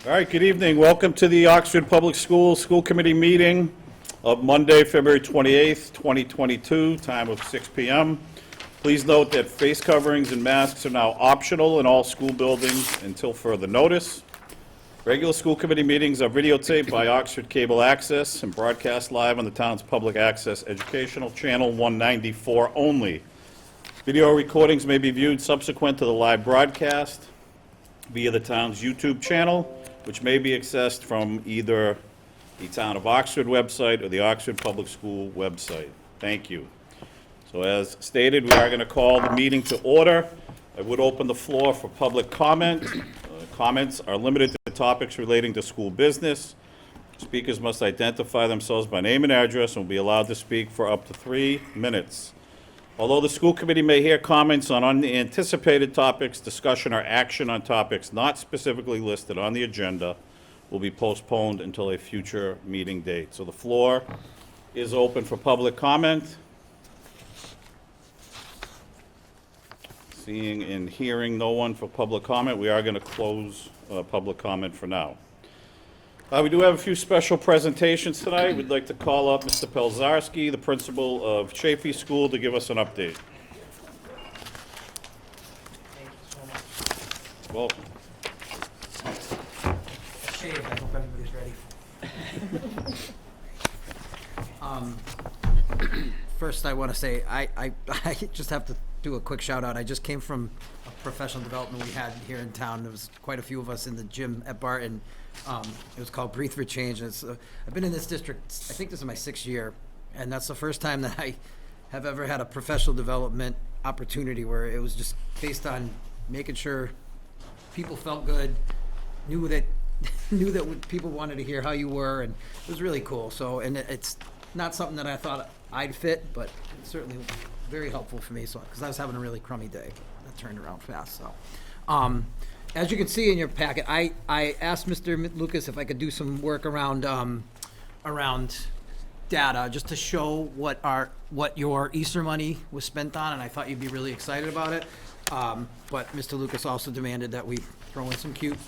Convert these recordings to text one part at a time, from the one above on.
All right, good evening. Welcome to the Oxford Public Schools School Committee meeting of Monday, February 28th, 2022, time of 6 p.m. Please note that face coverings and masks are now optional in all school buildings until further notice. Regular school committee meetings are videotaped by Oxford Cable Access and broadcast live on the town's public access educational channel 194 only. Video recordings may be viewed subsequent to the live broadcast via the town's YouTube channel, which may be accessed from either the Town of Oxford website or the Oxford Public School website. Thank you. So as stated, we are going to call the meeting to order. I would open the floor for public comment. Comments are limited to topics relating to school business. Speakers must identify themselves by name and address and will be allowed to speak for up to 3 minutes. Although the school committee may hear comments on unanticipated topics, discussion or action on topics not specifically listed on the agenda will be postponed until a future meeting date. So the floor is open for public comment. Seeing and hearing no one for public comment, we are going to close public comment for now. We do have a few special presentations tonight. We'd like to call up Mr. Pelzarski, the principal of Chaffey School, to give us an update. Thank you so much. Welcome. Shave, I hope everybody's ready. First, I want to say, I just have to do a quick shout out. I just came from a professional development we had here in town. There was quite a few of us in the gym at Barton. It was called Breathe for Change. And I've been in this district, I think this is my 6th year, and that's the first time that I have ever had a professional development opportunity where it was just based on making sure people felt good, knew that people wanted to hear how you were, and it was really cool. So, and it's not something that I thought I'd fit, but it's certainly very helpful for me. So, because I was having a really crummy day, that turned around fast. So, as you can see in your packet, I asked Mr. Lucas if I could do some work around data just to show what your Easter money was spent on, and I thought you'd be really excited about it. But Mr. Lucas also demanded that we throw in some cute,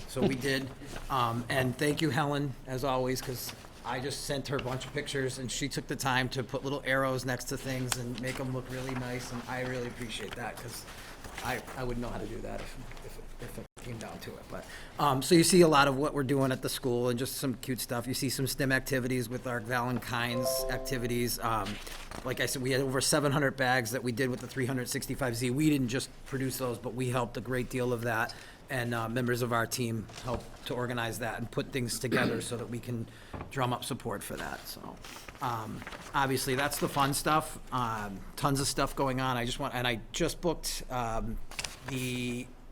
so we did. And thank you, Helen, as always, because I just sent her a bunch of pictures, and she took the time to put little arrows next to things and make them look really nice, and I really appreciate that, because I wouldn't know how to do that if it came down to it. But so you see a lot of what we're doing at the school and just some cute stuff. You see some STEM activities with our Valentine's activities. Like I said, we had over 700 bags that we did with the 365Z. We didn't just produce those, but we helped a great deal of that. And members of our team helped to organize that and put things together so that we can drum up support for that. So obviously that's the fun stuff. Tons of stuff going on. I just booked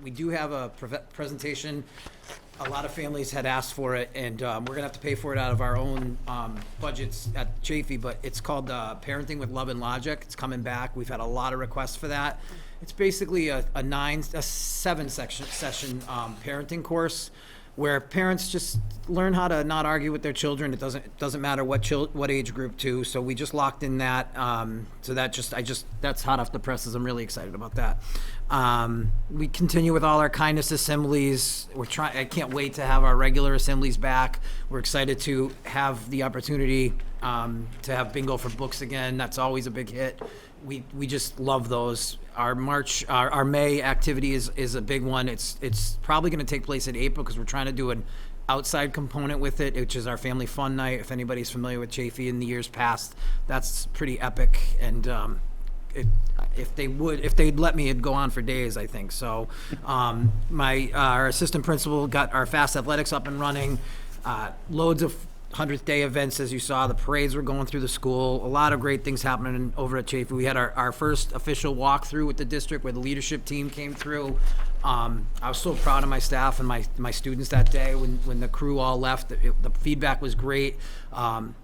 we do have a presentation. A lot of families had asked for it, and we're gonna have to pay for it out of our own budgets at Chaffey, but it's called Parenting with Love and Logic. It's coming back. We've had a lot of requests for that. It's basically a 7 session parenting course where parents just learn how to not argue with their children. It doesn't matter what age group too. So we just locked in that. So that's hot off the presses. I'm really excited about that. We continue with all our kindness assemblies. I can't wait to have our regular assemblies back. We're excited to have the opportunity to have bingo for books again. That's always a big hit. We just love those. Our May activity is a big one. It's probably going to take place in April because we're trying to do an outside component with it, which is our family fun night. If anybody's familiar with Chaffey in the years past, that's pretty epic. And if they'd let me, it'd go on for days, I think. So our assistant principal got our fast athletics up and running. Loads of 100th day events, as you saw. The parades were going through the school. A lot of great things happening over at Chaffey. We had our first official walkthrough with the district where the leadership team came through. I was so proud of my staff and my students that day when the crew all left. The feedback was great.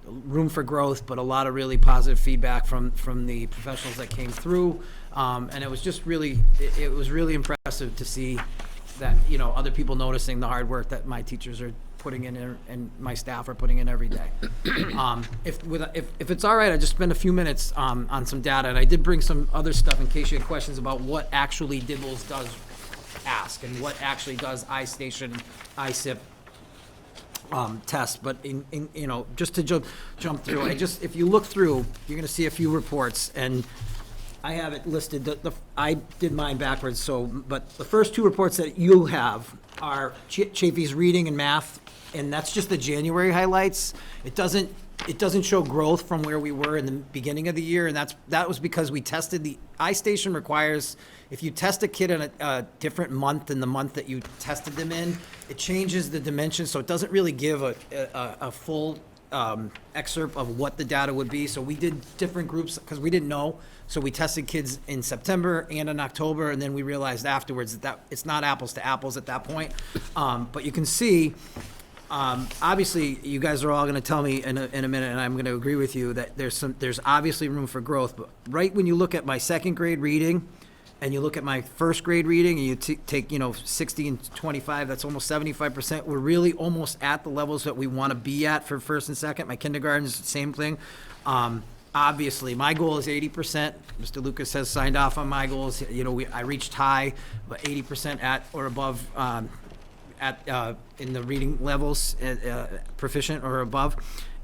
Room for growth, but a lot of really positive feedback from the professionals that came through. And it was just really, it was really impressive to see that, other people noticing the hard work that my teachers are putting in and my staff are putting in every day. If it's all right, I just spend a few minutes on some data, and I did bring some other stuff in case you had questions about what actually Dibbles does ask and what actually does iStation, iSIP, test, but you know, just to jump through, if you look through, you're gonna see a few reports, and I have it listed, I did mine backwards, so, but the first two reports that you have are Chaffey's reading and math, and that's just the January highlights. It doesn't show growth from where we were in the beginning of the year, and that was because we tested the iStation requires, if you test a kid in a different month than the month that you tested them in, it changes the dimension, so it doesn't really give a full excerpt of what the data would be. So we did different groups because we didn't know. So we tested kids in September and in October, and then we realized afterwards that it's not apples to apples at that point. But you can see, obviously, you guys are all going to tell me in a minute, and I'm going to agree with you that there's obviously room for growth. But right when you look at my second grade reading, and you look at my first grade reading, and you take 60 and 25, that's almost 75%. We're really almost at the levels that we want to be at for first and second. My kindergarten's the same thing. Obviously, my goal is 80%. Mr. Lucas has signed off on my goals. I reached high, but 80% at or above in the reading levels, proficient or above.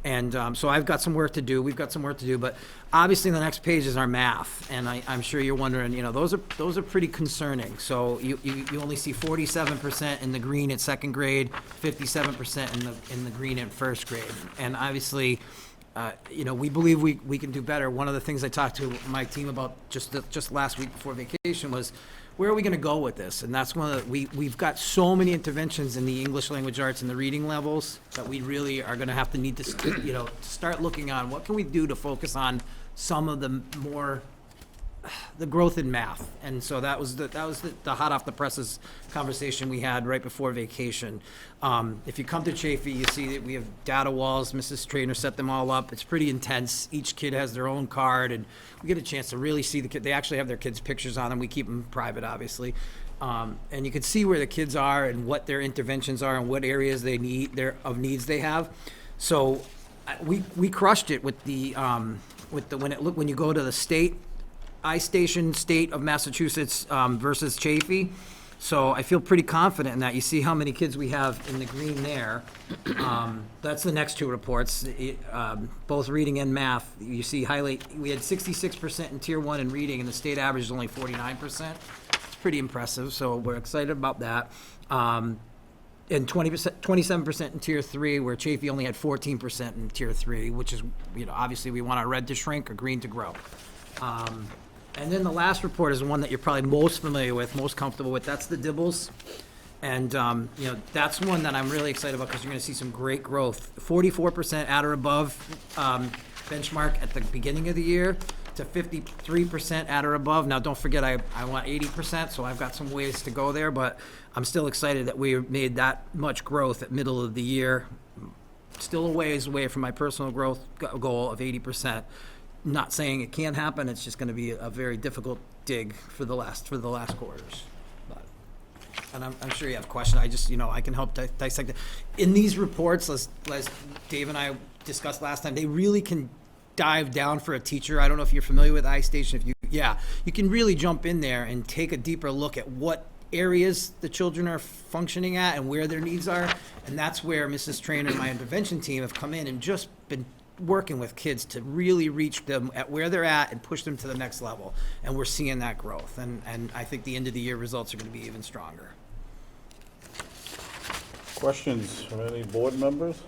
And so I've got some work to do. We've got some work to do. But obviously, the next page is our math, and I'm sure you're wondering. Those are pretty concerning. So you only see 47% in the green at second grade, 57% in the green at first grade, and obviously. We believe we can do better. One of the things I talked to my team about just last week before vacation was, where are we going to go with this? And that's one of we've got so many interventions in the English language arts and the reading levels that we really are going to have to need to start looking on what can we do to focus on some of the more the growth in math. And so that was the hot off the presses conversation we had right before vacation. If you come to Chaffey, you see that we have data walls. Mrs. Trainer set them all up. It's pretty intense. Each kid has their own card, and we get a chance to really see the kid. They actually have their kids' pictures on them. We keep them private, obviously. And you can see where the kids are and what their interventions are and what areas they need of needs they have. So we crushed it with the when you go to the state iStation State of Massachusetts versus Chaffey. So I feel pretty confident in that. You see how many kids we have in the green there. That's the next two reports, both reading and math. You see we had 66% in Tier 1 in reading, and the state average is only 49%. It's pretty impressive, so we're excited about that. And 27% in Tier 3, where Chaffey only had 14% in Tier 3, which is, obviously we want our red to shrink or green to grow. And then the last report is the one that you're probably most familiar with, most comfortable with. That's the Dibbles. And, that's one that I'm really excited about because you're going to see some great growth. 44% at or above benchmark at the beginning of the year to 53% at or above. Now, don't forget, I want 80%, so I've got some ways to go there, but I'm still excited that we made that much growth at middle of the year. Still a ways away from my personal growth goal of 80%. Not saying it can't happen. It's just going to be a very difficult dig for the last quarters. And I'm sure you have questions. I can help dissect it. In these reports, as Dave and I discussed last time, they really can dive down for a teacher. I don't know if you're familiar with iStation. You can really jump in there and take a deeper look at what areas the children are functioning at and where their needs are. And that's where Mrs. Trainer and my intervention team have come in and just been working with kids to really reach them at where they're at and push them to the next level. And we're seeing that growth. And I think the end of the year results are going to be even stronger. Questions from any board members?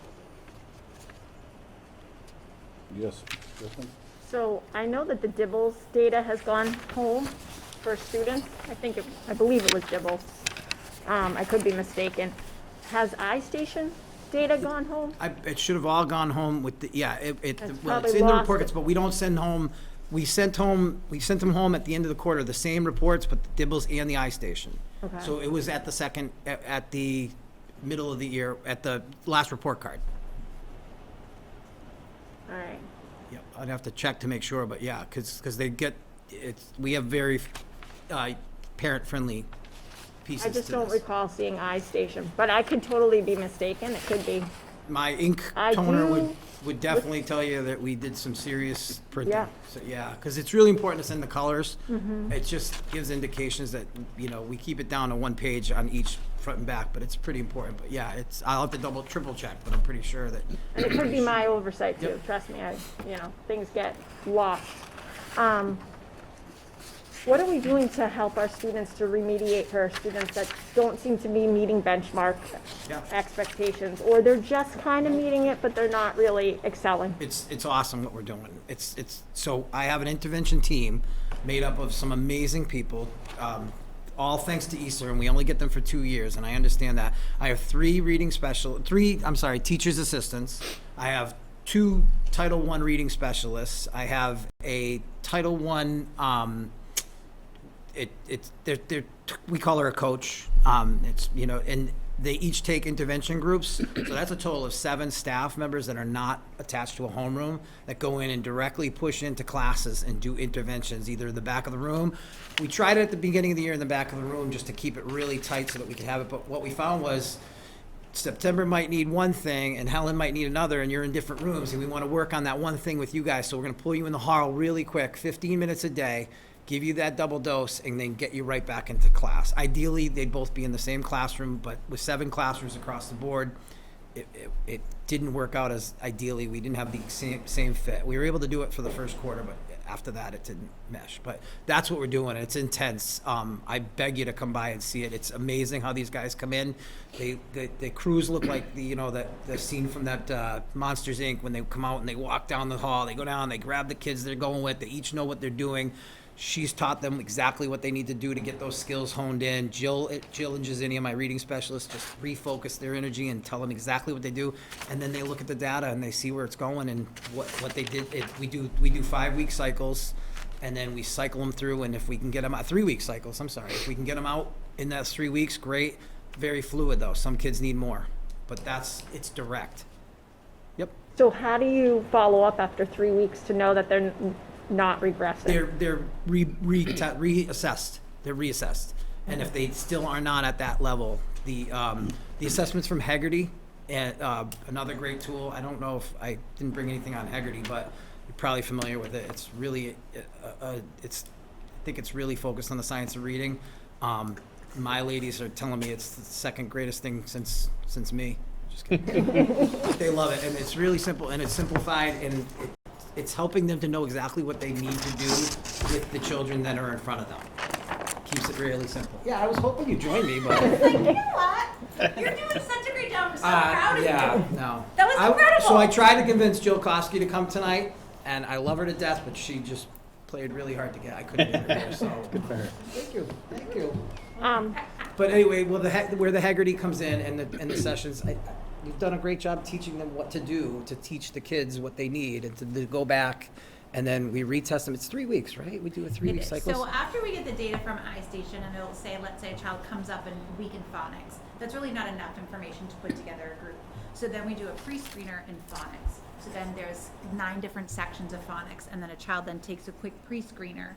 Yes. Griffin? So I know that the Dibbles data has gone home for students. I believe it was Dibbles. I could be mistaken. Has iStation data gone home? It should have all gone home with it's in probably the lost reports, but we don't send home. We sent them home at the end of the quarter, the same reports, but the Dibbles and the iStation. Okay. So it was at the middle of the year, at the last report card. All right. Yep, I'd have to check to make sure, but yeah, because we have very parent-friendly pieces I just to don't this. recall seeing iStation, but I could totally be mistaken. It could be. My ink I toner do would would definitely tell you that we did some serious printing. Yeah. So, yeah, because it's really important to send the colors. It just gives indications that, we keep it down to one page on each front and back, but it's pretty important. But yeah, I'll have to triple check, but I'm pretty sure that. And it could be my oversight too, Yep. trust me, things get lost. What are we doing to help our students to remediate for our students that don't seem to be meeting benchmark Yeah. expectations? Or they're just kind of meeting it, but they're not really excelling? It's awesome what we're doing. So I have an intervention team made up of some amazing people, all thanks to Esser, and we only get them for 2 years, and I understand that. I have three teachers assistants. I have 2 Title I reading specialists. I have a Title I, we call her a coach. And they each take intervention groups. So that's a total of 7 staff members that are not attached to a homeroom that go in and directly push into classes and do interventions, either in the back of the room. We tried it at the beginning of the year in the back of the room just to keep it really tight so that we could have it. But what we found was September might need one thing and Helen might need another, and you're in different rooms, and we want to work on that one thing with you guys. So we're going to pull you in the hall really quick, 15 minutes a day, give you that double dose, and then get you right back into class. Ideally, they'd both be in the same classroom, but with 7 classrooms across the board, it didn't work out as ideally. We didn't have the same fit. We were able to do it for the first quarter, but after that, it didn't mesh. But that's what we're doing. It's intense. I beg you to come by and see it. It's amazing how these guys come in. The crews look like the scene from that Monsters Inc. when they come out and they walk down the hall. They go down, they grab the kids they're going with. They each know what they're doing. She's taught them exactly what they need to do to get those skills honed in. Jill and Jazinia, my reading specialist, just refocus their energy and tell them exactly what they do. And then they look at the data and they see where it's going and what they did. We do 5-week cycles, and then we cycle them through. And if we can get them out, 3-week cycles, I'm sorry. If we can get them out in that 3 weeks, great. Very fluid though. Some kids need more, but it's direct. Yep. So how do you follow up after 3 weeks to know that they're not regressing? They're reassessed. They're reassessed, and if they still are not at that level, the assessments from Haggerty, and another great tool. I don't know if I didn't bring anything on Haggerty, but you're probably familiar with it. It's really, I think it's really focused on the science of reading. My ladies are telling me it's the second greatest thing since me. Just kidding. They love it, and it's really simple, and it's simplified, and it's helping them to know exactly what they need to do with the children that are in front of them. Keeps it really simple. Yeah, I was hoping you'd join me, but. You know what? You're doing such a great job. I'm so proud of yeah, you. no. That was incredible. So I tried to convince Jill Koski to come tonight, and I love her to death, but she just played really hard to get. I couldn't get her here, so. Good for her. Thank you. But anyway, well, where the Haggerty comes in and the sessions, you've done a great job teaching them what to do, to teach the kids what they need, and to go back, and then we retest them. It's 3 weeks, right? We do a 3-week cycle. So after we get the data from iStation, and it'll say, let's say a child comes up in weak in phonics, that's really not enough information to put together a group. So then we do a pre-screener in phonics. So then there's 9 different sections of phonics, and then a child then takes a quick pre-screener.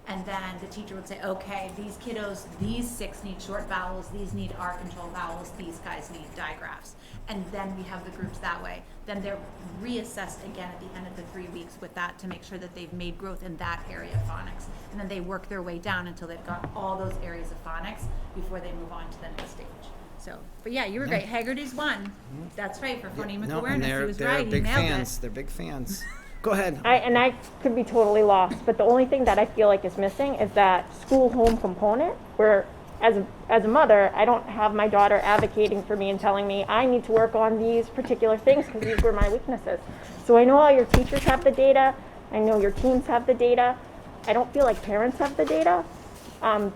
And then the teacher would say, okay, these kiddos, these 6 need short vowels, these need R control vowels, these guys need digraphs. And then we have the groups that way. Then they're reassessed again at the end of the 3 weeks with that to make sure that they've made growth in that area of phonics. And then they work their way down until they've got all those areas of phonics before they move on to the next stage. So, but yeah, you were great. Haggerty's won. That's right, for phonemic awareness. He was they're right. big he nailed fans. it. They're big fans. Go ahead. I could be totally lost, but the only thing that I feel like is missing is that school-home component, where as a mother, I don't have my daughter advocating for me and telling me I need to work on these particular things because these were my weaknesses. So I know all your teachers have the data. I know your teams have the data. I don't feel like parents have the data,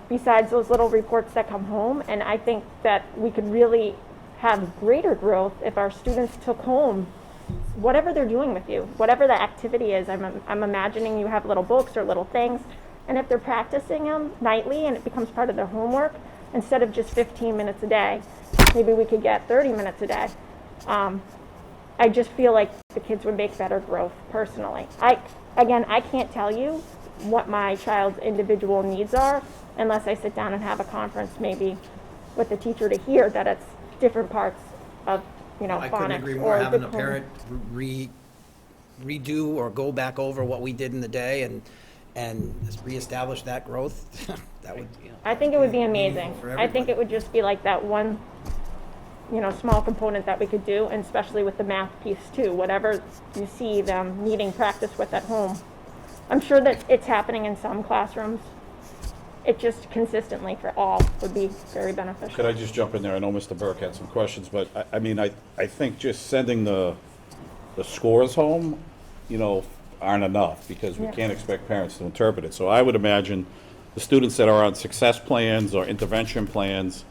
besides those little reports that come home. And I think that we could really have greater growth if our students took home whatever they're doing with you, whatever the activity is. I'm imagining you have little books or little things, and if they're practicing them nightly and it becomes part of their homework, instead of just 15 minutes a day, maybe we could get 30 minutes a day. I just feel like the kids would make better growth personally. I can't tell you what my child's individual needs are unless I sit down and have a conference maybe with the teacher to hear that it's different parts of I couldn't phonics agree more. or Having a the parent redo or go back over what we did in the day and just reestablish that growth, that would, I think it would be amazing. For I think everybody. it would just be like that one, small component that we could do, and especially with the math piece too. Whatever you see them needing practice with at home. I'm sure that it's happening in some classrooms. It just consistently for all would be very beneficial. Could I just jump in there? I know Mr. Burke had some questions, but I think just sending the scores home, aren't enough, because we Yeah. can't expect parents to interpret it. So I would imagine the students that are on success plans or intervention plans,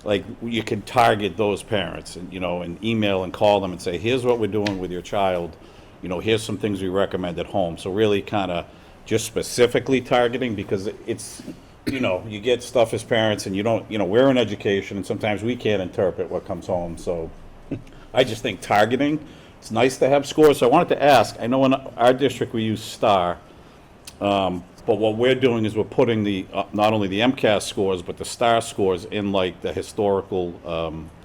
like, you can target those parents and, and email and call them and say, here's what we're doing with your child. Here's some things we recommend at home. So really kind of just specifically targeting, because it's, you get stuff as parents and you don't, we're in education and sometimes we can't interpret what comes home. So I just think targeting, it's nice to have scores. So I wanted to ask, I know in our district we use STAR, but what we're doing is we're putting the, not only the MCAS scores, but the STAR scores in like the historical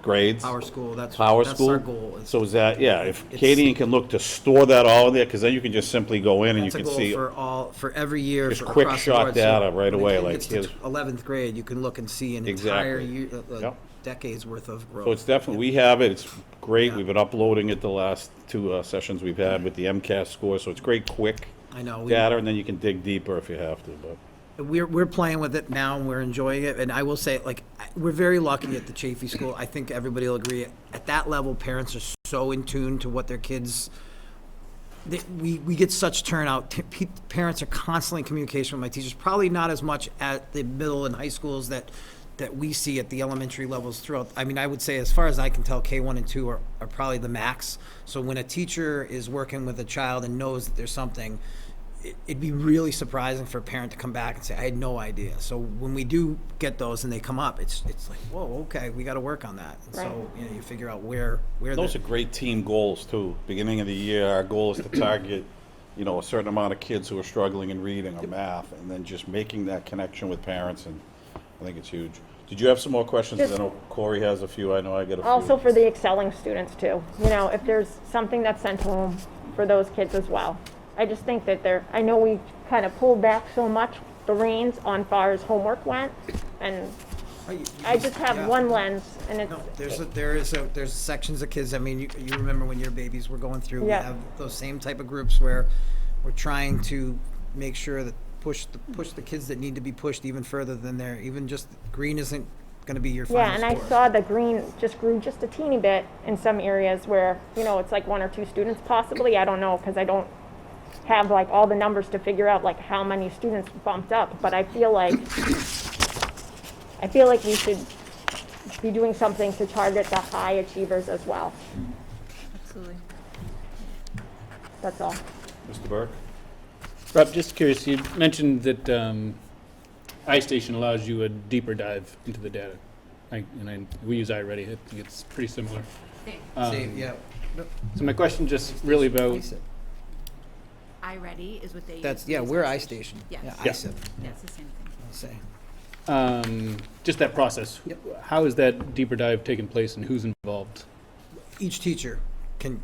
grades. Power school, that's Power that's school. our goal. So is that, if Katie can look to store that all in there, because then you can just simply go in and you That's a can goal see. for every year. Just for quick across the shot board. data So right when a away, kid like, gets to here's- 11th grade, you can look and see an entire Exactly. year, Yep. decades worth of growth. So it's definitely, we have it, it's great, Yeah. we've been uploading it the last two sessions we've had with the MCAS score, so it's great, quick I know. data, and then you can dig deeper if you have to, but. We're playing with it now and we're enjoying it. And I will say, like, we're very lucky at the Chaffey School. I think everybody will agree. At that level, parents are so in tune to what their kids. We get such turnout. Parents are constantly in communication with my teachers. Probably not as much at the middle and high schools that we see at the elementary levels throughout. I mean, I would say, as far as I can tell, K1 and 2 are probably the max. So when a teacher is working with a child and knows that there's something, it'd be really surprising for a parent to come back and say, I had no idea. So when we do get those and they come up, it's like, whoa, okay, we got to work on that. And Right. so you figure out where Those are great team goals, too. Beginning of the year, our goal is to target, a certain amount of kids who are struggling in reading or math, and then just making that connection with parents, and I think it's huge. Did you have some more questions? 'Cause I know Corey has a few, I know I got a few. Also for the excelling students too, if there's something that's sent home for those kids as well. I just think that I know we kind of pulled back so much the reins on far as homework went, and I just have one lens, and it's. No, there's sections of kids. I mean, you remember when your babies were going through. Yeah. We have those same type of groups where we're trying to make sure that push the kids that need to be pushed even further than even just green isn't going to be your final Yeah, and I score. saw the green just grew just a teeny bit in some areas where, it's like 1 or 2 students possibly. I don't know, because I don't have like all the numbers to figure out like how many students bumped up, but I feel like we should be doing something to target the high achievers as well. Absolutely. That's all. Mr. Burke? Rob, just curious, you mentioned that iStation allows you a deeper dive into the data. We use iReady. I think it's pretty similar. See, yeah. So my question just really about, iReady is what they use. That's for we're iStation. iStation. Yes. Yeah, Yeah. ISIP. That's the same thing. I'll say. just that process. Yep. How is that deeper dive taking place and who's involved? Each teacher can.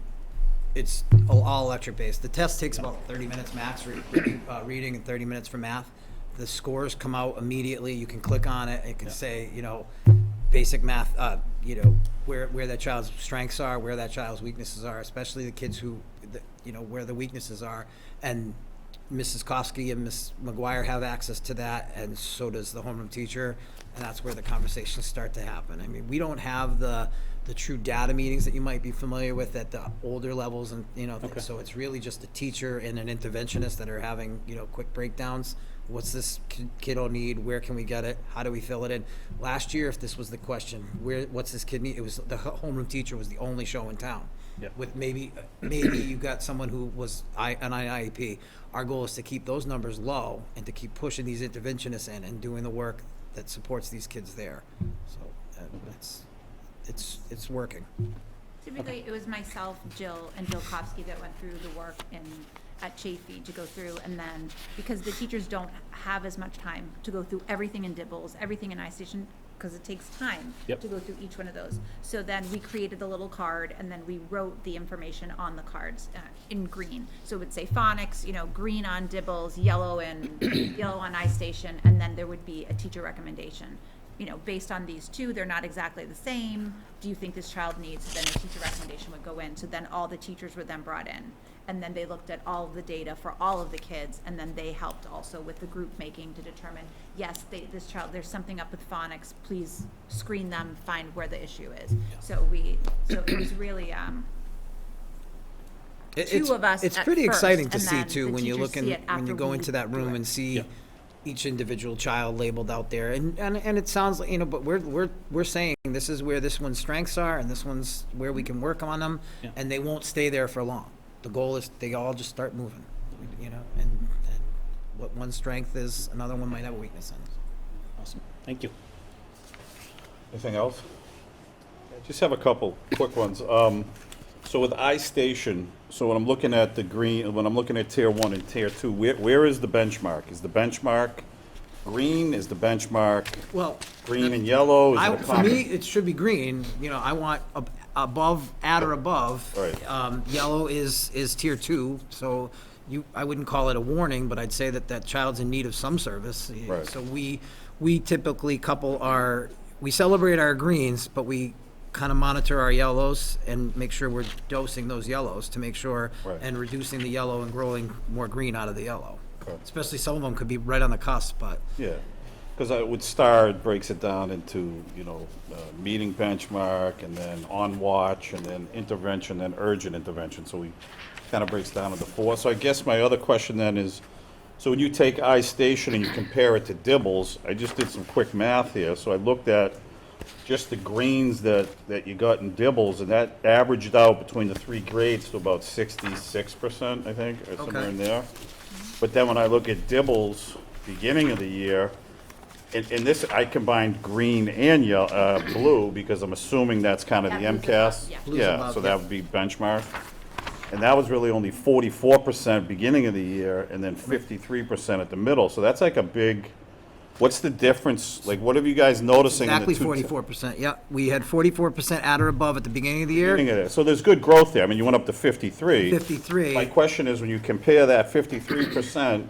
It's all electric based. The test takes about 30 minutes max reading and 30 minutes for math. The scores come out immediately. You can click on it. It can say, basic math, where that child's strengths are, where that child's weaknesses are, especially the kids who, where the weaknesses are. And Mrs. Kofsky and Ms. McGuire have access to that, and so does the homeroom teacher. And that's where the conversations start to happen. I mean, we don't have the true data meetings that you might be familiar with at the older levels, and so it's really just a teacher and an interventionist that are having quick breakdowns. What's this kiddo need? Where can we get it? How do we fill it in? Last year, if this was the question, what's this kid need? It was the homeroom teacher was the only show in town. Yep. With maybe you got someone who was an IEP. Our goal is to keep those numbers low and to keep pushing these interventionists in and doing the work that supports these kids there. So it's working. Typically, it was myself, Jill, and Bill Kofsky that went through the work, and at Chaffey to go through, and then, because the teachers don't have as much time to go through everything in Dibbles, everything in iStation, because it takes time Yep. to go through each one of those. So then we created the little card, and then we wrote the information on the cards in green. So it would say phonics, green on Dibbles, yellow yellow on iStation, and then there would be a teacher recommendation. Based on these two, they're not exactly the same. Do you think this child needs? Then a teacher recommendation would go in. So then all the teachers were then brought in. And then they looked at all of the data for all of the kids, and then they helped also with the group making to determine, yes, this child, there's something up with phonics, please screen them, find where the issue is. So it was really, two of us It's at pretty first, exciting to and see then too, the when you teachers look in, see it when you after go we into that do room it. and see Yeah. each individual child labeled out there, and it sounds like, but we're saying this is where this one's strengths are, and this one's where we can work on them, Yeah. and they won't stay there for long. The goal is they all just start moving, and what one strength is, another one might have a weakness in. Awesome. Thank you. Anything else? Just have a couple quick ones. So with iStation, so when I'm looking at when I'm looking at tier 1 and tier 2, where is the benchmark? Is the benchmark green? Is the benchmark Well, green and yellow? Is it a for common- me, it should be green. I want above, at or above. Right. Yellow is tier 2, so I wouldn't call it a warning, but I'd say that child's in need of some service. Right. So we typically we celebrate our greens, but we kind of monitor our yellows and make sure we're dosing those yellows to make sure, Right. and reducing the yellow and growing more green out of the yellow. Okay. Especially some of them could be right on the cusp, but. Yeah, because with STAR, it breaks it down into, meeting benchmark, and then on watch, and then intervention, then urgent intervention. So we kind of breaks down into 4. So I guess my other question then is, so when you take iStation and you compare it to Dibbles, I just did some quick math here. So I looked at just the greens that you got in Dibbles, and that averaged out between the 3 grades to about 66%, I think, or somewhere Okay. in there. But then when I look at Dibbles, beginning of the year, in this, I combined green and blue, because I'm assuming that's kind of the That blue's MCAS. above, yeah. Blue's Yeah, above, so yeah. that would be benchmark. And that was really only 44% beginning of the year, and then 53% at the middle. So that's like a big, what's the difference? Like, what have you guys noticing in the Exactly two? 44%, yeah. We had 44% at or above at the beginning of the year. Beginning of it. So there's good growth there. I mean, you went up to 53. 53. My question is, when you compare that 53%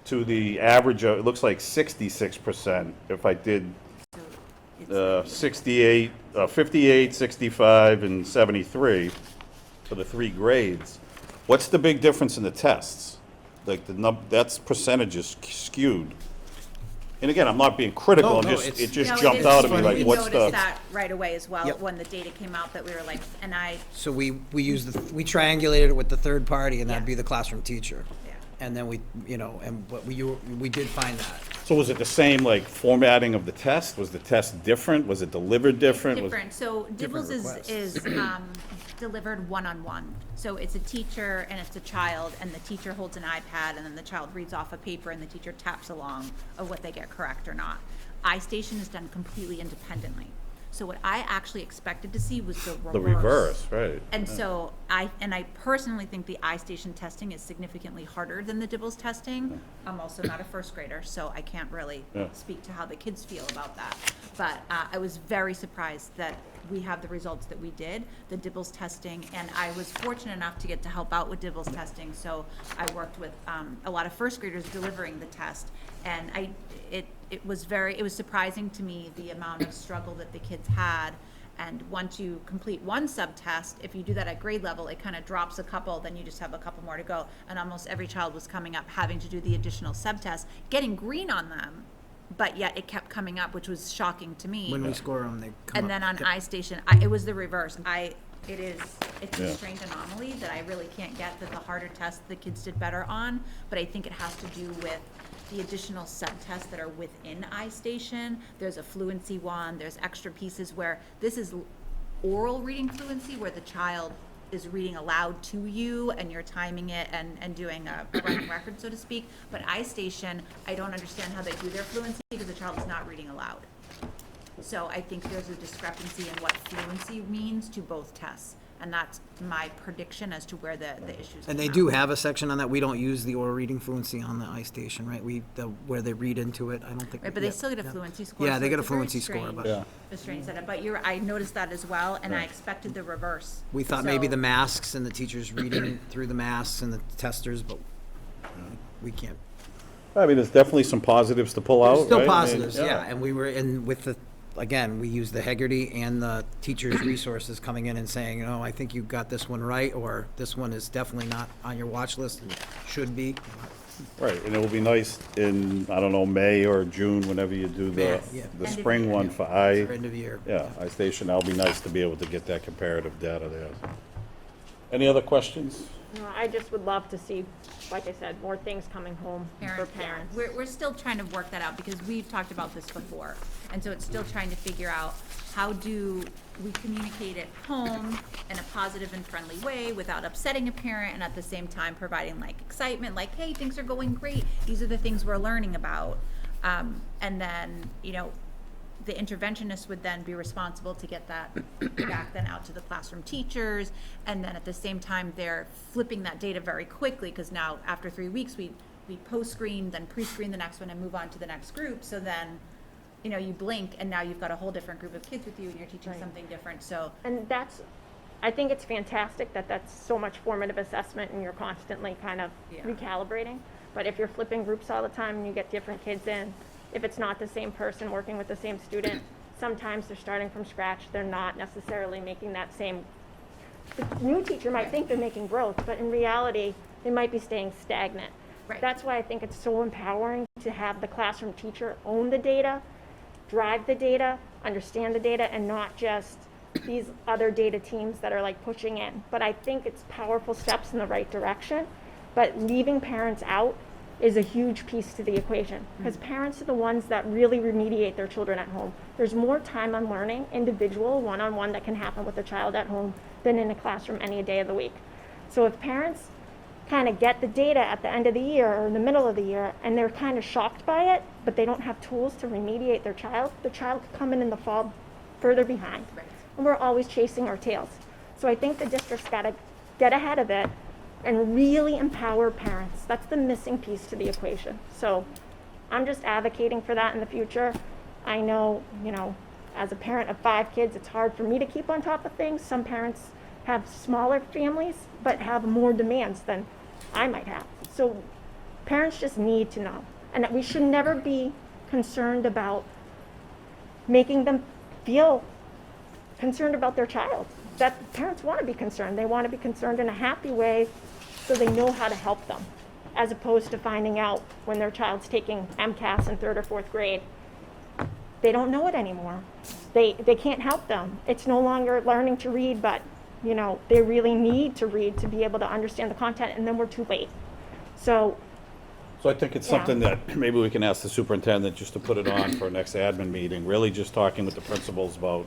to the average, it looks like 66% if I did So it's 68, 58, 65, and 73 for the 3 grades. What's the big difference in the tests? Like, that's percentages skewed. And again, I'm not being critical, No, I'm no, just, it's- it just No, it jumped is. out at me, funny. like, We what's noticed the? that right away as well, Yep. when the data came out, that we were like, and I, So we triangulated it with the third party, and that'd Yeah. be the classroom teacher. yeah. And then we did find that. So was it the same, like, formatting of the test? Was the test different? Was it delivered different? Was- Different, so Different Dibbles requests. is delivered one-on-one. So it's a teacher and it's a child, and the teacher holds an iPad, and then the child reads off a paper, and the teacher taps along of what they get correct or not. iStation is done completely independently. So what I actually expected to see was the reverse. The reverse, right. And so I personally think the iStation testing is significantly harder than the Dibbles testing. I'm also not a first grader, so I can't really Yeah. speak to how the kids feel about that. But I was very surprised that we have the results that we did, the Dibbles testing, and I was fortunate enough to get to help out with Dibbles testing. So I worked with a lot of first graders delivering the test, and it was surprising to me the amount of struggle that the kids had. And once you complete one sub-test, if you do that at grade level, it kind of drops a couple, then you just have a couple more to go. And almost every child was coming up having to do the additional sub-test, getting green on them, but yet it kept coming up, which was shocking to me. When we score them, they come up. And then on Yep. iStation, it was the reverse. It's Yeah. a strange anomaly that I really can't get that the harder tests the kids did better on, but I think it has to do with the additional sub-tests that are within iStation. There's a fluency one, there's extra pieces where this is oral reading fluency, where the child is reading aloud to you and you're timing it and doing a running record, so to speak. But iStation, I don't understand how they do their fluency because the child is not reading aloud. So I think there's a discrepancy in what fluency means to both tests. And that's my prediction as to where the issues And they come do out. have a section on that. We don't use the oral reading fluency on the iStation, right? Where they read into it, I don't think. Right, but they yeah, still get a yeah. fluency score. Yeah, so they get a it's very fluency score, strange- but Yeah. A strange setup, but I noticed that as well, and I expected the reverse. we thought maybe So- the masks and the teachers reading through the masks and the testers, but we can't. I mean, there's definitely some positives to pull out, There's still right? I mean, positives, yeah, and we were in with the, again, we used the Hegarty and the teachers' resources coming in and saying, oh, I think you got this one right, or this one is definitely not on your watch list, and should be. Right, and it will be nice in, I don't know, May or June, whenever you do the, Yeah. the End of spring year. one for For I, end of year. yeah, iStation, that'll be nice to be able to get that comparative data there. Any other questions? No, I just would love to see, like I said, more things coming home for Parents, yeah. parents. We're still trying to work that out because we've talked about this before. And so it's still trying to figure out how do we communicate at home in a positive and friendly way without upsetting a parent and at the same time providing like excitement, like, hey, things are going great. These are the things we're learning about. And then, the interventionist would then be responsible to get that back then out to the classroom teachers. And then at the same time, they're flipping that data very quickly because now after 3 weeks, we post-screen, then pre-screen the next one and move on to the next group. So then, you blink and now you've got a whole different group of kids with you and you're teaching Right. something different. So And I think it's fantastic that that's so much formative assessment and you're constantly kind of Yeah. recalibrating. But if you're flipping groups all the time and you get different kids in, if it's not the same person working with the same student, sometimes they're starting from scratch. They're not necessarily making that same, the new teacher might think they're making growth, but in reality, they might be staying stagnant. Right. That's why I think it's so empowering to have the classroom teacher own the data, drive the data, understand the data, and not just these other data teams that are like pushing in. But I think it's powerful steps in the right direction, but leaving parents out is a huge piece to the equation because parents are the ones that really remediate their children at home. There's more time on learning, individual, one-on-one that can happen with a child at home than in a classroom any day of the week. So if parents kind of get the data at the end of the year or in the middle of the year and they're kind of shocked by it, but they don't have tools to remediate their child, the child could come in the fall further behind. Right. And we're always chasing our tails. So I think the district's got to get ahead of it and really empower parents. That's the missing piece to the equation. So I'm just advocating for that in the future. I know, as a parent of 5 kids, it's hard for me to keep on top of things. Some parents have smaller families, but have more demands than I might have. So parents just need to know. And that we should never be concerned about making them feel concerned about their child. That parents want to be concerned. They want to be concerned in a happy way so they know how to help them, as opposed to finding out when their child's taking MCAS in 3rd or 4th grade. They don't know it anymore. They can't help them. It's no longer learning to read, but they really need to read to be able to understand the content, and then we're too late. So So I think it's Yeah. something that maybe we can ask the superintendent just to put it on for our next admin meeting, really just talking with the principals about,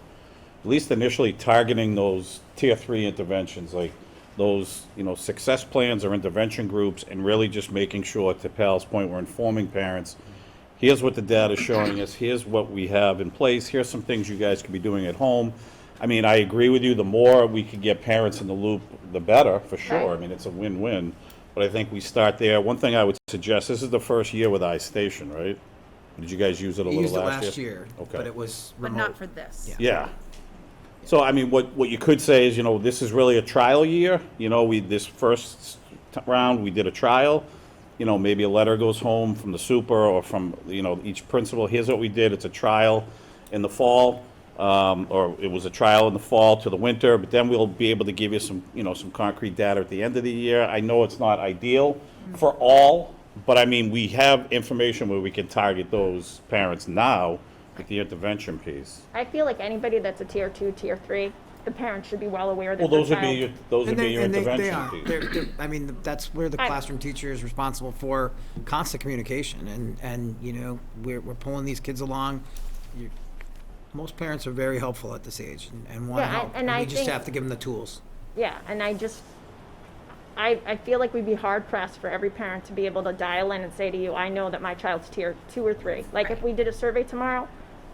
at least initially targeting those tier 3 interventions, like those, success plans or intervention groups, and really just making sure, to Pal's point, we're informing parents, here's what the data's showing us, here's what we have in place, here's some things you guys could be doing at home. I mean, I agree with you, the more we could get parents in the loop, the better, for sure. I Right. mean, it's a win-win, but I think we start there. One thing I would suggest, this is the first year with iStation, right? Did you guys use it a We little used it last year? last year, Okay. but it was but remote. not for this. Yeah. Yeah. So, I mean, what you could say is, this is really a trial year. This first round, we did a trial. Maybe a letter goes home from the super or from, each principal. Here's what we did. It's a trial in the fall, or it was a trial in the fall to the winter, but then we'll be able to give you some, some concrete data at the end of the year. I know it's not ideal for all, but I mean, we have information where we can target those parents now with the intervention piece. I feel like anybody that's a tier 2, tier 3, the parents should be well aware that Well, their those would be child- your, those would And be they, your and they intervention are. piece. I mean, that's where the I- classroom teacher is responsible for constant communication, and we're pulling these kids along. Most parents are very helpful at this age and want to Yeah, help, and and we I just think- have to give them the tools. Yeah, and I feel like we'd be hard pressed for every parent to be able to dial in and say to you, I know that my child's tier 2 or 3. Like if Right. we did a survey tomorrow,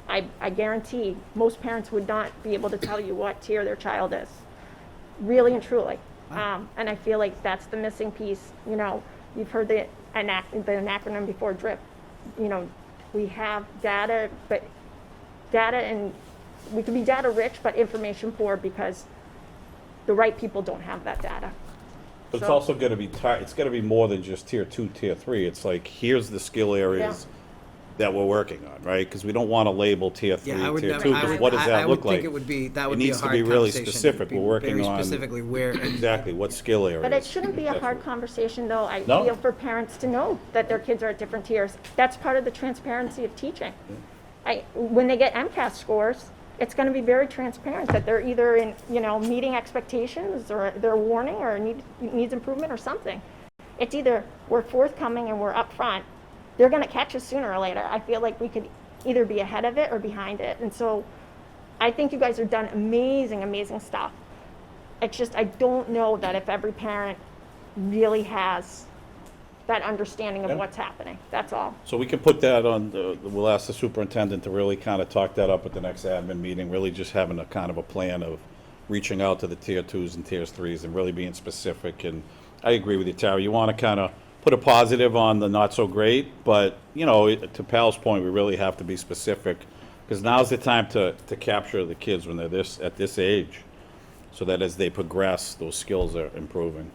I guarantee most parents would not be able to tell you what tier their child is, really and truly. And I feel like that's the missing piece. You know, you've heard the acronym before, DRIP. You know, we have data, but data, and we can be data rich, but information poor because the right people don't have that data. But it's So- also gonna be, it's gonna be more than just tier 2, tier 3. It's like, here's the skill areas that we're working on, right? Because we don't want to label tier 3, Yeah, I would tier never, 2, I because would, what does I that would look like? think it would be, that would It be a needs to hard be really conversation. specific. Be We're working very on- specifically where, Exactly, what skill areas? But it shouldn't be a That's hard what- conversation, though, I No. feel, for parents to know that their kids are at different tiers. That's part of the transparency of teaching. When they get MCAS scores, it's gonna be very transparent that they're either in, you know, meeting expectations, or they're warning, or needs improvement or something. It's either we're forthcoming and we're upfront, they're gonna catch us sooner or later. I feel like we could either be ahead of it or behind it. And so I think you guys have done amazing, amazing stuff. It's just, I don't know that if every parent really has that understanding of Yeah. what's happening. That's all. So we can put that on, we'll ask the superintendent to really kind of talk that up at the next admin meeting, really just having a kind of a plan of reaching out to the tier 2s and tier 3s and really being specific. And I agree with you, Tara, you want to kind of put a positive on the not so great, but, you know, to Pal's point, we really have to be specific, because now's the time to capture the kids when they're at this age, so that as they progress, those skills are improving.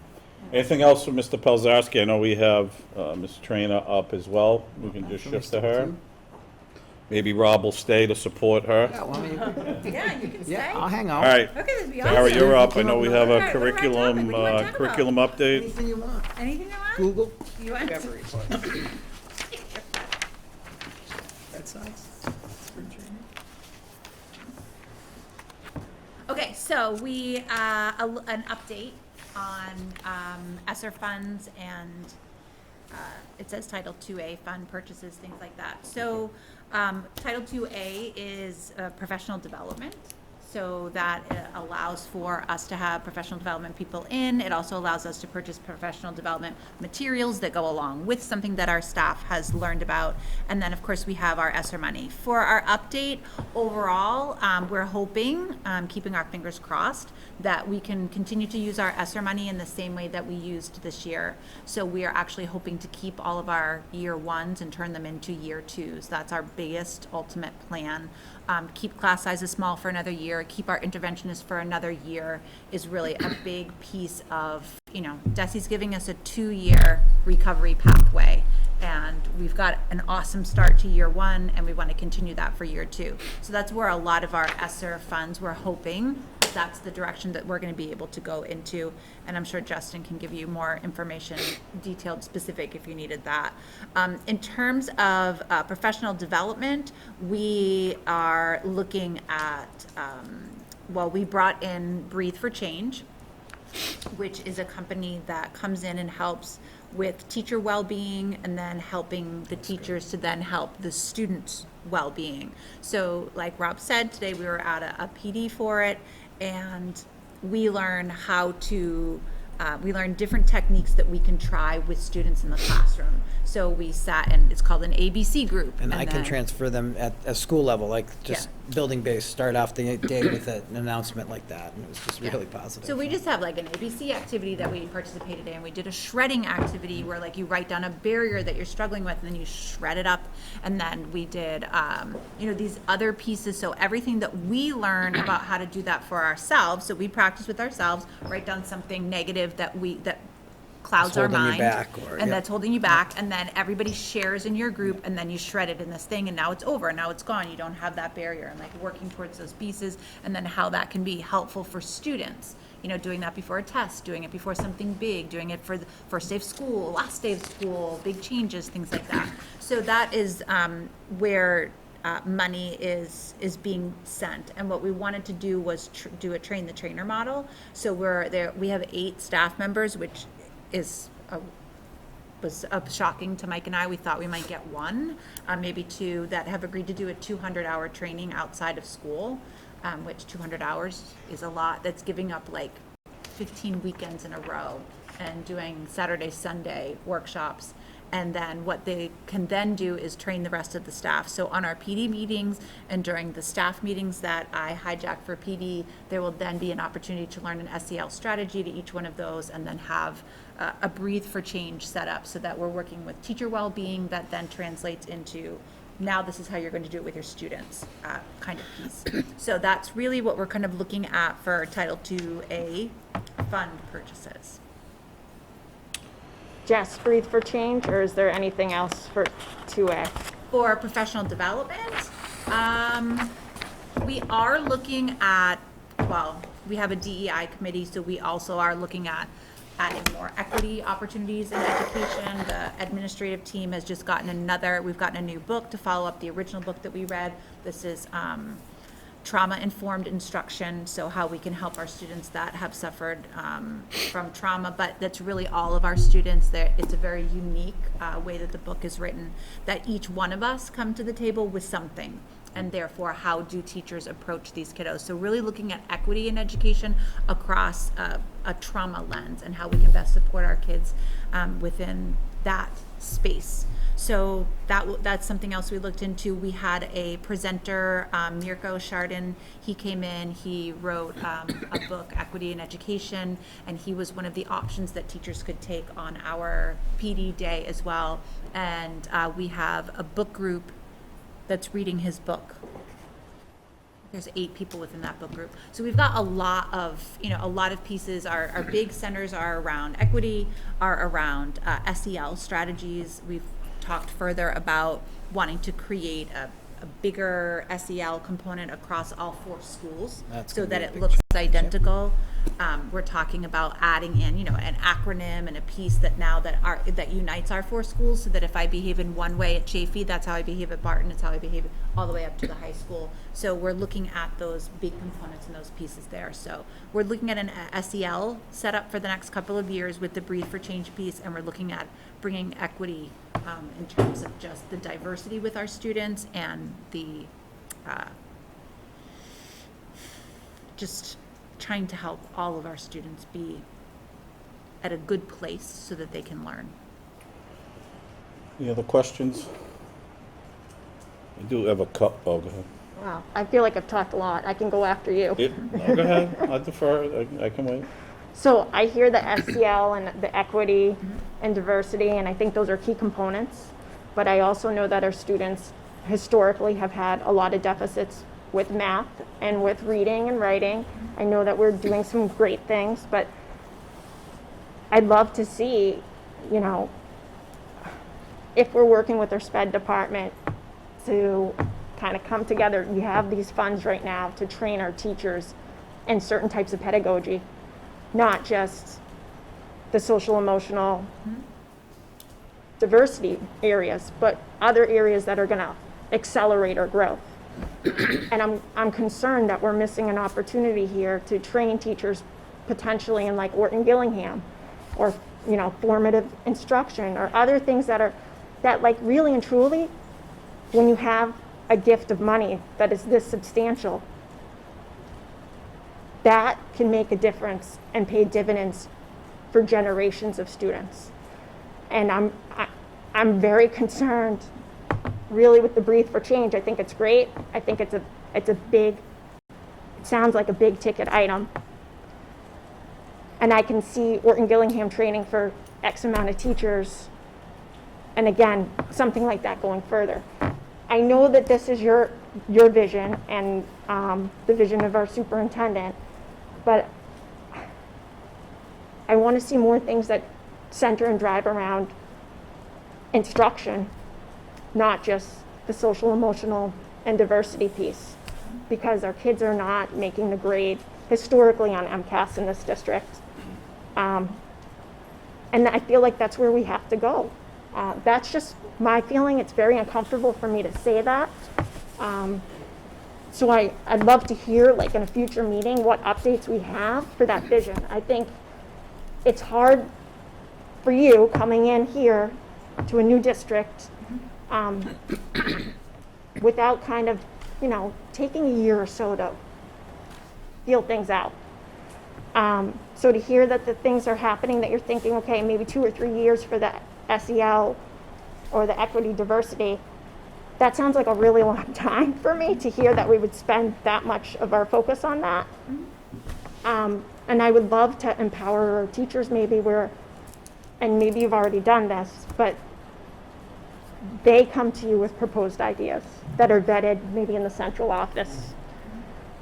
Anything else from Mr. Pelzarski? I know we have Ms. Trainer up as well. We can just shift to her. Maybe Rob will stay to support her. yeah, well, I mean, Yeah, you can stay. yeah, I'll hang All out. right, Okay, that'd be Tara, awesome. you're up. I know we have All a right, what about topic? curriculum, What do you wanna talk about? curriculum update. Anything you want. Anything you want? Google. You want? That's nice. Okay, so we, an update on Esser Funds, and it says Title 2A fund purchases, things like that. So Title 2A is professional development. So that allows for us to have professional development people in. It also allows us to purchase professional development materials that go along with something that our staff has learned about. And then, of course, we have our Esser money. For our update, overall, we're hoping, keeping our fingers crossed, that we can continue to use our Esser money in the same way that we used this year. So we are actually hoping to keep all of our year 1s and turn them into year 2s. That's our biggest ultimate plan. Keep class sizes small for another year, keep our interventionists for another year is really a big piece of, you know, DESI's giving us a 2-year recovery pathway. And we've got an awesome start to year 1, and we want to continue that for year 2. So that's where a lot of our Esser funds, we're hoping that's the direction that we're going to be able to go into. And I'm sure Justin can give you more information, detailed, specific, if you needed that. In terms of professional development, we are looking at, well, we brought in Breathe for Change, which is a company that comes in and helps with teacher well-being, and then helping the teachers to then help the students' well-being. So like Rob said, today we were at a PD for it, and we learn how to, we learn different techniques that we can try with students in the classroom. So we sat, and it's called an ABC group. And I can then- transfer them at a school level, like just building based, start off the day with an announcement like that, and it was just really positive. So we just have like an ABC activity that we participated in. We did a shredding activity where like you write down a barrier that you're struggling with, and then you shred it up. And then we did, you know, these other pieces. So everything that we learn about how to do that for ourselves. So we practice with ourselves, write down something negative that clouds our That's holding you mind, back, or- and yep. that's holding you back, and then everybody shares in your group, and then you shred it in this thing, and now it's over, now it's gone, you don't have that barrier, and like working towards those pieces, and then how that can be helpful for students, you know, doing that before a test, doing it before something big, doing it for the first day of school, last day of school, big changes, things like that. So that is where money is being sent. And what we wanted to do was do a train the trainer model. So we have 8 staff members, which was shocking to Mike and I. We thought we might get 1, maybe 2, that have agreed to do a 200-hour training outside of school, which 200 hours is a lot. That's giving up like 15 weekends in a row and doing Saturday, Sunday workshops. And then what they can then do is train the rest of the staff. So on our PD meetings and during the staff meetings that I hijack for PD, there will then be an opportunity to learn an SEL strategy to each one of those, and then have a breathe for change set up so that we're working with teacher well-being that then translates into, now this is how you're going to do it with your students, kind of piece. So that's really what we're kind of looking at for Title II-A fund purchases. Just breathe for change, or is there anything else for 2A? For professional development, we are looking at, well, we have a DEI committee, so we also are looking at adding more equity opportunities in education. The administrative team has just gotten we've gotten a new book to follow up the original book that we read. This is trauma-informed instruction, so how we can help our students that have suffered from trauma, but that's really all of our students. It's a very unique way that the book is written, that each one of us come to the table with something, and therefore how do teachers approach these kiddos. So really looking at equity in education across a trauma lens and how we can best support our kids within that space. So that's something else we looked into. We had a presenter, Mirko Chardin. He came in, he wrote a book, Equity in Education, and he was one of the options that teachers could take on our PD day as well. And we have a book group that's reading his book. There's 8 people within that book group. So we've got a lot of pieces. Our big centers are around equity, are around SEL strategies. We've talked further about wanting to create a bigger SEL component across all 4 schools so that it looks identical. We're talking about adding in, an acronym and a piece that that unites our 4 schools, so that if I behave in one way at Chaffey, that's how I behave at Barton, it's how I behave all the way up to the high school. So we're looking at those big components and those pieces there. So we're looking at an SEL setup for the next couple of years with the Breathe for Change piece, and we're looking at bringing equity in terms of just the diversity with our students and the just trying to help all of our students be at a good place so that they can learn. Any other questions? I do have a cup. Oh, go ahead. Wow, I feel like I've talked a lot. I can go after you. No, go ahead. I defer. I can wait. So I hear the SEL and the equity and diversity, and I think those are key components. But I also know that our students historically have had a lot of deficits with math and with reading and writing. I know that we're doing some great things, but I'd love to see, if we're working with our SPED department to kind of come together. We have these funds right now to train our teachers in certain types of pedagogy, not just the social emotional diversity areas, but other areas that are going to accelerate our growth. And I'm concerned that we're missing an opportunity here to train teachers potentially in like Orton Gillingham, or formative instruction, or other things that like really and truly, when you have a gift of money that is this substantial, that can make a difference and pay dividends for generations of students. And I'm very concerned really with the Breathe for Change. I think it's great. I think it sounds like a big ticket item. And I can see Orton Gillingham training for X amount of teachers. And again, something like that going further. I know that this is your vision and the vision of our superintendent, but I want to see more things that center and drive around instruction, not just the social, emotional, and diversity piece, because our kids are not making the grade historically on MCAS in this district. And I feel like that's where we have to go. That's just my feeling. It's very uncomfortable for me to say that. So I'd love to hear, like in a future meeting, what updates we have for that vision. I think it's hard for you coming in here to a new district without kind of, taking a year or so to feel things out. So to hear that the things are happening that you're thinking, okay, maybe 2 or 3 years for the SEL or the equity diversity, that sounds like a really long time for me to hear that we would spend that much of our focus on that. And I would love to empower our teachers maybe where, and maybe you've already done this, but they come to you with proposed ideas that are vetted maybe in the central office.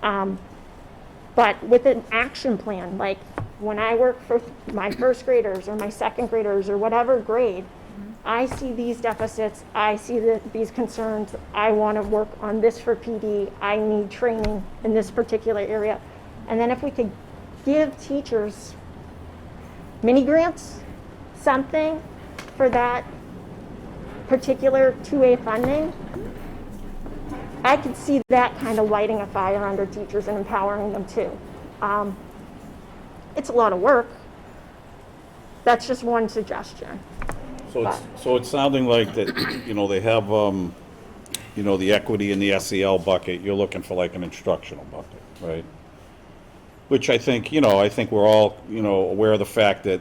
But with an action plan, like when I work for my first graders or my second graders or whatever grade, I see these deficits, I see these concerns, I want to work on this for PD, I need training in this particular area. And then if we could give teachers mini grants, something for that particular 2A funding, I could see that kind of lighting a fire under teachers and empowering them too. It's a lot of work. That's just one suggestion. So it's sounding like that, they have, the equity in the SEL bucket, you're looking for like an instructional bucket, right? Which I think we're all, aware of the fact that,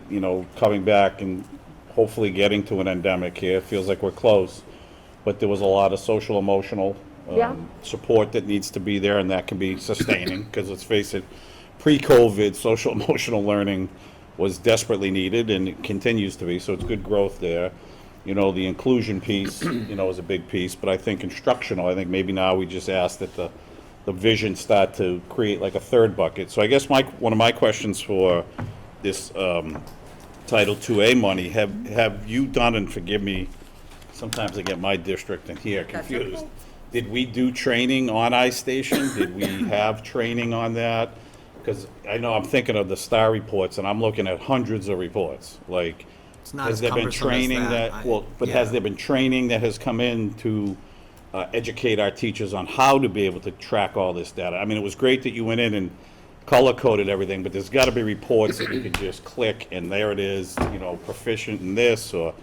coming back and hopefully getting to an endemic here, it feels like we're close. But there was a lot of social emotional support that needs to be there, and that can be sustaining, because let's face it, pre-COVID, social emotional learning was desperately needed, and it continues to be, so it's good growth there. The inclusion piece, is a big piece, but I think instructional, I think maybe now we just ask that the vision start to create like a third bucket. So I guess one of my questions for this Title IIA money, have you done, and forgive me, sometimes I get my district and here confused. okay. Did we do training on iStation? Did we have training on that? Because I know I'm thinking of the STAR reports, and I'm looking at hundreds of reports. Like, It's not has as there been cumbersome as training that. has there been training that has come in to educate our teachers on how to be able to track all this data? I mean, it was great that you went in and color-coded everything, but there's got to be reports that you can just click, and there it is, proficient in this, or,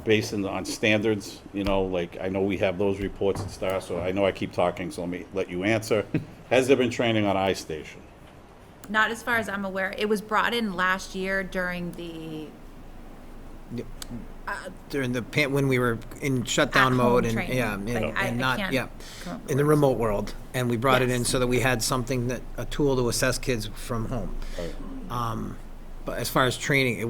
based on standards, like, I know we have those reports at STAR, so I know I keep talking, so let you answer. Has there been training on iStation? Not as far as I'm aware. It was brought in last year during the When we were in shutdown At-home mode and, training. yeah, Like, I and not, can't yeah, come up with in the words. remote world. And we brought it in Yes. so that we had something a tool to assess kids from home. But as far as training,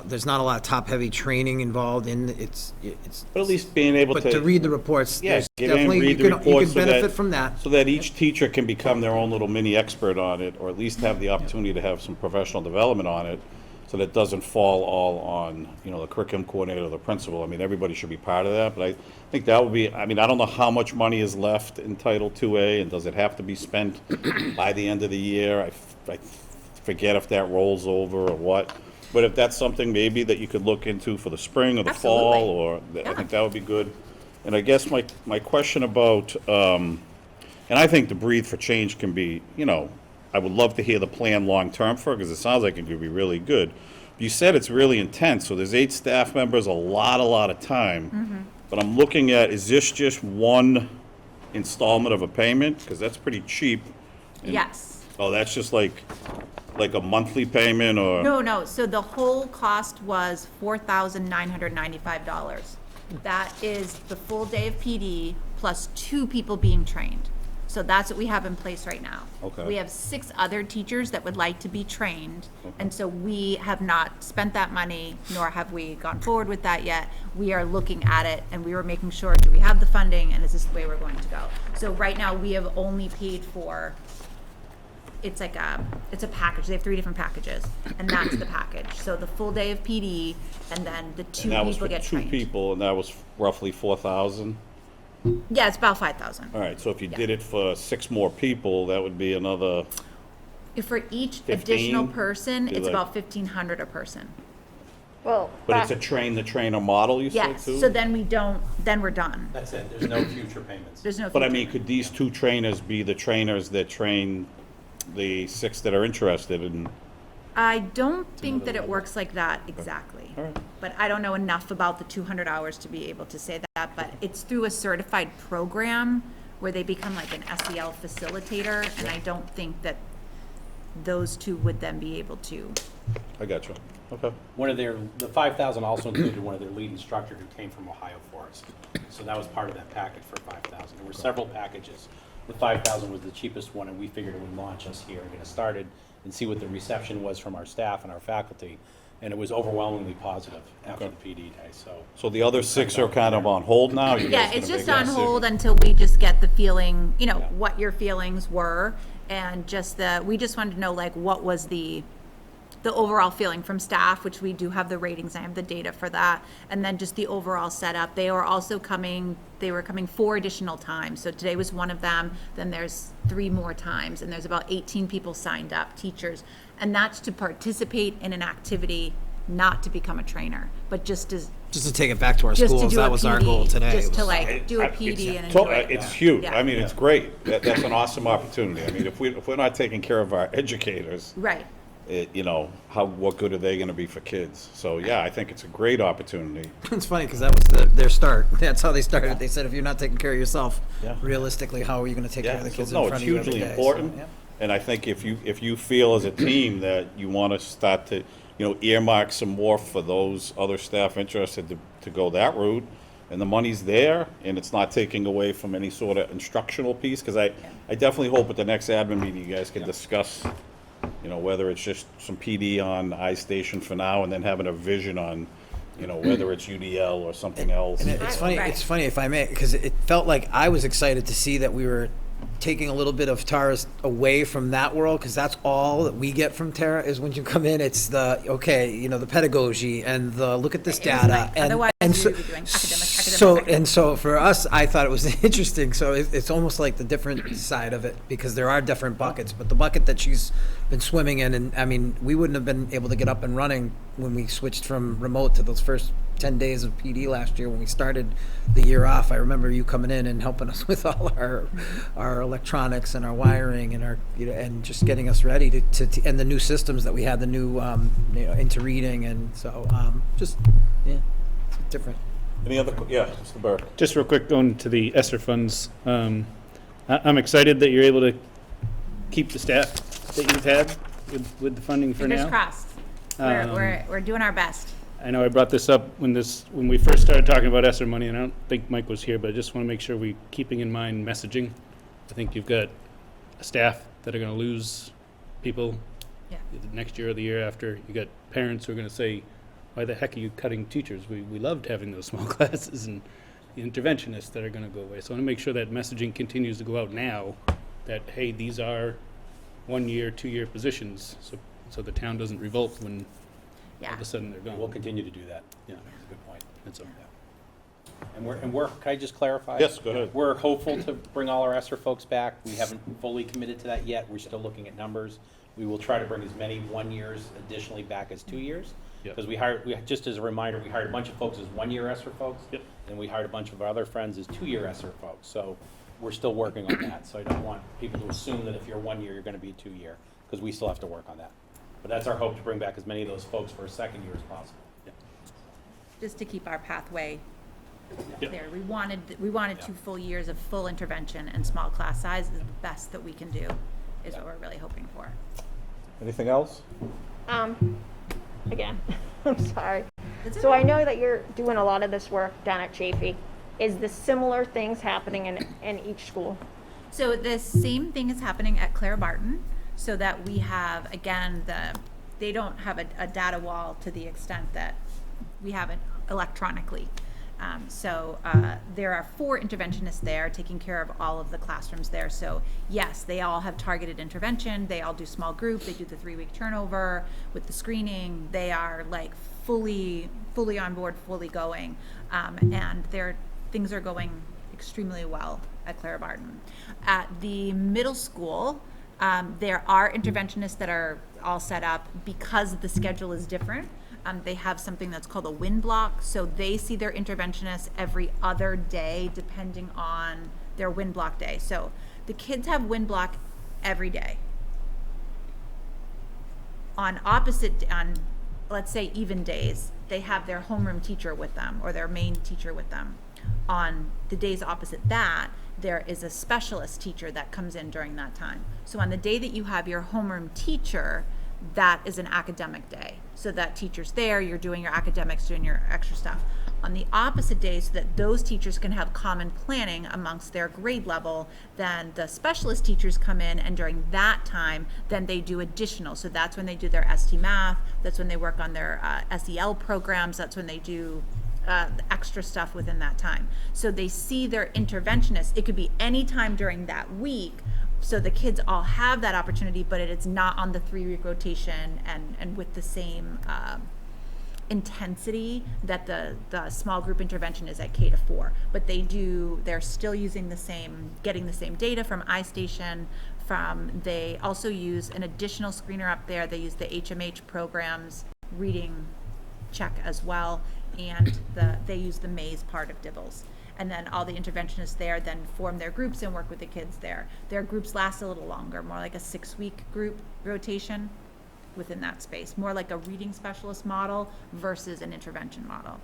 there's not a lot of top-heavy training involved in it's, But at least being able but to. to read the reports, Yeah, there's get in, definitely, read the you reports can benefit from that. so that each teacher can become their own little mini expert on it, or at least have the opportunity to have some professional development on it, so that it doesn't fall all on, the curriculum coordinator or the principal. I mean, everybody should be part of that, but I think that would be, I don't know how much money is left in Title IIA, and does it have to be spent by the end of the year? I forget if that rolls over or what. But if that's something maybe that you could look into for the spring or the fall, Absolutely. or, I Yeah. think that would be good. And I guess my question about, and I think the Breathe for Change can be, I would love to hear the plan long-term for it, because it sounds like it could be really good. You said it's really intense, so there's 8 staff members, a lot of time. But I'm looking at, is this just one installment of a payment? Because that's pretty cheap. Yes. Oh, that's just like a monthly payment, or? No. So the whole cost was $4,995. That is the full day of PD plus 2 people being trained. So that's what we have in place right now. Okay. We have 6 other teachers that would like to be trained. And so we have not spent that money, nor have we gone forward with that yet. We are looking at it, and we were making sure, do we have the funding, and is this the way we're going to go? So right now, we have only paid for, it's a package. They have 3 different packages, and that's the package. So the full day of PD, and then the 2 And that was people for get 2 trained. people, and that was roughly 4,000? Yeah, it's about 5,000. All right, so if you did it for 6 more people, that would be another, If for each 15, additional person, be it's like- about 1,500 a person. Well, but it's a train-the-trainer model, you said, Yes, too? so then we're done. That's it, there's no future payments. There's no. But I future. mean, could these 2 trainers be the trainers that train the 6 that are interested in? I don't think that it works like that exactly. All right. But I don't know enough about the 200 hours to be able to say that, but it's through a certified program where they become like an SEL facilitator, and I don't think that those two would then be able to. I got you. Okay. The 5,000 also included one of their lead instructors who came from Ohio Forest. So that was part of that package for 5,000. There were several packages. The 5,000 was the cheapest one, and we figured it would launch us here and get us started and see what the reception was from our staff and our faculty. And it was overwhelmingly positive after the PD day, so. So the other 6 are kind of on hold now? You guys Yeah, gonna it's make just a on decision? hold until we just get the feeling, Yeah. what your feelings were, and just we just wanted to know, like, what was the overall feeling from staff, which we do have the ratings, I have the data for that, and then just the overall setup. They were coming 4 additional times, so today was one of them, then there's 3 more times, and there's about 18 people signed up, teachers, and that's to participate in an activity, not to become a trainer, but just to take it back to our just to schools, do that a was our PD, goal today. just to was- like do a It's- PD and to- enjoy it. It's huge. Yeah. I mean, it's great. That's an awesome opportunity. I mean, if we're not taking care of our educators, Right. what good are they going to be for kids? So, yeah, I think it's a great opportunity. It's funny because that was their start. That's how they started. They said, if you're not taking care of yourself, Yeah. realistically, how are you going to take care Yeah, of the so, kids no, in it's front of you every hugely day? important. yeah. And I think if you feel as a team that you want to start to, earmark some more for those other staff interested to go that route, and the money's there, and it's not taking away from any sort of instructional piece, because I definitely hope at the next admin meeting, you guys can discuss, whether it's just some PD on iStation for now, and then having a vision on, whether it's UDL or something else. And it's funny. Right. It's funny if I may, because it felt like I was excited to see that we were taking a little bit of Tara's away from that world, because that's all that we get from Tara is when you come in, it's the the pedagogy and the look at this It's data. like, and otherwise and we so, would be doing so for us, I thought it was interesting. So it's almost like the different side of it, because there are different buckets. But the bucket that she's been swimming in, and I mean, we wouldn't have been able to get up and running when we switched from remote to those first 10 days of PD last year when we started the year off. I remember you coming in and helping us with all our electronics and our wiring and our and just getting us ready to and the new systems that we had, the new into reading, and so it's different. Any other, Mr. Burke? Just real quick, going to the Esser Funds, I'm excited that you're able to keep the staff that you've had with the funding for Fingers now. crossed. We're doing our best. I know I brought this up when we first started talking about Esser money, and I don't think Mike was here, but I just want to make sure we're keeping in mind messaging. I think you've got a staff that are going to lose people Yeah. next year or the year after. You got parents who are going to say, why the heck are you cutting teachers? We loved having those small classes, and the interventionists that are going to go away. So I want to make sure that messaging continues to go out now, that, hey, these are 1-year, 2-year positions, so the town doesn't revolt when all Yeah. of a sudden they're gone. We'll continue to do that. Yeah. That's a good point. That's all. And we're, can I just clarify? Yes, go ahead. We're hopeful to bring all our Esser folks back. We haven't fully committed to that yet. We're still looking at numbers. We will try to bring as many 1 years additionally back as 2 years. Yep. Because just as a reminder, we hired a bunch of folks as 1-year Esser folks. Yep. And we hired a bunch of our other friends as 2-year Esser folks. So we're still working on that. So I don't want people to assume that if you're 1 year, you're going to be 2-year, because we still have to work on that. But that's our hope, to bring back as many of those folks for a 2nd year as possible. Just to keep our pathway Yep. there. We wanted 2 full years of full intervention, and small class size is the best that we can do, is what we're really hoping for. Anything else? Again, I'm sorry. That's So okay. I know that you're doing a lot of this work down at Chaffey. Is the similar things happening in each school? So the same thing is happening at Claire Barton, so that we have, again, they don't have a data wall to the extent that we have it electronically. So there are 4 interventionists there taking care of all of the classrooms there. So yes, they all have targeted intervention. They all do small group. They do the 3-week turnover with the screening. They are like fully on board, fully going. And things are going extremely well at Clara Barton. At the middle school, there are interventionists that are all set up because the schedule is different. They have something that's called a win block, so they see their interventionists every other day depending on their win block day. So the kids have win block every day. On let's say even days, they have their homeroom teacher with them or their main teacher with them. On the days opposite that, there is a specialist teacher that comes in during that time. So on the day that you have your homeroom teacher, that is an academic day. So that teacher's there, you're doing your academics, doing your extra stuff. On the opposite days, so that those teachers can have common planning amongst their grade level, then the specialist teachers come in, and during that time, then they do additional. So that's when they do their ST math, that's when they work on their SEL programs, that's when they do the extra stuff within that time. So they see their interventionist. It could be any time during that week, so the kids all have that opportunity, but it's not on the 3-week rotation and with the same intensity that the small group intervention is at K to 4. But they're still using getting the same data from iStation. They also use an additional screener up there. They use the HMH programs reading check as well, and they use the maze part of Dibbles. And then all the interventionists there then form their groups and work with the kids there. Their groups last a little longer, more like a 6-week group rotation within that space, more like a reading specialist model versus an intervention model.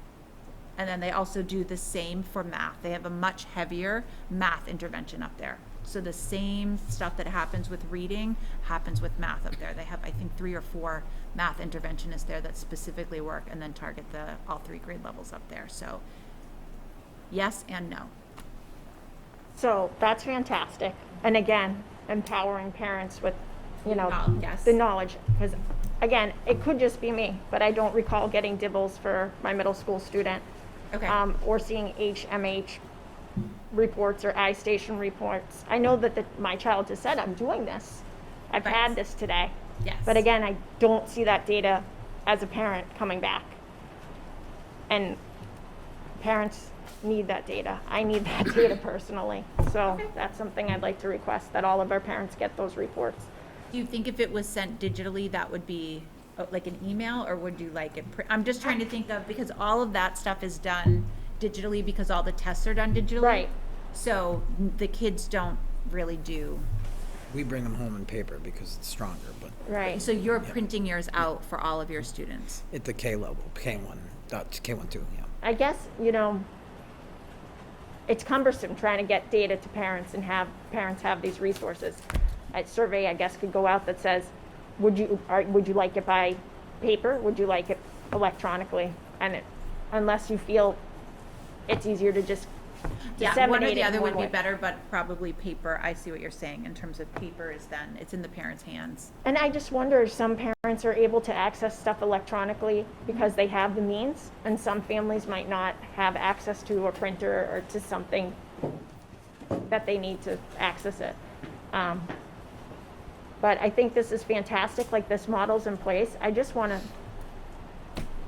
And then they also do the same for math. They have a much heavier math intervention up there. So the same stuff that happens with reading happens with math up there. They have, I think, 3 or 4 math interventionists there that specifically work and then target all 3 grade levels up there. So yes and no. So that's fantastic. And again, empowering parents with, Yes. the knowledge. Because again, it could just be me, but I don't recall getting Dibbles for my middle school student. Okay. Or seeing HMH reports or iStation reports. I know that my child has said, I'm doing this. I've Right. had this today. Yes. But again, I don't see that data as a parent coming back. And parents need that data. I need that data personally. So that's something I'd like to request, that all of our parents get those reports. Do you think if it was sent digitally, that would be like an email, or would you like it? I'm just trying to think of, because all of that stuff is done digitally because all the tests are done digitally. Right. So the kids don't really do. We bring them home in paper because it's stronger, but Right. So you're printing yours out for all of your students. at the K level, K1, K1 too, yeah. I guess, it's cumbersome trying to get data to parents and have parents have these resources. A survey, I guess, could go out that says, would you like it by paper? Would you like it electronically? And unless you feel it's easier to just Yeah, disseminate one or it the in other would one be way. better, but probably paper. I see what you're saying in terms of paper is then, it's in the parents' hands. And I just wonder if some parents are able to access stuff electronically because they have the means, and some families might not have access to a printer or to something that they need to access it. But I think this is fantastic, like this model's in place. I want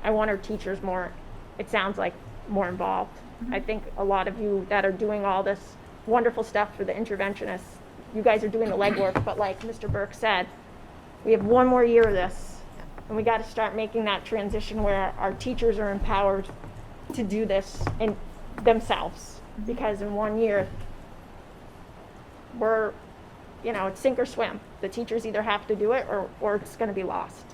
our teachers more, it sounds like, more involved. I think a lot of you that are doing all this wonderful stuff for the interventionists, you guys are doing the legwork, but like Mr. Burke said, we have one more year of this, and we got to start making that transition where our teachers are empowered to do this in themselves. Because in 1 year, we're, it's sink or swim. The teachers either have to do it or it's going to be lost.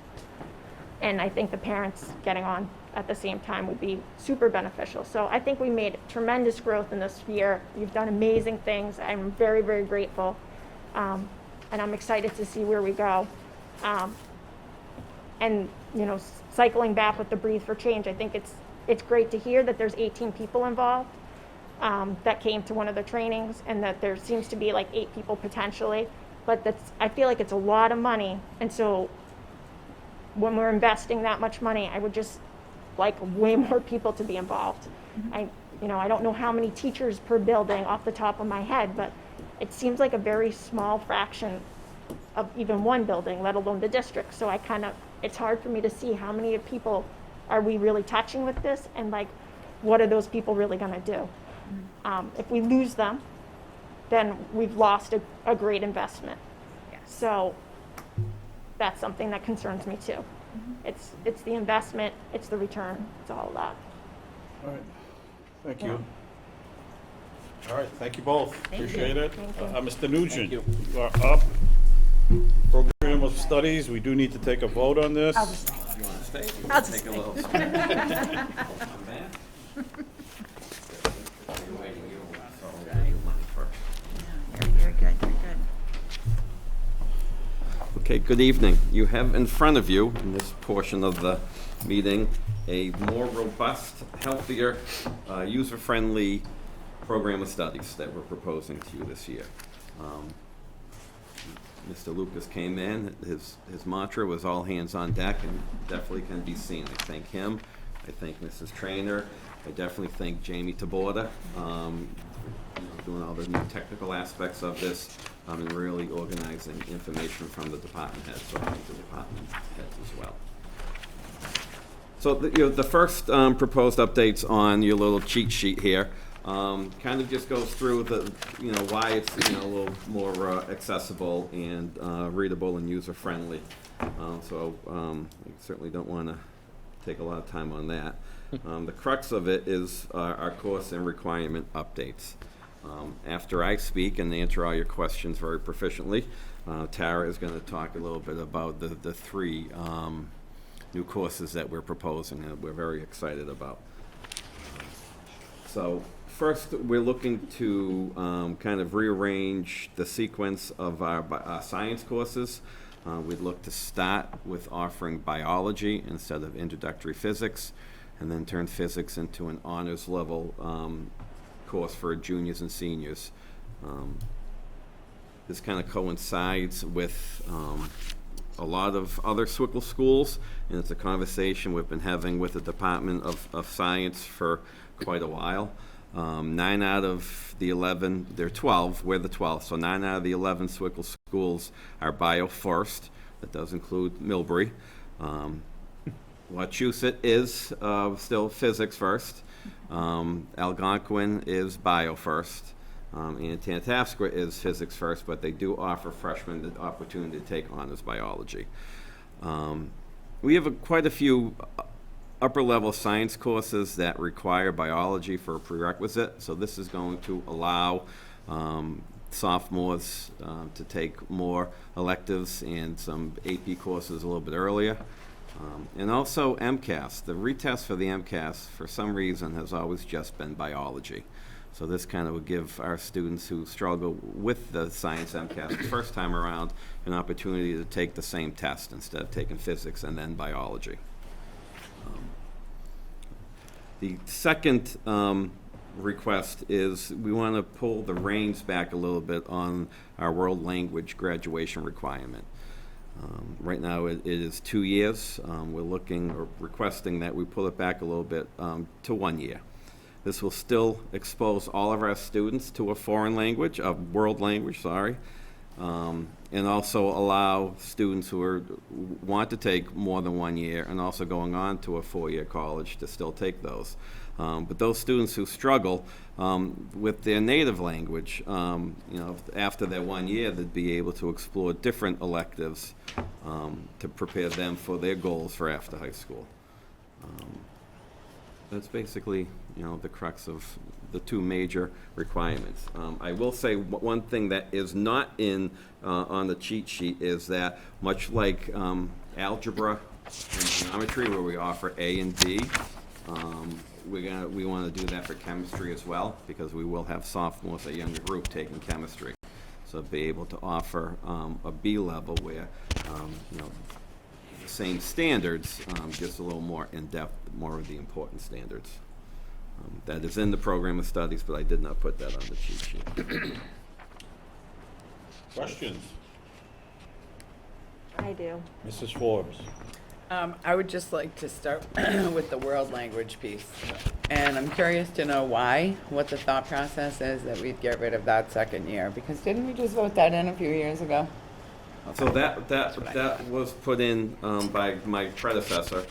And I think the parents getting on at the same time would be super beneficial. So I think we made tremendous growth in this year. You've done amazing things. I'm very, very grateful. And I'm excited to see where we go. And, cycling back with the Breathe for Change, I think it's great to hear that there's 18 people involved that came to one of the trainings, and that there seems to be like 8 people potentially. But I feel like it's a lot of money. And so when we're investing that much money, I would just like way more people to be involved. I don't know how many teachers per building off the top of my head, but it seems like a very small fraction of even one building, let alone the district. So it's hard for me to see how many people are we really touching with this, and like, what are those people really gonna do? If we lose them, then we've lost a great investment. Yes. So that's something that concerns me too. It's the investment, it's the return, it's all of that. All right, thank you. All right, thank you both. Appreciate it. Thank you. Mr. Nugent, you. you are up. Program of studies, we do need to take a vote on this. I'll just Take a little. Okay, good evening. You have in front of you, in this portion of the meeting, a more robust, healthier, user-friendly program of studies that we're proposing to you this year. Mr. Lucas came in, his mantra was all hands on deck, and definitely can be seen. I thank him, I thank Mrs. Trainer, I definitely thank Jamie Taborda, doing all the new technical aspects of this, and really organizing information from the department heads, so I thank the department heads as well. So the first proposed updates on your little cheat sheet here kind of just goes through the, why it's a little more accessible and readable and user-friendly. So I certainly don't want to take a lot of time on that. The crux of it is our course and requirement updates. After I speak and answer all your questions very proficiently, Tara is going to talk a little bit about the three new courses that we're proposing and we're very excited about. So first, we're looking to kind of rearrange the sequence of our science courses. We'd look to start with offering biology instead of introductory physics, and then turn physics into an honors level course for juniors and seniors. This kind of coincides with a lot of other SWCL schools, and it's a conversation we've been having with the Department of Science for quite a while. 9 out of the 11, there are 12, we're the 12th, so 9 out of the 11 SWCL schools are bio first. That does include Millbury. Wachusett is still physics first. Algonquin is bio first. And Tantascwa is physics first, but they do offer freshmen the opportunity to take honors biology. We have quite a few upper-level science courses that require biology for a prerequisite, so this is going to allow sophomores to take more electives and some AP courses a little bit earlier. And also MCAS. The retest for the MCAS, for some reason, has always just been biology. So this kind of would give our students who struggle with the science MCAS the first time around an opportunity to take the same test instead of taking physics and then biology. The second request is we want to pull the reins back a little bit on our world language graduation requirement. Right now it is 2 years. We're looking or requesting that we pull it back a little bit to 1 year. This will still expose all of our students to a foreign language, a world language, sorry, and also allow students who want to take more than 1 year and also going on to a 4-year college to still take those. But those students who struggle with their native language, after their 1 year, they'd be able to explore different electives to prepare them for their goals for after high school. That's basically, the crux of the two major requirements. I will say one thing that is not in on the cheat sheet is that much like algebra and geometry, where we offer A and B, we want to do that for chemistry as well, because we will have sophomores, a younger group, taking chemistry. So be able to offer a B level where, the same standards, just a little more in-depth, more of the important standards. That is in the program of studies, but I did not put that on the cheat sheet. Questions? I do. Mrs. Forbes? I would just like to start with the world language piece. And I'm curious to know what the thought process is that we'd get rid of that second year, because didn't we just vote that in a few years ago? So that was put in by my predecessor,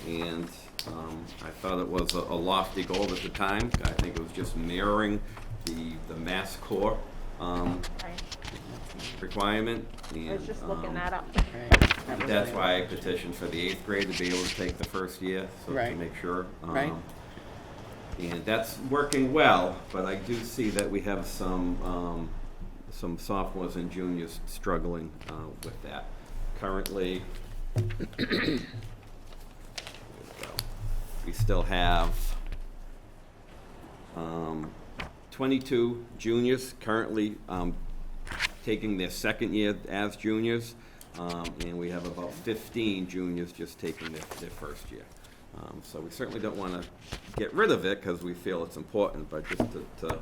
and I thought it was a lofty goal at the time. I think it was just mirroring the Mass Core requirement. And, I was just looking that up. Right. that's why I petitioned for the 8th grade to be able to take the first year, so to Right. make sure. Right. And that's working well, but I do see that we have some sophomores and juniors struggling with that. Currently, we still have 22 juniors currently taking their second year as juniors, and we have about 15 juniors just taking their first year. So we certainly don't want to get rid of it because we feel it's important, but just to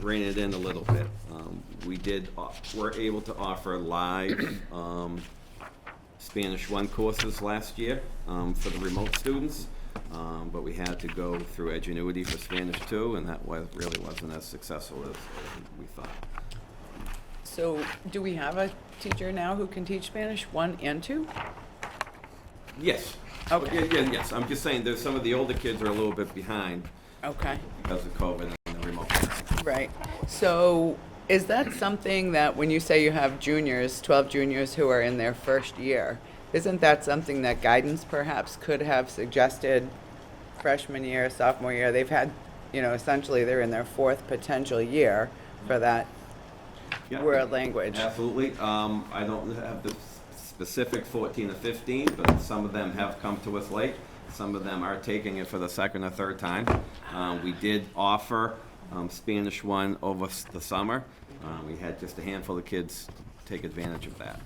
rein it in a little bit. We're able to offer live Spanish 1 courses last year for the remote students, but we had to go through Edgenuity for Spanish 2, and that really wasn't as successful as we thought. So do we have a teacher now who can teach Spanish 1 and 2? Yes. Okay. Yes. I'm just saying there's some of the older kids are a little bit behind Okay. because of COVID and the remote. Right. So is that something that when you say you have juniors, 12 juniors who are in their first year, isn't that something that guidance perhaps could have suggested freshman year, sophomore year? They've had, essentially they're in their fourth potential year for that Yeah. world language. Absolutely. I don't have the specific 14 or 15, but some of them have come to us late. Some of them are taking it for the second or third time. We did offer Spanish 1 over the summer. We had just a handful of kids take advantage of that.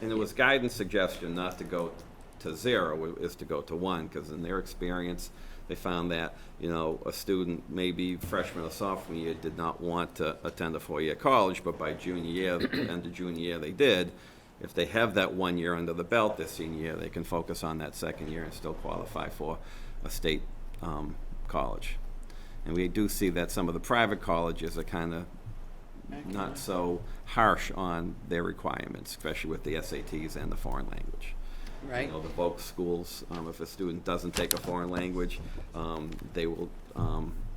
And it was guidance suggestion not to go to 0, is to go to 1, because in their experience, they found that, a student, maybe freshman or sophomore year, did not want to attend a 4-year college, but by junior year, end of junior year, they did. If they have that 1 year under the belt this senior year, they can focus on that second year and still qualify for a state college. And we do see that some of the private colleges are kind of not so harsh on their requirements, especially with the SATs and the foreign language. Right. The Voc schools, if a student doesn't take a foreign language, they will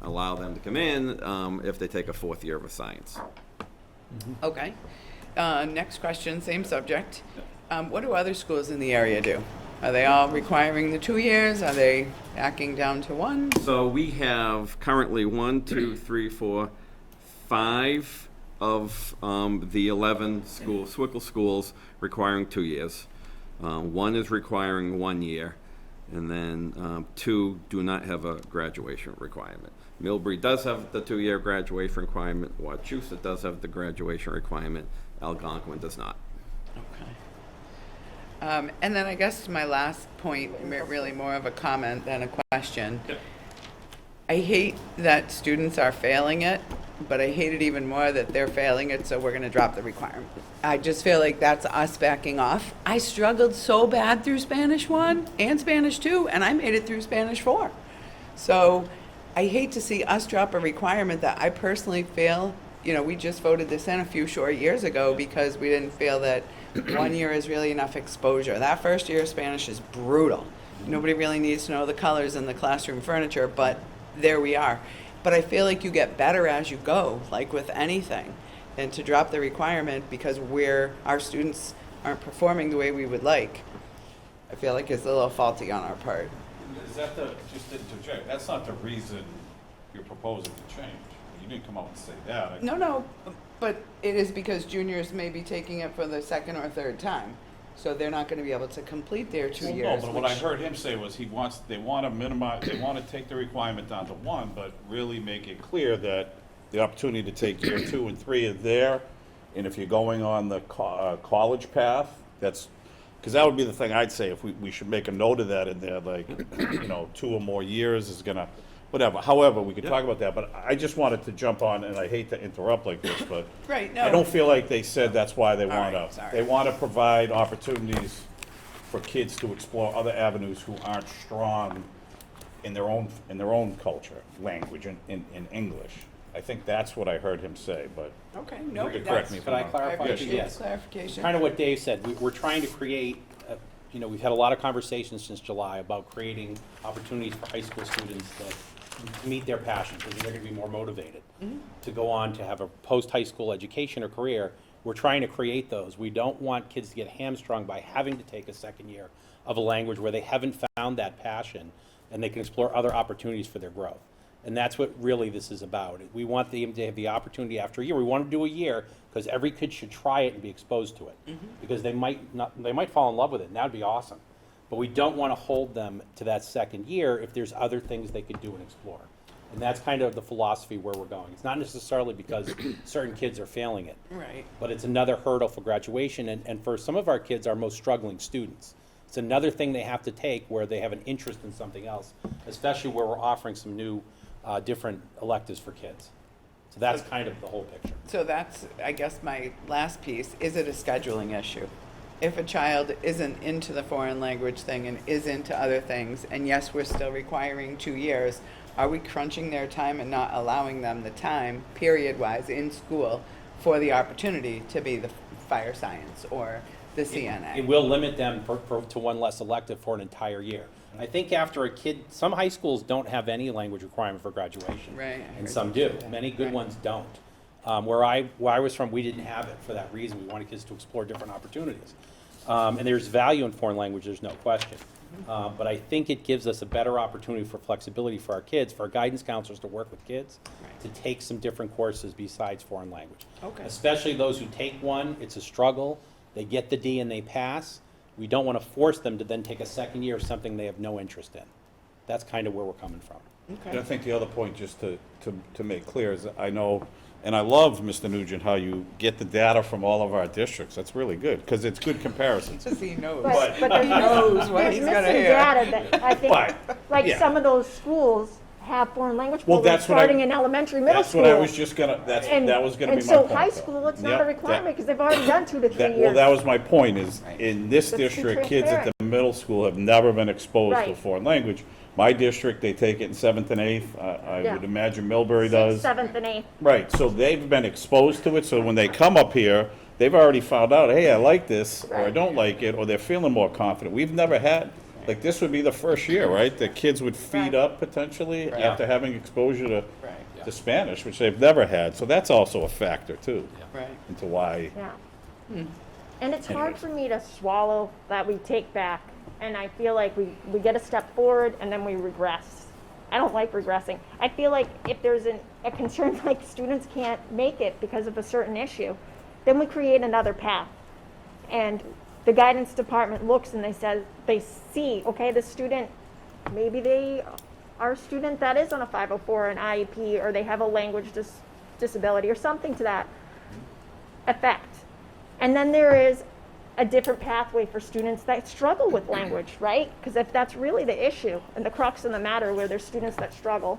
allow them to come in if they take a 4th year of a science. Okay. Next question, same subject. What do other schools in the area do? Are they all requiring the 2 years? Are they backing down to 1? So we have currently 5 of the 11 schools, Swickle schools, requiring 2 years. 1 is requiring 1 year, and then 2 do not have a graduation requirement. Millbury does have the 2-year graduation requirement. Wachusett does have the graduation requirement. Algonquin does not. Okay. And then I guess my last point, really more of a comment than a question. I hate that students are failing it, but I hate it even more that they're failing it, so we're going to drop the requirement. I just feel like that's us backing off. I struggled so bad through Spanish 1 and Spanish 2, and I made it through Spanish 4. So I hate to see us drop a requirement that I personally feel, we just voted this in a few short years ago because we didn't feel that 1 year is really enough exposure. That first year of Spanish is brutal. Nobody really needs to know the colors and the classroom furniture, but there we are. But I feel like you get better as you go, like with anything. And to drop the requirement because our students aren't performing the way we would like, I feel like it's a little faulty on our part. Is that just to interject, that's not the reason you're proposing to change. You didn't come out and say that. No, but it is because juniors may be taking it for the second or third time. So they're not going to be able to complete their 2 Well, years. no, but what I heard him say was they want to minimize, they want to take the requirement down to 1, but really make it clear that the opportunity to take year 2 and 3 are there. And if you're going on the college path, because that would be the thing I'd say, if we should make a note of that in there, like, 2 or more years is gonna, whatever. However, we could talk about that, but I just wanted to jump on, and I hate to interrupt like this, but Right, no. I don't feel like they said that's why they want right, to. sorry. They want to provide opportunities for kids to explore other avenues who aren't strong in their own culture, language, in English. I think that's what I heard him say, but Okay, you no, could that's, correct me if Could I I'm wrong. clarify? I appreciate Yes. the clarification. Kind of what Dave said, we're trying to create, we've had a lot of conversations since July about creating opportunities for high school students to meet their passions, because they're going to be more motivated to go on to have a post-high school education or career. We're trying to create those. We don't want kids to get hamstrung by having to take a second year of a language where they haven't found that passion and they can explore other opportunities for their growth. And that's what really this is about. We want them to have the opportunity after a year. We want to do a year because every kid should try it and be exposed to it. Because they might fall in love with it, and that would be awesome. But we don't want to hold them to that second year if there's other things they could do and explore. And that's kind of the philosophy where we're going. It's not necessarily because certain kids are failing it, Right. but it's another hurdle for graduation. And for some of our kids, our most struggling students, it's another thing they have to take where they have an interest in something else, especially where we're offering some new, different electives for kids. So that's kind of the whole picture. So that's, I guess, my last piece. Is it a scheduling issue? If a child isn't into the foreign language thing and is into other things, and yes, we're still requiring 2 years, are we crunching their time and not allowing them the time, period-wise, in school for the opportunity to be the fire science or the CNA? It will limit them to one less elective for an entire year. I think after a kid, some high schools don't have any language requirement for graduation. Right, I And heard some you do. say that. Many good Right. ones don't. Where I was from, we didn't have it for that reason. We wanted kids to explore different opportunities. And there's value in foreign language, there's no question. But I think it gives us a better opportunity for flexibility for our kids, for our guidance counselors to work with kids, to take some different courses besides foreign language. Okay. Especially those who take one, it's a struggle. They get the D and they pass. We don't want to force them to then take a second year of something they have no interest in. That's kind of where we're coming from. And I think the other point, just to make clear, is that I know, and I love, Mr. Nugent, how you get the data from all of our districts. That's really good, because it's good comparisons. Because he knows. But He there's knows what there's he's gonna missing hear. data that I think, But, like yeah. some of those schools have foreign language Well, programs that's what I- starting in elementary, middle That's school. what I was just gonna, that was gonna be my point. And so high though. school, it's not Yep, a that- requirement because they've already done 2 to 3 years. Well, that was my point, is in this Let's be district, kids at the transparent. middle school have never been exposed to Right. foreign language. My district, they take it in 7th and 8th. I Yeah. would imagine Millbury 6th, does. 7th, and 8th. Right, so they've been exposed to it, so when they come up here, they've already found out, hey, I like this, or I Right. don't like it, or they're feeling more confident. We've never had, like, this would be the first year, right? The kids would feed Right. up potentially after having exposure to Right, to Spanish, which they've never had. So that's also a factor too, right. into why. Yeah. And it's hard for me to swallow that we take back, and I feel like we get a step forward and then we regress. I don't like regressing. I feel like if there's a concern like students can't make it because of a certain issue, then we create another path. And the guidance department looks and they see, okay, the student, maybe they are a student that is on a 504, an IEP, or they have a language disability or something to that effect. And then there is a different pathway for students that struggle with language, right? Because if that's really the issue and the crux of the matter where there's students that struggle,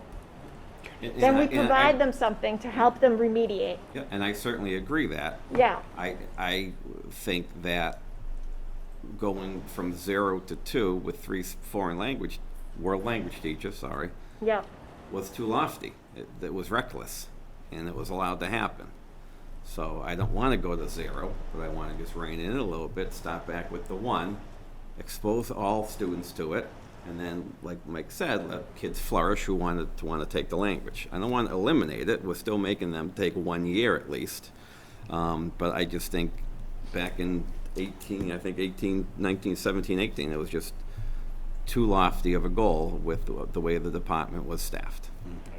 then we provide them something to help them remediate. Yeah, and I certainly agree that. Yeah, I think that going from 0 to 2 with 3 foreign language, world language teachers, sorry, yeah. was too lofty. It was reckless, and it was allowed to happen. So I don't want to go to 0, but I want to just rein in a little bit, stop back with the 1, expose all students to it, and then, like Mike said, let kids flourish who want to take the language. I don't want to eliminate it. We're still making them take 1 year at least. But I just think back in 19, 17, 18, it was just too lofty of a goal with the way the department was staffed.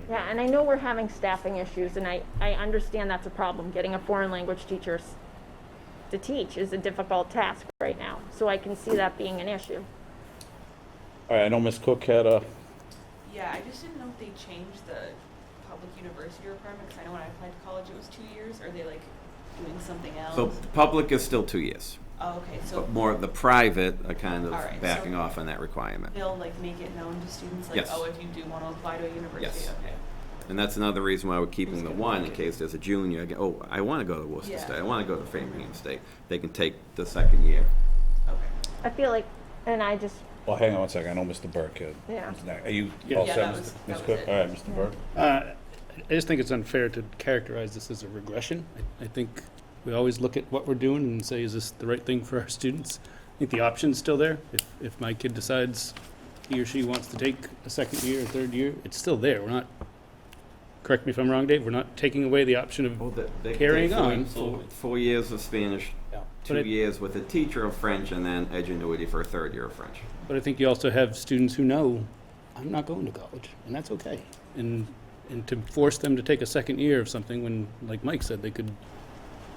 Yeah, and I know we're having staffing issues, and I understand that's a problem. Getting a foreign language teacher to teach is a difficult task right now. So I can see that being an issue. All right, I know Ms. Cook had a, Yeah, I just didn't know if they changed the public university requirement, because I know when I applied to college it was 2 years. Are they like doing something else? So the public is still 2 years, Oh, okay, so but more the private are kind of All right, backing so- off on that requirement. they'll like make it known to students, like, Yes. oh, if you do want to apply to a university, Yes. okay. And that's another reason why we're keeping the Who's 1 gonna in make it? case there's a junior, oh, I want to go to Worcester Yeah. State, I want to go to Framingham State. They can take the second year. Okay. I feel like, and I just, well, hang on one second, I know Mr. Burke had. Yeah. was next. Are you Yeah. all Yeah, set, that Ms. was Ms. Cook? it. All right, Mr. Burke. I just think it's unfair to characterize this as a regression. I think we always look at what we're doing and say, is this the right thing for our students? I think the option's still there. If my kid decides he or she wants to take a second year or third year, it's still there. We're not, correct me if I'm wrong, Dave, we're not taking away the option of They can carrying take on. 4 years of Spanish, Yeah. 2 But years with a teacher of French, and then edgenuity for a third year of French. But I think you also have students who know, I'm not going to college, and that's okay. And to force them to take a second year of something when, like Mike said, they could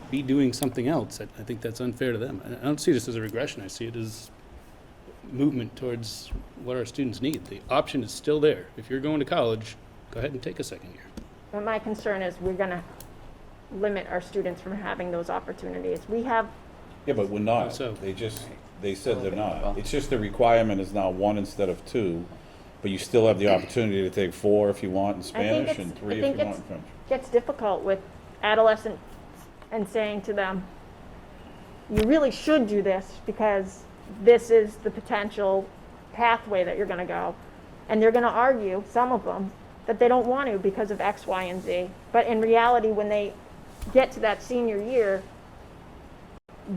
be doing something else, I think that's unfair to them. I don't see this as a regression, I see it as movement towards what our students need. The option is still there. If you're going to college, go ahead and take a second year. But my concern is we're gonna limit our students from having those opportunities. We have, Yeah, but we're not. So- They said they're not. It's just the requirement is now 1 instead of 2, but you still have the opportunity to take 4 if you want in Spanish and 3 if you want in French. gets difficult with adolescents and saying to them, you really should do this because this is the potential pathway that you're gonna go. And they're gonna argue, some of them, that they don't want to because of X, Y, and Z. But in reality, when they get to that senior year,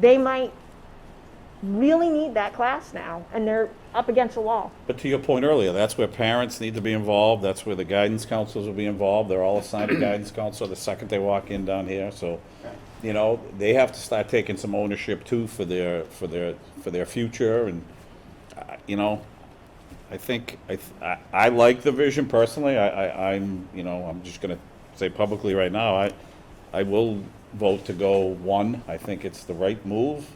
they might really need that class now, and they're up against a wall. But to your point earlier, that's where parents need to be involved, that's where the guidance counselors will be involved, they're all assigned a guidance counselor the second they walk in down here, so, you know, they have to start taking some ownership too for their future, and, you know, I think, I like the vision personally, I'm, you know, I'm just gonna say publicly right now, I will vote to go 1, I think it's the right move.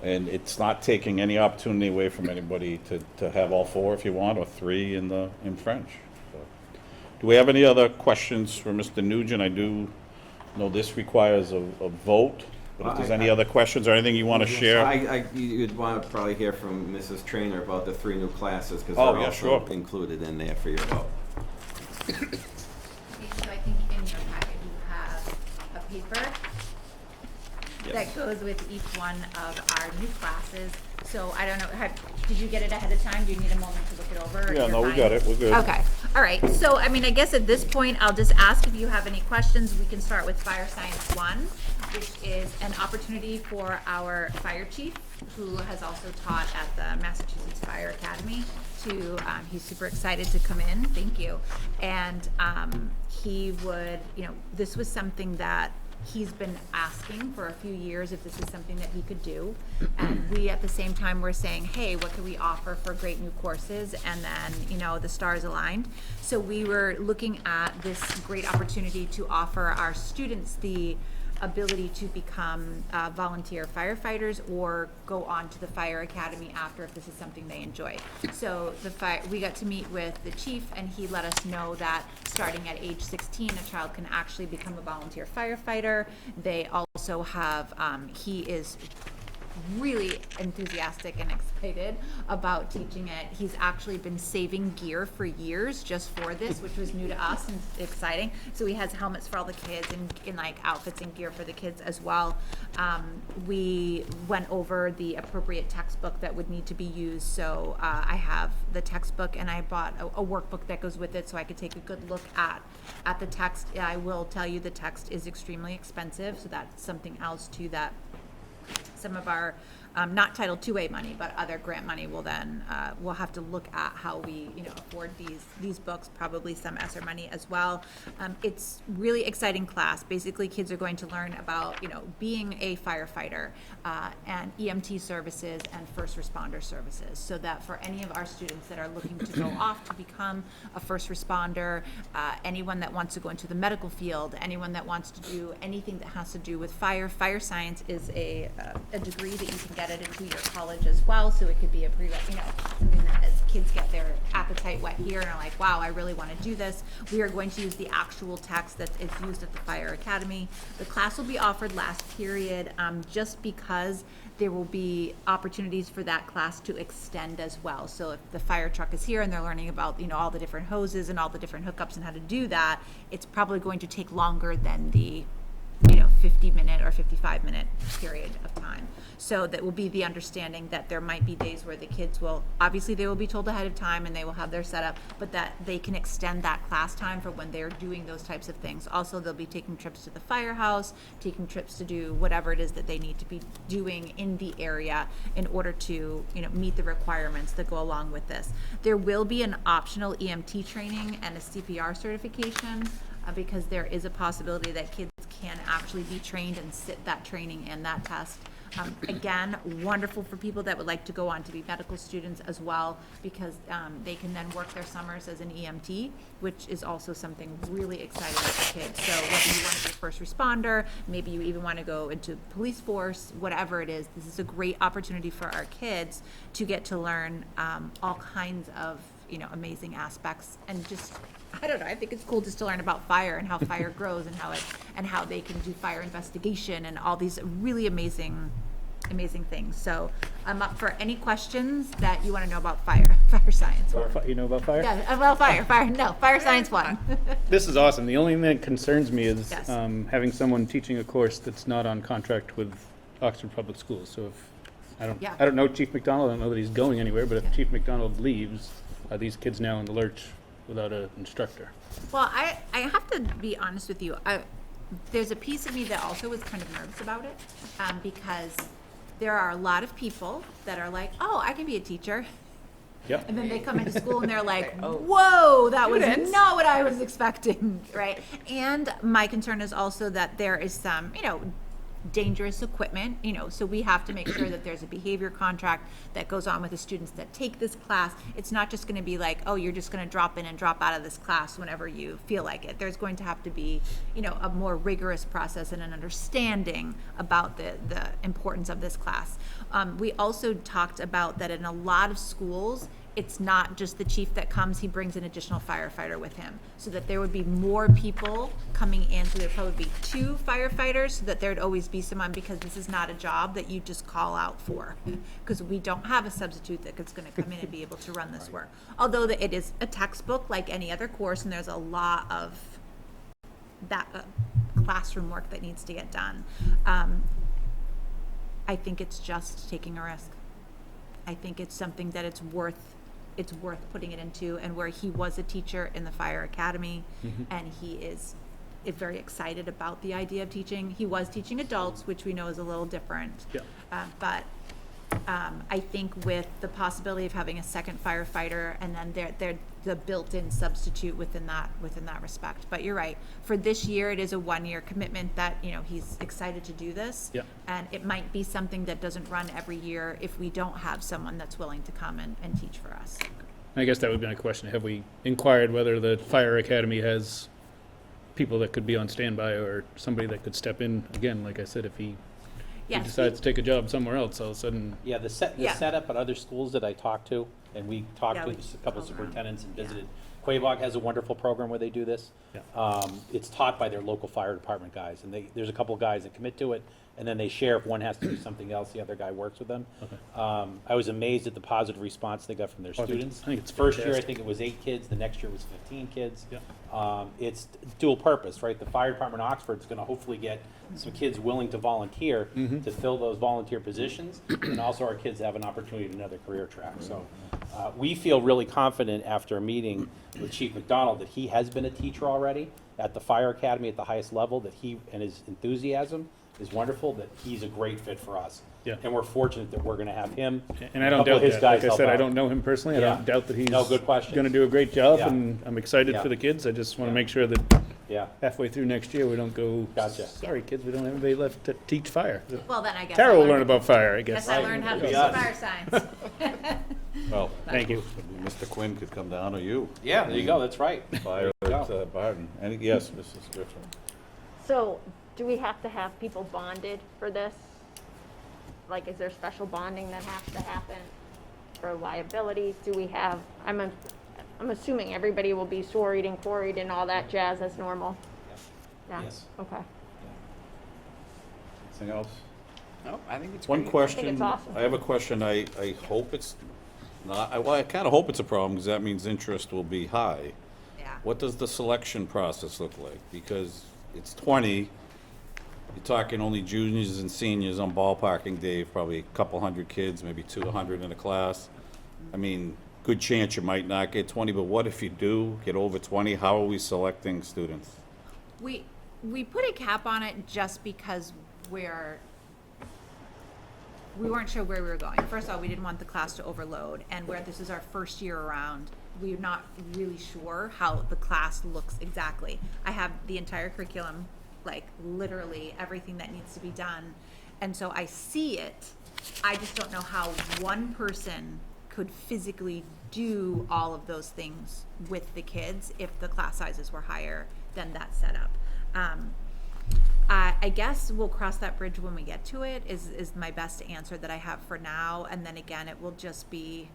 And it's not taking any opportunity away from anybody to have all 4 if you want, or 3 in French. So, do we have any other questions for Mr. Nugent? I do know this requires a vote, but if there's any other questions or anything you want to share? You'd want to probably hear from Mrs. Trainer about the 3 new classes, because Oh, they're yeah, also sure. included in there for your vote. Okay, so I think in your packet you have a paper that goes with each one of our new classes. So I don't know, did you get it ahead of time? Do you need a moment to look it over? or Yeah, you're no, we fine? got it, we're good. Okay, all right. So, I mean, I guess at this point, I'll just ask if you have any questions. We can start with Fire Science 1, which is an opportunity for our fire chief, who has also taught at the Massachusetts Fire Academy, he's super excited to come in. Thank you. And he would, you know, this was something that he's been asking for a few years if this is something that he could do. And we, at the same time, were saying, hey, what can we offer for great new courses? And then, you know, the stars aligned. So we were looking at this great opportunity to offer our students the ability to become volunteer firefighters or go on to the fire academy after if this is something they enjoy. So we got to meet with the chief, and he let us know that starting at age 16 a child can actually become a volunteer firefighter. They also have he is really enthusiastic and excited about teaching it. He's actually been saving gear for years just for this, which was new to us and exciting. So he has helmets for all the kids and like outfits and gear for the kids as well. We went over the appropriate textbook that would need to be used. So I have the textbook, and I bought a workbook that goes with it so I could take a good look at the text. I will tell you the text is extremely expensive, so that's something else too that some of our not Title IIA money, but other grant money will then we'll have to look at how we afford these books, probably some Esser money as well. It's really exciting class. Basically, kids are going to learn about being a firefighter and EMT services and first responder services, so that for any of our students that are looking to go off to become a first responder, anyone that wants to go into the medical field, anyone that wants to do anything that has to do with fire science is a degree that you can get at a two-year college as well. So it could be a something that as kids get their appetite whet here and are like, wow, I really want to do this. We are going to use the actual text that is used at the Fire Academy. The class will be offered last period just because there will be opportunities for that class to extend as well. So if the fire truck is here and they're learning about all the different hoses and all the different hookups and how to do that, it's probably going to take longer than the 50-minute or 55-minute period of time. So that will be the understanding that there might be days where the kids will, obviously they will be told ahead of time and they will have their setup, but that they can extend that class time for when they're doing those types of things. Also, they'll be taking trips to the firehouse, taking trips to do whatever it is that they need to be doing in the area in order to meet the requirements that go along with this. There will be an optional EMT training and a CPR certification because there is a possibility that kids can actually be trained and sit that training and that test. Again, wonderful for people that would like to go on to be medical students as well, because they can then work their summers as an EMT, which is also something really exciting for kids. So whether you want to be a first responder, maybe you even want to go into police force, whatever it is, this is a great opportunity for our kids to get to learn all kinds of amazing aspects, and just, I don't know, I think it's cool just to learn about fire and how fire grows and how they can do fire investigation and all these really amazing things. So I'm up for any questions that you want to know about fire science. You know about fire? Yeah, well, fire science one. This is awesome. The only thing that concerns me is Yes. having someone teaching a course that's not on contract with Oxford Public Schools. So if, Yeah. I don't know Chief McDonald, I don't know that he's going anywhere, but if Chief McDonald leaves, are these kids now in the lurch without an instructor? Well, I have to be honest with you. There's a piece of me that also was kind of nervous about it, because there are a lot of people that are like, oh, I can be a teacher. Yep. And then they come into school and they're like, Oh. whoa, that was Students. not what I was expecting, right? And my concern is also that there is some, dangerous equipment, so we have to make sure that there's a behavior contract that goes on with the students that take this class. It's not just gonna be like, oh, you're just gonna drop in and drop out of this class whenever you feel like it. There's going to have to be, a more rigorous process and an understanding about the importance of this class. We also talked about that in a lot of schools, it's not just the chief that comes, he brings an additional firefighter with him, so that there would be more people coming in, so there'd probably be 2 firefighters, so that there'd always be someone, because this is not a job that you just call out for, because we don't have a substitute that's gonna come in and be able to run this work. Although it is a textbook like any other course, and there's a lot of that classroom work that needs to get done. I think it's just taking a risk. I think it's something that it's worth putting it into, and where he was a teacher in the fire academy, and he is very excited about the idea of teaching. He was teaching adults, which we know is a little different. Yeah. But I think with the possibility of having a second firefighter, and then they're the built-in substitute within that respect. But you're right. For this year, it is a 1-year commitment that, he's excited to do this. Yeah. And it might be something that doesn't run every year if we don't have someone that's willing to come and teach for us. I guess that would be my question. Have we inquired whether the fire academy has people that could be on standby, or somebody that could step in? Again, like I said, if he Yes, decides to take a job somewhere else, all of a sudden, Yeah, the Yeah. setup at other schools that I talked to, and we talked Yeah, to we a couple called around. superintendents and visited. Quabog has a wonderful program where they do this. Yeah. It's taught by their local fire department guys, and there's a couple of guys that commit to it, and then they share. If one has to do something else, the other guy works with them. I was amazed at the positive response they got from their I think- students. I think it's First year, I fantastic. think it was 8 kids, the next year it was 15 kids. Yeah. It's dual purpose, right? The fire department of Oxford is gonna hopefully get some kids willing to volunteer to fill those volunteer positions, and also our kids have an opportunity at another career track. So we feel really confident after a meeting with Chief McDonald that he has been a teacher already at the fire academy at the highest level, that he and his enthusiasm is wonderful, that he's a great fit for us. Yeah. And we're fortunate that we're gonna have him. and I don't a couple doubt of his that. guys Like I help said, I out. don't know him personally. I Yeah. don't doubt that he's No, good question. going to do a great job, Yeah. and I'm excited Yeah. for the kids. I just want to Yeah. make sure that Yeah, halfway through next year, we don't go, Gotcha. sorry, kids, we don't have anybody left to teach fire. Well, then I guess. Tara I will learned- learn about fire, I Guess guess. I learned how to Be do us. fire science. Well, Thank you. Mr. Quinn could come down, or you. yeah, there you go, that's right. Fire There you at go. Barton. Yes, Mrs. Griffin. So, do we have to have people bonded for this? Like, is there special bonding that has to happen for liabilities? Do we have, I'm assuming everybody will be sorried and quarried and all that jazz as normal? Yeah. Yes. Okay. Anything else? No, I think it's One great. question. awesome. I have a question. I hope it's not, I kind of hope it's a problem, because that means interest will be high. Yeah. What does the selection process look like? Because it's 20, you're talking only juniors and seniors on ballparking day, probably a couple hundred kids, maybe 200 in a class. I mean, good chance you might not get 20, but what if you do get over 20? How are we selecting students? We put a cap on it just because we weren't sure where we were going. First of all, we didn't want the class to overload, and where this is our first year around, we're not really sure how the class looks exactly. I have the entire curriculum, like literally everything that needs to be done, and so I see it. I just don't know how one person could physically do all of those things with the kids if the class sizes were higher than that setup. I guess we'll cross that bridge when we get to it, is my best answer that I have for now. And then again, it will just be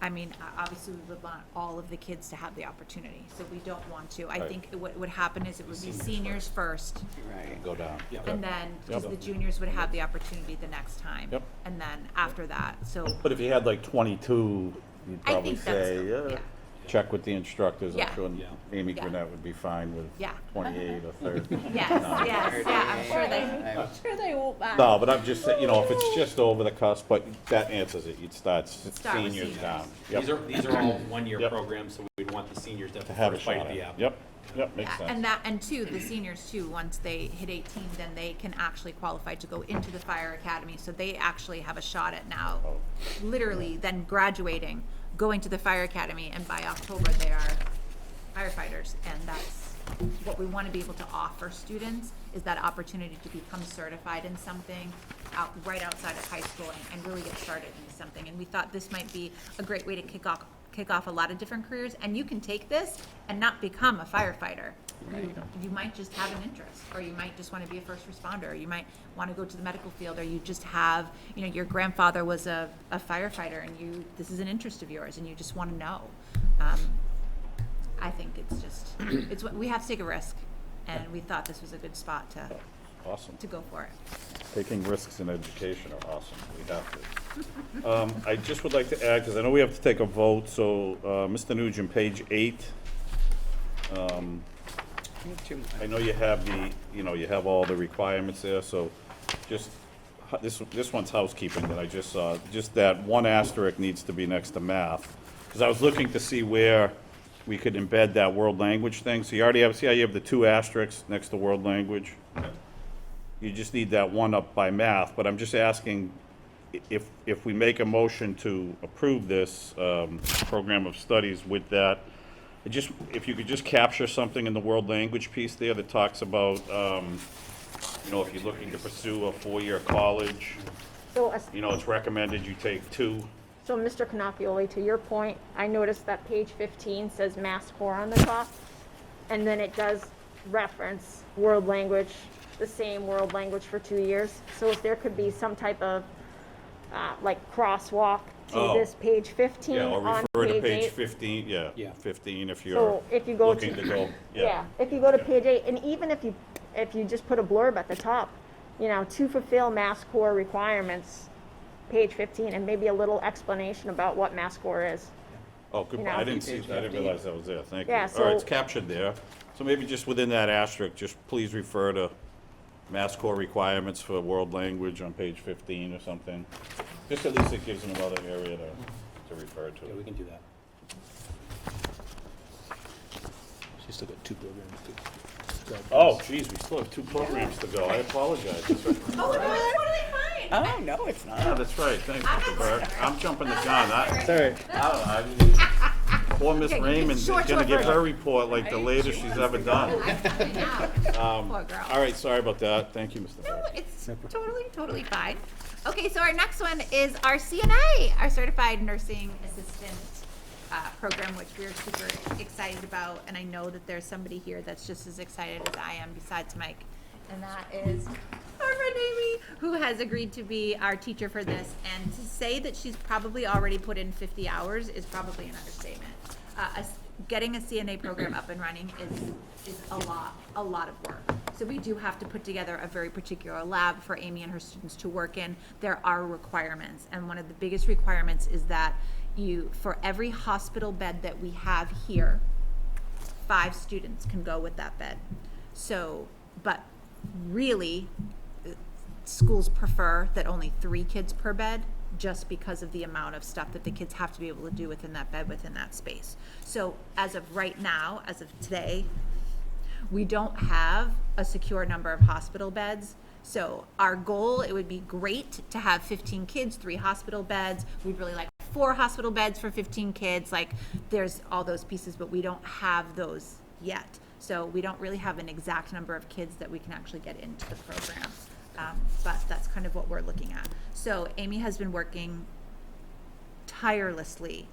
I mean, obviously, we would want all of the kids to have the opportunity, so we don't want to. I Right. think what would happen is it would be seniors first, Right. Go down. and then, because Yep. the juniors would have the opportunity the next time. Yep. And then after that, so, But if you had like 22, you'd I probably think that's, say, yeah, check with the instructors. I'm Yeah. sure Yeah. Amy Yeah. Gwinnett would be fine with Yeah. 28 or 30. yes, yes, yeah, I'm sure they, I'm Sure they won't mind. No, but I'm just saying, if it's just over the cusp, but that answers it. You'd start Start with seniors seniors. down. These are all one-year Yep. programs, so we'd want the seniors to To have a first bite shot at at the it. apple. Yep, makes yeah, sense. and that, and two, the seniors too, once they hit 18, then they can actually qualify to go into the fire academy, so they actually have a shot at now, Oh. literally then graduating, going to the fire academy, and by October, they are firefighters, and that's what we want to be able to offer students, is that opportunity to become certified in something right outside of high school and really get started in something. And we thought this might be a great way to kick off a lot of different careers, and you can take this and not become a firefighter. You might just have an interest, or you might just want to be a first responder, or you might want to go to the medical field, or you just have, your grandfather was a firefighter, and this is an interest of yours, and you just want to know. I think it's just, we have to take a risk, and we thought this was a good spot Awesome. to go for it. Taking risks in education are awesome. We have to. I just would like to add, because I know we have to take a vote, so, Mr. Nugent, page 8. I know you have you have all the requirements there, so just, this one's housekeeping that I just saw. Just that one asterisk needs to be next to math. Because I was looking to see where we could embed that world language thing. So you already see how you have the 2 asterisks next to world language? You just need that one up by math, but I'm just asking if we make a motion to approve this program of studies with that, if you could just capture something in the world language piece there that talks about, if you're looking to pursue a 4-year college, So, it's recommended you take 2. so Mr. Canopioli, to your point, I noticed that page 15 says Mass Core on the top, and then it does reference world language, the same world language for 2 years. So if there could be some type of, crosswalk to Oh. this page 15 Yeah, or on refer to page page 8. 15, Yeah. 15 if you're So if you go looking to go, Yeah, if you go to page 8, and even if you just put a blurb at the top, to fulfill Mass Core requirements, page 15, and maybe a little explanation about what Mass Core is. Oh, good, know. I didn't see, I didn't realize that was there, thank you. Yeah, All right, it's so- captured there. So maybe just within that asterisk, just please refer to Mass Core requirements for world language on page 15 or something. Just at least it gives them another area to refer Yeah, to. we can do that. She's still got 2 programs to go. Oh, geez, we still have 2 programs to go, I apologize. That's right. Oh, no, it's totally fine. Oh, no, it's Yeah, not. that's right, thanks, Mr. Burke. I'm jumping the gun. Sorry. I don't know, poor Miss Okay, Raymond is short gonna give version. her report like the latest she's ever done. Poor girl. All right, sorry about that. Thank you, Mr. No, Burke. it's totally fine. Okay, so our next one is our CNA, our Certified Nursing Assistant program, which we're super excited about. And I know that there's somebody here that's just as excited as I am, besides Mike. And that is our friend Amy, who has agreed to be our teacher for this. And to say that she's probably already put in 50 hours is probably an understatement. Getting a CNA program up and running is a lot of work. So we do have to put together a very particular lab for Amy and her students to work in. There are requirements, and one of the biggest requirements is that for every hospital bed that we have here, 5 students can go with that bed. So, but really, schools prefer that only 3 kids per bed, just because of the amount of stuff that the kids have to be able to do within that bed, within that space. So as of right now, as of today, we don't have a secure number of hospital beds. So our goal, it would be great to have 15 kids, 3 hospital beds. We'd really like 4 hospital beds for 15 kids. Like, there's all those pieces, but we don't have those yet. So we don't really have an exact number of kids that we can actually get into the program. But that's kind of what we're looking at. So Amy has been working tirelessly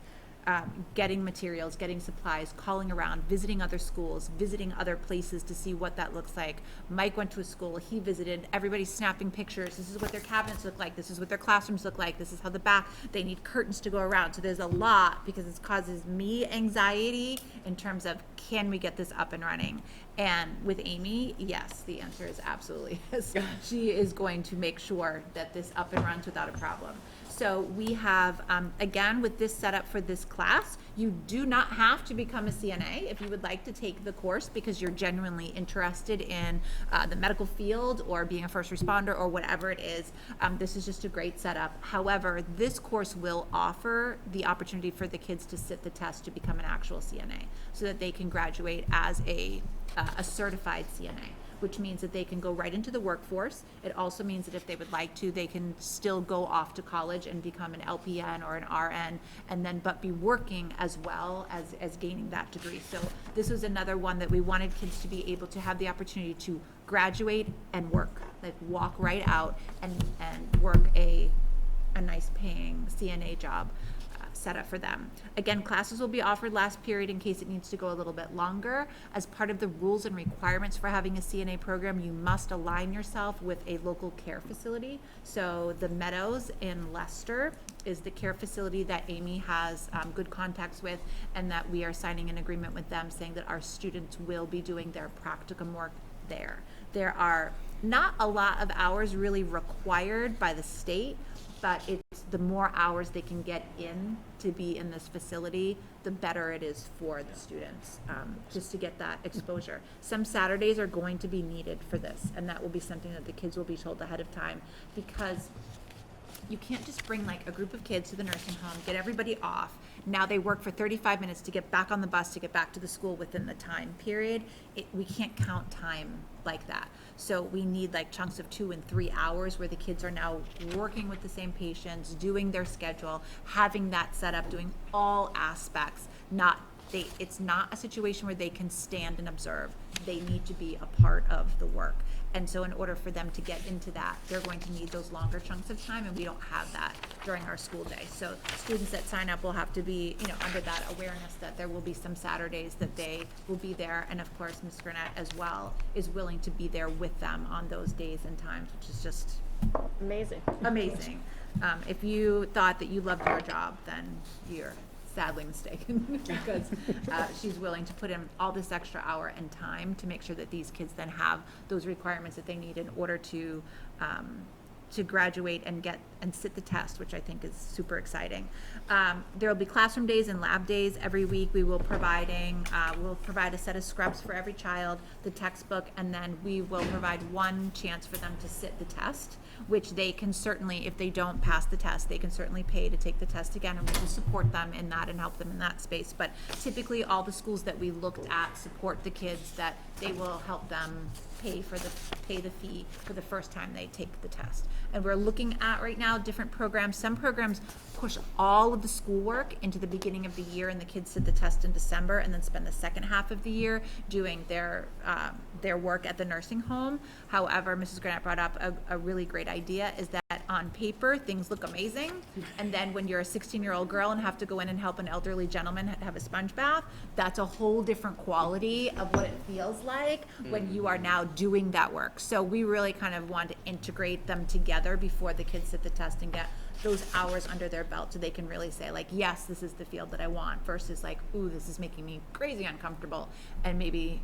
getting materials, getting supplies, calling around, visiting other schools, visiting other places to see what that looks like. Mike went to a school, he visited, everybody's snapping pictures. This is what their cabinets look like. This is what their classrooms look like. This is how the back, they need curtains to go around. So there's a lot, because it causes me anxiety in terms of, can we get this up and running? And with Amy, yes, the answer is absolutely yes. She is going to make sure that this up and runs without a problem. So we have, again, with this setup for this class, you do not have to become a CNA if you would like to take the course because you're genuinely interested in the medical field or being a first responder or whatever it is. This is just a great setup. However, this course will offer the opportunity for the kids to sit the test to become an actual CNA so that they can graduate as a certified CNA, which means that they can go right into the workforce. It also means that if they would like to, they can still go off to college and become an LPN or an RN, and then but be working as well as gaining that degree. So this was another one that we wanted kids to be able to have the opportunity to graduate and work, like walk right out and work a nice paying CNA job. Set up for them. Again, classes will be offered last period in case it needs to go a little bit longer. As part of the rules and requirements for having a CNA program, you must align yourself with a local care facility. So the Meadows in Leicester is the care facility that Amy has good contacts with, and that we are signing an agreement with them saying that our students will be doing their practicum work there. There are not a lot of hours really required by the state, but it's the more hours they can get in to be in this facility, the better it is for the students, just to get that exposure. Some Saturdays are going to be needed for this, and that will be something that the kids will be told ahead of time, because you can't just bring like a group of kids to the nursing home, get everybody off. Now they work for 35 minutes to get back on the bus to get back to the school within the time period. We can't count time like that. So we need like chunks of 2 and 3 hours where the kids are now working with the same patients, doing their schedule, having that set up, doing all aspects. It's not a situation where they can stand and observe. They need to be a part of the work. And so in order for them to get into that, they're going to need those longer chunks of time, and we don't have that during our school day. So students that sign up will have to be, under that awareness that there will be some Saturdays that they will be there. And of course, Ms. Gurnett as well is willing to be there with them on those days and times, which is just Amazing. amazing. If you thought that you loved your job, then you're sadly mistaken because she's willing to put in all this extra hour and time to make sure that these kids then have those requirements that they need in order to graduate and sit the test, which I think is super exciting. There will be classroom days and lab days every week. We'll provide a set of scrubs for every child, the textbook, and then we will provide one chance for them to sit the test, which they can certainly, if they don't pass the test, they can certainly pay to take the test again, and we will support them in that and help them in that space. But typically all the schools that we looked at support the kids, that they will help them pay the fee for the first time they take the test. And we're looking at right now different programs. Some programs push all of the schoolwork into the beginning of the year, and the kids sit the test in December and then spend the second half of the year doing their work at the nursing home. However, Mrs. Granite brought up a really great idea, is that on paper things look amazing, and then when you're a 16-year-old girl and have to go in and help an elderly gentleman have a sponge bath, that's a whole different quality of what it feels like when you are now doing that work. So we really kind of want to integrate them together before the kids sit the test and get those hours under their belt, so they can really say like, yes, this is the field that I want, versus like, ooh, this is making me crazy uncomfortable, and maybe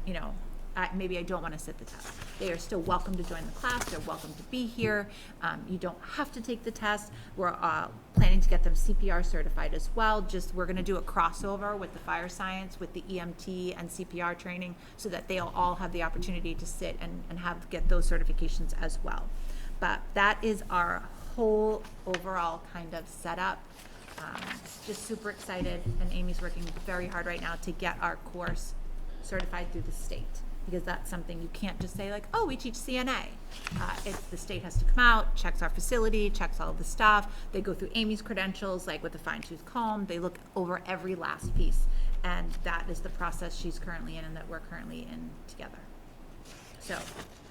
maybe I don't want to sit the test. They are still welcome to join the class. They're welcome to be here. You don't have to take the test. We're planning to get them CPR certified as well. We're going to do a crossover with the fire science, with the EMT and CPR training, so that they'll all have the opportunity to sit and get those certifications as well. But that is our whole overall kind of setup. Just super excited, and Amy's working very hard right now to get our course certified through the state, because that's something you can't just say like, oh, we teach CNA. The state has to come out, checks our facility, checks all of the stuff. They go through Amy's credentials, like with a fine-tooth comb. They look over every last piece, and that is the process she's currently in and that we're currently in together. So,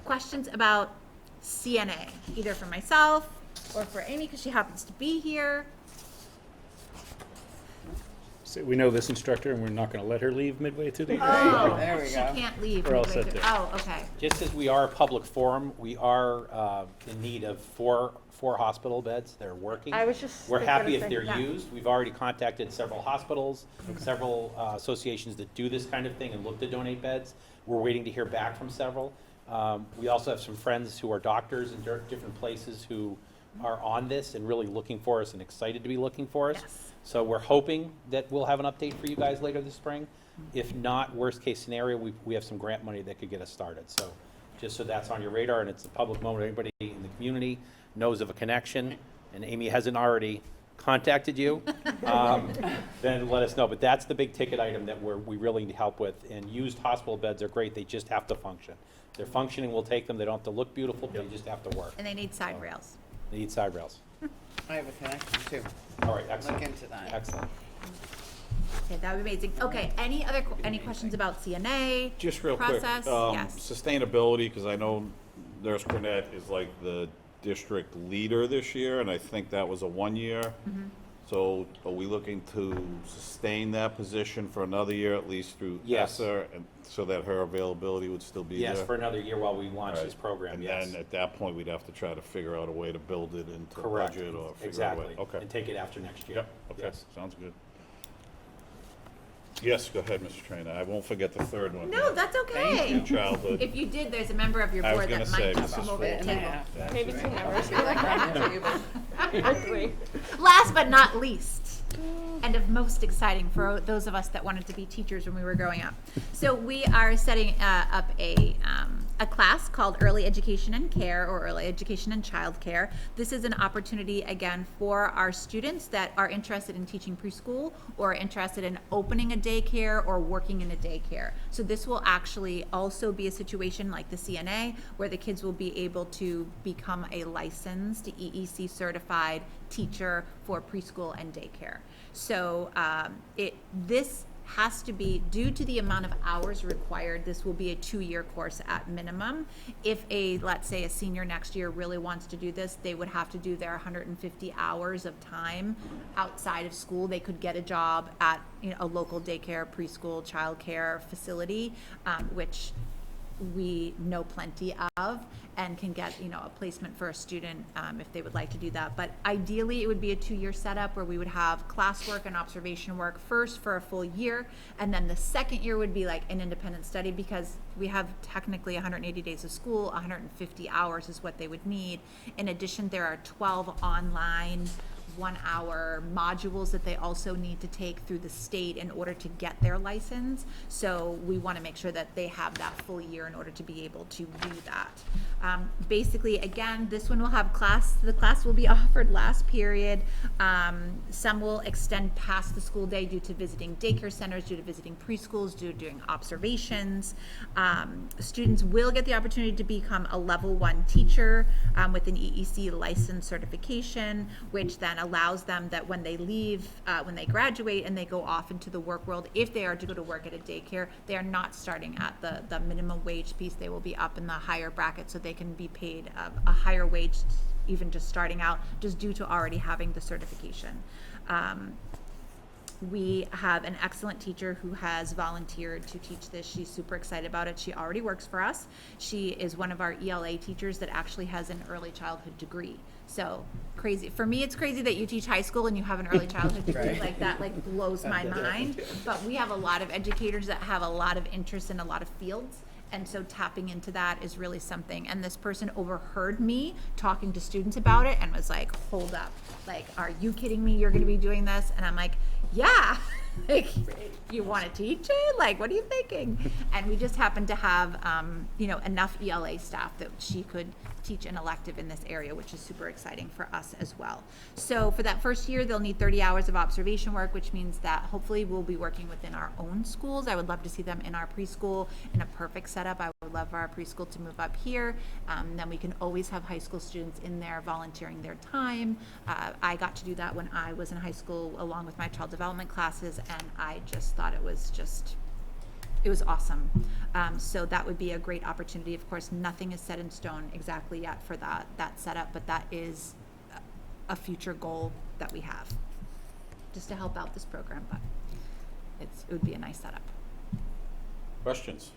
questions about CNA, either for myself or for Amy, because she happens to be here. So we know this instructor, and we're not going to let her leave midway through the year. Oh, There we she go. can't leave. We're all midway set through. there. Oh, okay. Just as we are a public forum, we are in need of four hospital beds. They're working. I was just We're gonna happy if say, they're yeah. used. We've already contacted several hospitals, several associations that do this kind of thing and look to donate beds. We're waiting to hear back from several. We also have some friends who are doctors in different places who are on this and really looking for us and excited to be looking for us. Yes. So we're hoping that we'll have an update for you guys later this spring. If not, worst case scenario, we have some grant money that could get us started. So just so that's on your radar, and it's a public moment, everybody in the community knows of a connection, and Amy hasn't already contacted you, then let us know. But that's the big ticket item that we really need help with. And used hospital beds are great, they just have to function. If they're functioning, we'll take them. They don't have to look beautiful, but they just have to work. And they need side rails. They need side rails. I have a connection too. All right, excellent. Look into that. Excellent. Okay, that would be amazing. Okay, any questions about CNA? Just real quick, Process? Yes. sustainability, because I know Nurse Burnett is like the district leader this year, and I think that was a 1 year. Mm-hmm. So are we looking to sustain that position for another year, at least through Yes. Esser, and so that her availability would still be there? Yes, for another year while we launch Right. this program, And yes. then at that point, we'd have to try to figure out a way to build it into the Correct. budget or figure out a Exactly. way. Okay. And take it after next year. Yep, okay, Yes. sounds good. Yes, go ahead, Mr. Trainer. I won't forget the third one. No, that's okay. Your childhood. If you did, there's a member of your I was board that gonna say, might just Mrs. come over the And a table. half. Maybe 2 members. Or 3. Last but not least, and of most exciting for those of us that wanted to be teachers when we were growing up. So we are setting up a class called Early Education and Care, or Early Education and Child Care. This is an opportunity, again, for our students that are interested in teaching preschool or interested in opening a daycare or working in a daycare. So this will actually also be a situation like the CNA, where the kids will be able to become a licensed EEC certified teacher for preschool and daycare. So this has to be, due to the amount of hours required, this will be a 2-year course at minimum. If let's say a senior next year really wants to do this, they would have to do their 150 hours of time outside of school. They could get a job at a local daycare, preschool, childcare facility, which we know plenty of, and can get a placement for a student if they would like to do that. But ideally, it would be a 2-year setup where we would have classwork and observation work first for a full year, and then the second year would be like an independent study, because we have technically 180 days of school. 150 hours is what they would need. In addition, there are 12 online 1-hour modules that they also need to take through the state in order to get their license. So we want to make sure that they have that full year in order to be able to do that. Basically, again, this one will have the class will be offered last period. Some will extend past the school day due to visiting daycare centers, due to visiting preschools, due to doing observations. Students will get the opportunity to become a level 1 teacher with an EEC license certification, which then allows them that when they leave, when they graduate and they go off into the work world, if they are to go to work at a daycare, they are not starting at the minimum wage piece. They will be up in the higher bracket, so they can be paid a higher wage, even just starting out, just due to already having the certification. We have an excellent teacher who has volunteered to teach this. She's super excited about it. She already works for us. She is one of our ELA teachers that actually has an early childhood degree. So crazy. For me, it's crazy that you teach high school and you have an early childhood degree. Right. Like that blows my mind. But we have a lot of educators that have a lot of interest in a lot of fields. And so tapping into that is really something. And this person overheard me talking to students about it and was like, hold up. Like, are you kidding me? You're going to be doing this? And I'm like, yeah. Like, you want to teach it? Like, what are you thinking? And we just happened to have, enough ELA staff that she could teach an elective in this area, which is super exciting for us as well. So for that first year, they'll need 30 hours of observation work, which means that hopefully we'll be working within our own schools. I would love to see them in our preschool in a perfect setup. I would love for our preschool to move up here. Then we can always have high school students in there volunteering their time. I got to do that when I was in high school along with my child development classes, and I just thought it was awesome. So that would be a great opportunity. Of course, nothing is set in stone exactly yet for that setup, but that is a future goal that we have, just to help out this program. But it would be a nice setup. Questions?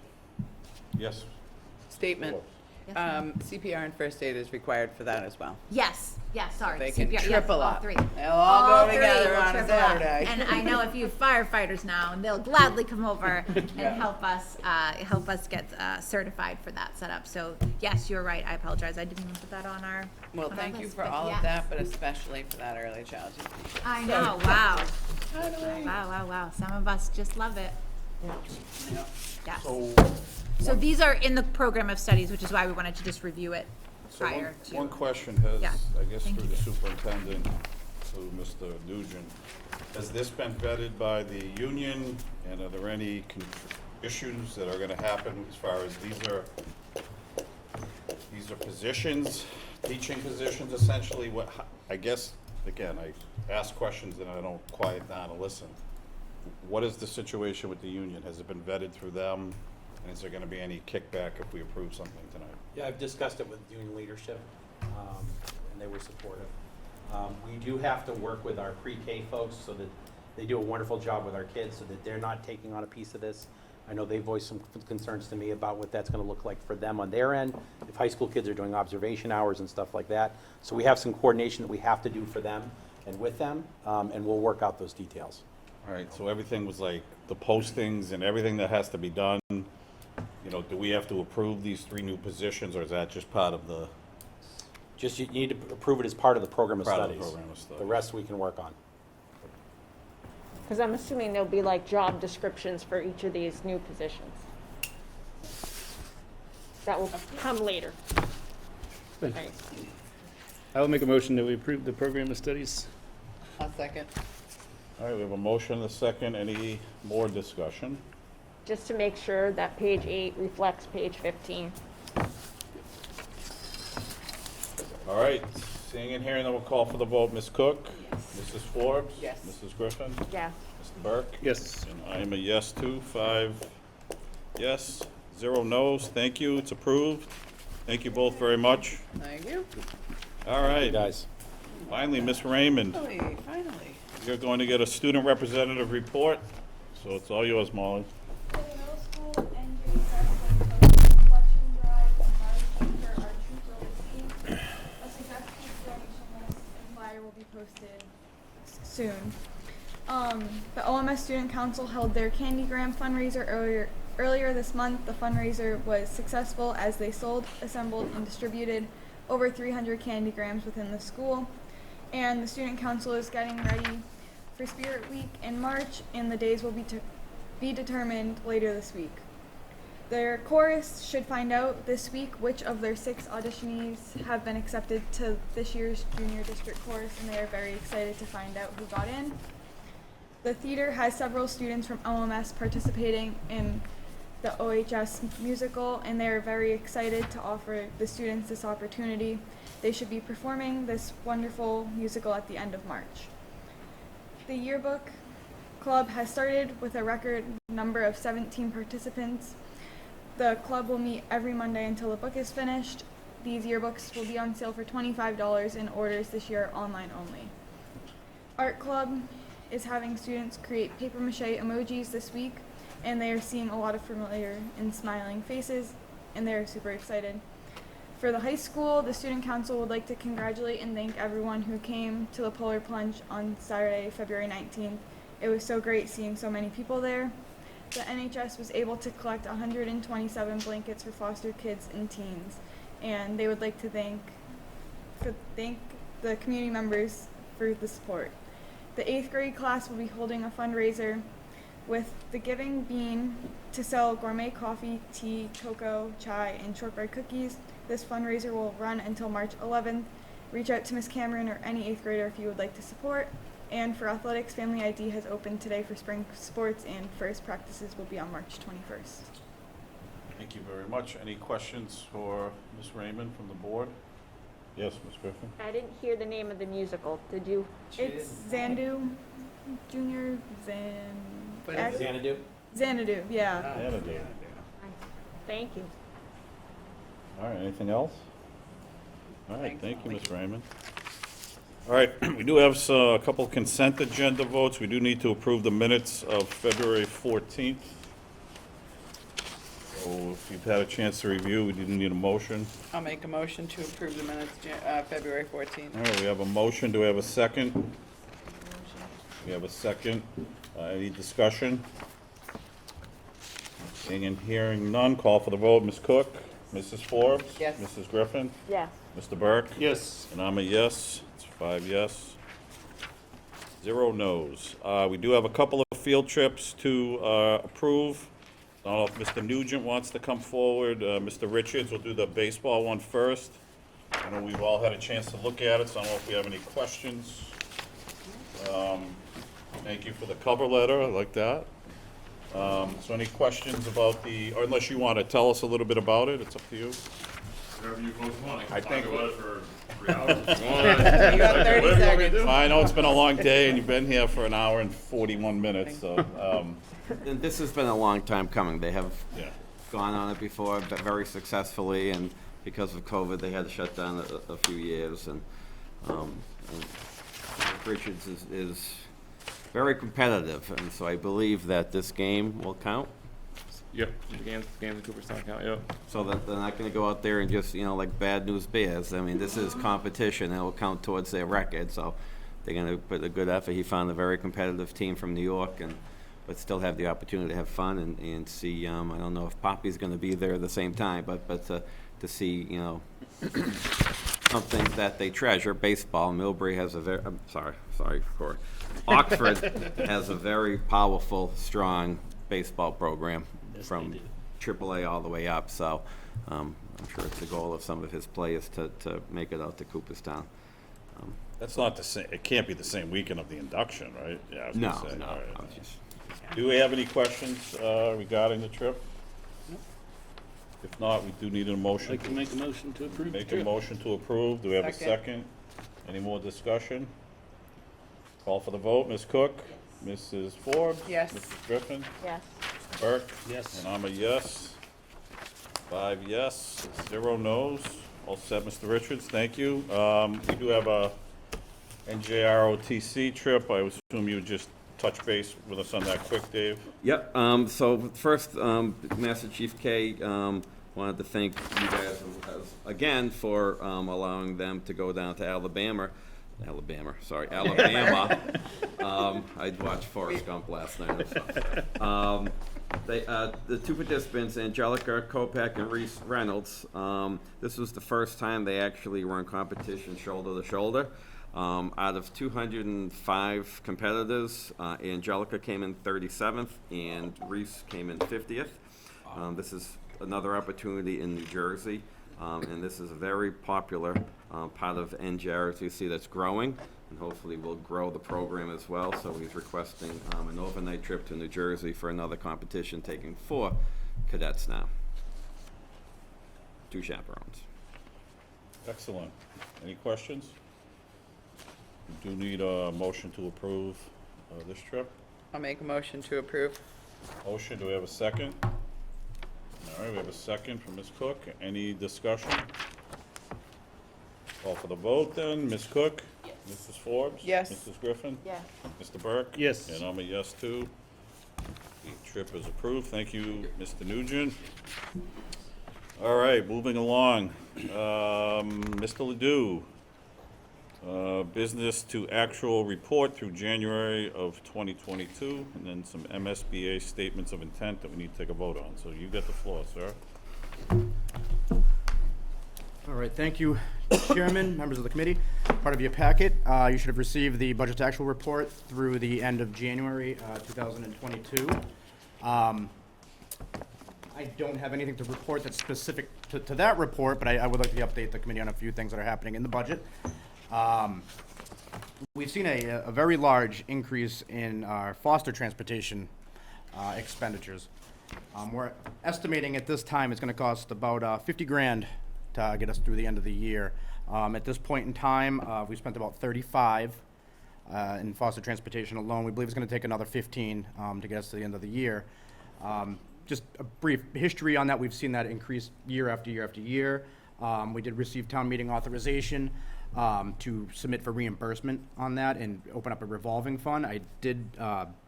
Yes? Statement. Yes, ma'am. CPR and first aid is required for that as well. Yes, sorry. They can CPR, yes, triple all up. three. They'll all go three together will on a triple up. Saturday. And I know a few firefighters now, and they'll gladly come over and help us get certified for that setup. So yes, you're right. I apologize. I didn't even put that on our. Well, on our thank you list, for but all yes. of that, but especially for that early childhood. I know. Wow. Totally. Wow. Some of us just love it. Yep. Yes. So, So these are in the program of studies, which is why we wanted to just review it so prior to. one question has, Yeah. I guess Thank through you. the superintendent, to Mr. Nugent, has this been vetted by the union, and are there any issues that are gonna happen as far as these are positions, teaching positions essentially? I guess, again, I ask questions and I don't quiet down and listen. What is the situation with the union? Has it been vetted through them? And is there gonna be any kickback if we approve something tonight? Yeah, I've discussed it with union leadership, and they were supportive. We do have to work with our pre-K folks so that they do a wonderful job with our kids so that they're not taking on a piece of this. I know they voiced some concerns to me about what that's gonna look like for them on their end, if high school kids are doing observation hours and stuff like that. So we have some coordination that we have to do for them and with them, and we'll work out those details. All right, so everything was like the postings and everything that has to be done, you know, do we have to approve these 3 new positions, or is that just part of the? Just, you need to approve it as part of the program of Part of the studies. program of studies. The rest we can work on. Because I'm assuming there'll be like job descriptions for each of these new positions. That will come later. Right. I will make a motion that we approve the program of studies. I'll second. All right, we have a motion and a second. Any more discussion? Just to make sure that page 8 reflects page 15. All right, seeing and hearing, then we'll call for the vote. Ms. Cook? Mrs. Forbes? Yes. Mrs. Griffin? Yes. Mr. Burke? Yes. And I am a yes too. 5 yes, 0 no's. Thank you, it's approved. Thank you both very much. Thank you. All right, Guys. finally, Ms. Raymond, Finally. you're going to get a student representative report, so it's all yours, Molly. For the middle school, NJ Festival hosted a collection drive in March for our Truth Overseas. A suggested donation list and flyer will be posted soon. The OMS Student Council held their Candygram fundraiser earlier this month. The fundraiser was successful as they sold, assembled, and distributed over 300 candygrams within the school. And the Student Council is getting ready for Spirit Week in March, and the days will be determined later this week. Their chorus should find out this week which of their 6 auditionees have been accepted to this year's junior district chorus, and they are very excited to find out who got in. The theater has several students from OMS participating in the OHS musical, and they are very excited to offer the students this opportunity. They should be performing this wonderful musical at the end of March. The Yearbook Club has started with a record number of 17 participants. The club will meet every Monday until the book is finished. These yearbooks will be on sale for $25, and orders this year are online only. Art Club is having students create paper mache emojis this week, and they are seeing a lot of familiar and smiling faces, and they're super excited. For the high school, the Student Council would like to congratulate and thank everyone who came to the Polar Plunge on Saturday, February 19th. It was so great seeing so many people there. The NHS was able to collect 127 blankets for foster kids and teens, and they would like to thank the community members for the support. The 8th grade class will be holding a fundraiser with the Giving Bean to sell gourmet coffee, tea, cocoa, chai, and shortbread cookies. This fundraiser will run until March 11th. Reach out to Ms. Cameron or any 8th grader if you would like to support. And for athletics, Family ID has opened today for spring sports, and first practices will be on March 21st. Thank you very much. Any questions for Ms. Raymond from the board? Yes, Ms. Griffin? I didn't hear the name of the musical. Did you? It's Xanadu Junior Xanadu? Xanadu, yeah. Saturday. Thank you. All right, anything else? All right, Thanks, thank you, Molly. Ms. Raymond. All right, we do have a couple consent agenda votes. We do need to approve the minutes of February 14th. So if you've had a chance to review, we didn't need a motion. I'll make a motion to approve the minutes, February 14th. All right, we have a motion. Do we have a second? We have a second. Any discussion? Seeing and hearing none, call for the vote. Ms. Cook? Mrs. Forbes? Yes. Mrs. Griffin? Yes. Mr. Burke? Yes. And I'm a yes. It's 5 yes. 0 no's. We do have a couple of field trips to approve. I don't know if Mr. Nugent wants to come forward. Mr. Richards will do the baseball one first. I know we've all had a chance to look at it, so I don't know if we have any questions. Thank you for the cover letter. I like that. So any questions about or unless you want to tell us a little bit about it, it's up to you. Whatever you folks want. I think- Talk about it for 3 hours if you want. You got 30 seconds. I know it's been a long day, and you've been here for an hour and 41 minutes, so, And this has been a long time coming. They have yeah. gone on it before, but very successfully, and because of COVID, they had to shut down a few years, and Richards is very competitive, and so I believe that this game will count. Yep, the games in Cooperstown count, yep. So that they're not gonna go out there and just, like Bad News Bears. I mean, this is competition, and it will count towards their record, so they're gonna put a good effort. He found a very competitive team from New York, but still have the opportunity to have fun and see, I don't know if Poppy's gonna be there at the same time, but to see, something that they treasure, baseball. Millbury has a very, sorry, Corey. Oxford has a very powerful, strong baseball program from AAA all the way up, so I'm sure it's the goal of some of his players to make it out to Cooperstown. That's not the same, it can't be the same weekend of the induction, right? Yeah, I was No, gonna say, no. all right. I'm just- Do we have any questions regarding the trip? If not, we do need a I'd motion. like to make a motion to approve the Make a trip. motion to approve. Do we have a Second. second? Any more discussion? Call for the vote. Ms. Cook? Mrs. Forbes? Yes. Mrs. Griffin? Yes. Mr. Burke? Yes. And I'm a yes. 5 yes, 0 no's. All set, Mr. Richards, thank you. We do have a NJROTC trip. I assume you would just touch base with us on that quick, Dave? Yep, so first, Master Chief K wanted to thank you guys again for allowing them to go down to Alabama. I watched Forrest Gump last night. So. The two participants, Angelica Kopak and Reese Reynolds, this was the first time they actually were in competition shoulder to shoulder. Out of 205 competitors, Angelica came in 37th and Reese came in 50th. This is another opportunity in New Jersey, and this is a very popular part of NJROTC that's growing, and hopefully will grow the program as well. So he's requesting an overnight trip to New Jersey for another competition, taking 4 cadets now. 2 chaperones. Excellent. Any questions? We do need a motion to approve this trip. I'll make a motion to approve. Motion, do we have a second? All right, we have a second from Ms. Cook. Any discussion? Call for the vote then. Ms. Cook? Yes. Mrs. Forbes? Yes. Mrs. Griffin? Yes. Mr. Burke? Yes. And I'm a yes too. The trip is approved. Thank you, Mr. Nugent. All right, moving along. Mr. Ledoux, business to actual report through January of 2022, and then some MSBA statements of intent that we need to take a vote on. So you get the floor, sir. All right, thank you, Chairman, members of the committee. Part of your packet, you should have received the budget to actual report through the end of January 2022. I don't have anything to report that's specific to that report, but I would like to update the committee on a few things that are happening in the budget. We've seen a very large increase in our foster transportation expenditures. We're estimating at this time it's going to cost about 50 grand to get us through the end of the year. At this point in time, we spent about 35 in foster transportation alone. We believe it's going to take another 15 to get us to the end of the year. Just a brief history on that. We've seen that increase year after year after year. We did receive town meeting authorization to submit for reimbursement on that and open up a revolving fund. I did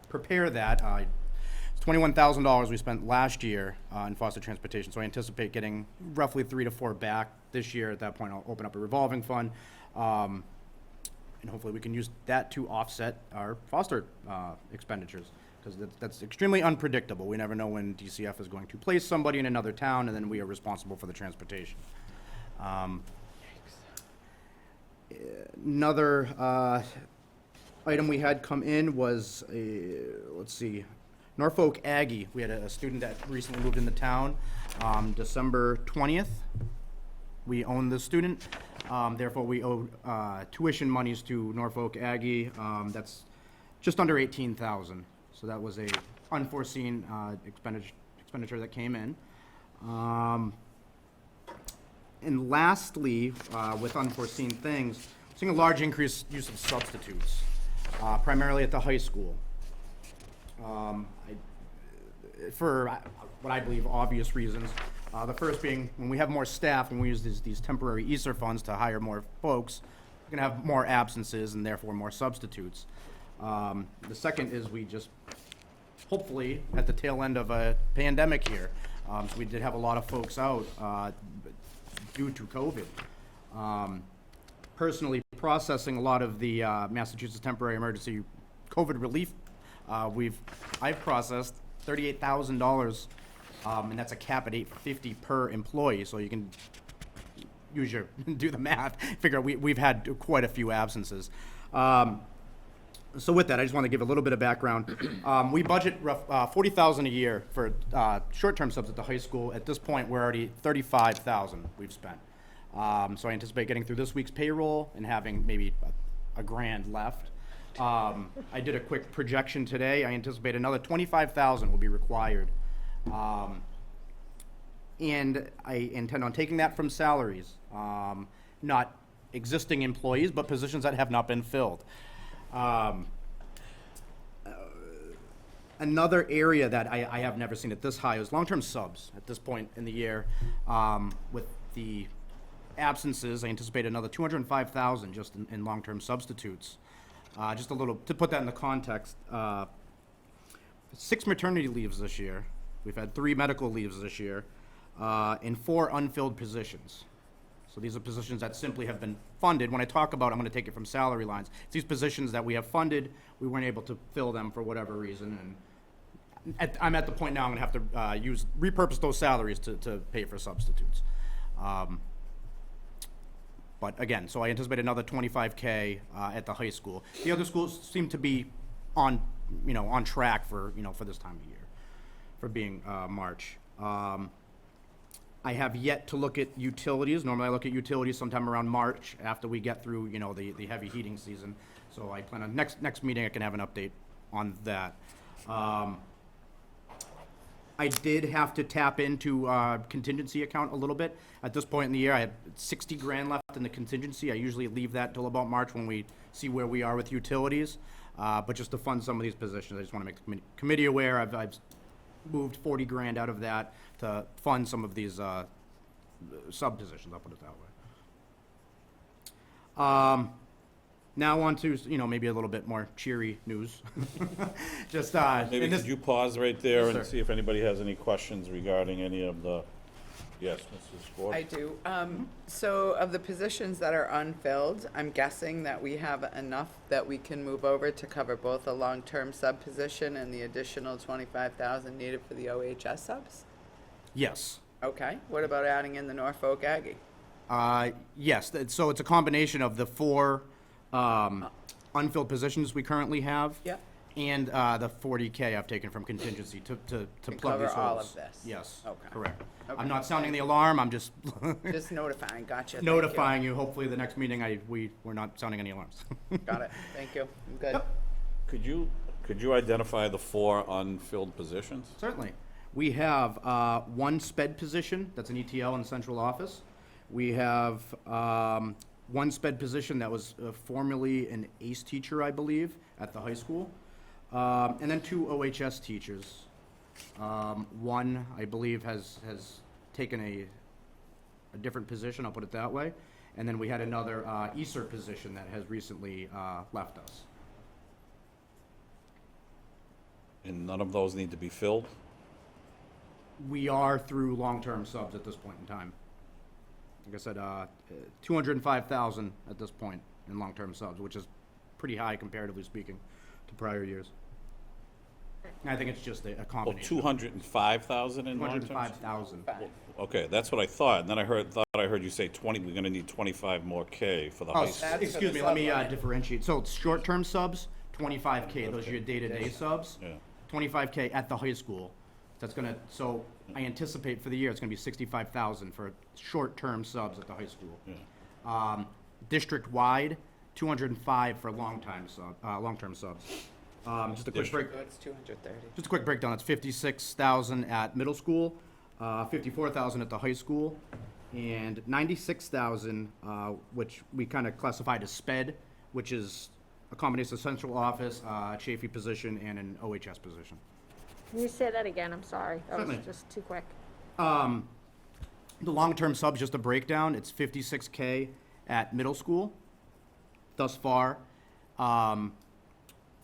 prepare that. It's $21,000 we spent last year in foster transportation, so I anticipate getting roughly 3 to 4 back this year. At that point, I'll open up a revolving fund, and hopefully we can use that to offset our foster expenditures, because that's extremely unpredictable. We never know when DCF is going to place somebody in another town, and then we are responsible for the transportation. Another item we had come in was let's see, Norfolk Aggie. We had a student that recently moved into town, December 20th. We own the student, therefore we owe tuition monies to Norfolk Aggie. That's just under $18,000. So that was a unforeseen expenditure that came in. And lastly, with unforeseen things, seeing a large increase use of substitutes, primarily at the high school. For what I believe obvious reasons. The first being, when we have more staff and we use these temporary Esser funds to hire more folks, we're gonna have more absences and therefore more substitutes. The second is we just, hopefully, at the tail end of a pandemic here, so we did have a lot of folks out due to COVID. Personally, processing a lot of the Massachusetts Temporary Emergency COVID relief, I've processed $38,000, and that's a cap at $850 per employee. So you can do the math. Figure out we've had quite a few absences. So with that, I just want to give a little bit of background. We budget $40,000 a year for short-term subs at the high school. At this point, we're already $35,000 we've spent. So I anticipate getting through this week's payroll and having maybe a grand left. I did a quick projection today. I anticipate another $25,000 will be required. And I intend on taking that from salaries, not existing employees, but positions that have not been filled. Another area that I have never seen it this high is long-term subs at this point in the year. With the absences, I anticipate another $205,000 just in long-term substitutes. Just a little, to put that in the context, 6 maternity leaves this year. We've had 3 medical leaves this year, and 4 unfilled positions. So these are positions that simply have been funded. When I talk about, I'm going to take it from salary lines. It's these positions that we have funded, we weren't able to fill them for whatever reason, and I'm at the point now I'm going to have to repurpose those salaries to pay for substitutes. But again, so I anticipate another $25K at the high school. The other schools seem to be on track for this time of year, for being March. I have yet to look at utilities. Normally I look at utilities sometime around March after we get through, the heavy heating season. So I plan on next meeting I can have an update on that. I did have to tap into contingency account a little bit. At this point in the year, I had 60 grand left in the contingency. I usually leave that till about March when we see where we are with utilities. But just to fund some of these positions, I just want to make the committee aware. I've moved 40 grand out of that to fund some of these sub positions. I'll put it that way. Now on to maybe a little bit more cheery news. Just Maybe could you pause right there Yes, and sir. see if anybody has any questions regarding any of the, yes, Mrs. Ford? I do. So of the positions that are unfilled, I'm guessing that we have enough that we can move over to cover both a long-term sub position and the additional $25,000 needed for the OHS subs? Yes. Okay. What about adding in the Norfolk Aggie? Yes. So it's a combination of the 4 unfilled positions we currently have. Yep. And the 40K I've taken from contingency to plug cover these holes. all of this? Yes. Okay. Correct. Okay. I'm not sounding the alarm. I'm just Just notifying. Gotcha. Thank notifying you. Hopefully, the next meeting we're not sounding any alarms. Got it. Thank you. I'm good. Yep. Could you identify the 4 unfilled positions? Certainly. We have 1 sped position. That's an ETL in the central office. We have 1 sped position that was formerly an ACE teacher, I believe, at the high school. And then 2 OHS teachers. One, I believe, has taken a different position, I'll put it that way. And then we had another Esser position that has recently left us. And none of those need to be filled? We are through long-term subs at this point in time. Like I said, 205,000 at this point in long-term subs, which is pretty high comparatively speaking to prior years. And I think it's just a Well, combination. 205,000 in long-term? 205,000. Okay, that's what I thought, and then I heard you say 20, we're gonna need 25 more K for the Oh, high school. That's for excuse the me, let me subline. differentiate. So it's short-term subs, 25K, those are your day-to-day subs. Yeah. 25K at the high school. That's gonna, so I anticipate for the year, it's gonna be 65,000 for short-term subs at the high school. Yeah. District-wide, 205 for long-term subs. Just a quick break, So it's 230. just a quick breakdown, it's 56,000 at middle school, 54,000 at the high school, and 96,000, which we kind of classified as SPED, which is a combination of central office, Chaffey position, and an OHS position. Can you say that again? I'm sorry. That was Certainly. just too quick. The long-term subs, just a breakdown, it's 56K at middle school thus far,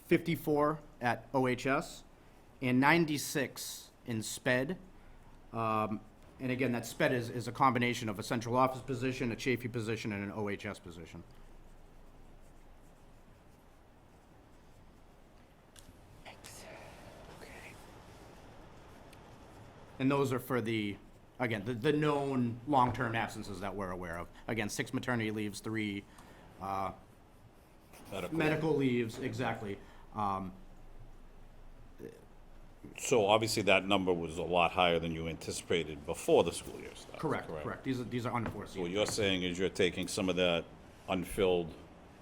54 at OHS, and 96 in SPED. And again, that SPED is a combination of a central office position, a Chaffey position, and an OHS position. Okay. And those are for the, again, the known long-term absences that we're aware of. Again, 6 maternity leaves, 3 medical leaves, exactly. So obviously that number was a lot higher than you anticipated before the school year started. Correct. These are So unforeseen. what you're saying is you're taking some of that unfilled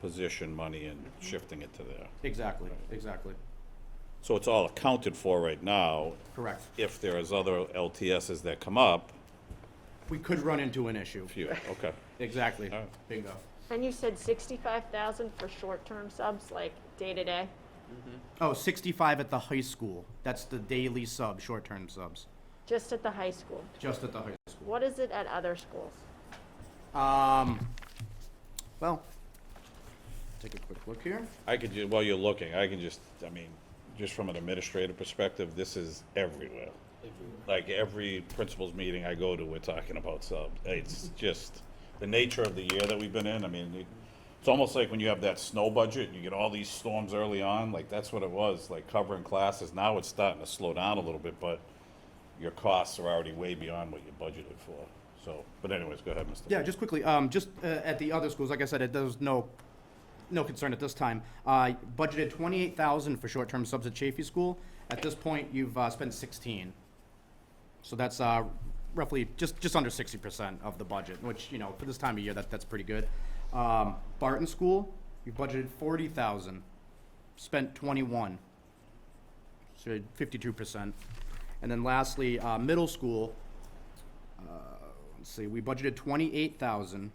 position money and shifting it to there. Exactly. So it's all accounted for right now. Correct. If there is other LTSs that come up, We could run into an issue. okay. Exactly. All right. Bingo. And you said 65,000 for short-term subs, like day-to-day? Oh, 65 at the high school. That's the daily sub, short-term subs, Just at the high school? just at the high school. What is it at other schools? Well, take a quick look here. While you're looking, just from an administrative perspective, this is everywhere. Like every principals meeting I go to, we're talking about subs. It's just the nature of the year that we've been in. It's almost like when you have that snow budget, and you get all these storms early on, like that's what it was, like covering classes. Now it's starting to slow down a little bit, but your costs are already way beyond what you budgeted for. So, but anyways, go ahead, Mr. Yeah, just quickly, at the other schools, like I said, there's no concern at this time. Budgeted 28,000 for short-term subs at Chaffey School. At this point, you've spent 16. So that's roughly just under 60% of the budget, which, for this time of year, that's pretty good. Barton School, you budgeted 40,000, spent 21, so 52%. And then lastly, middle school, let's see, we budgeted 28,000.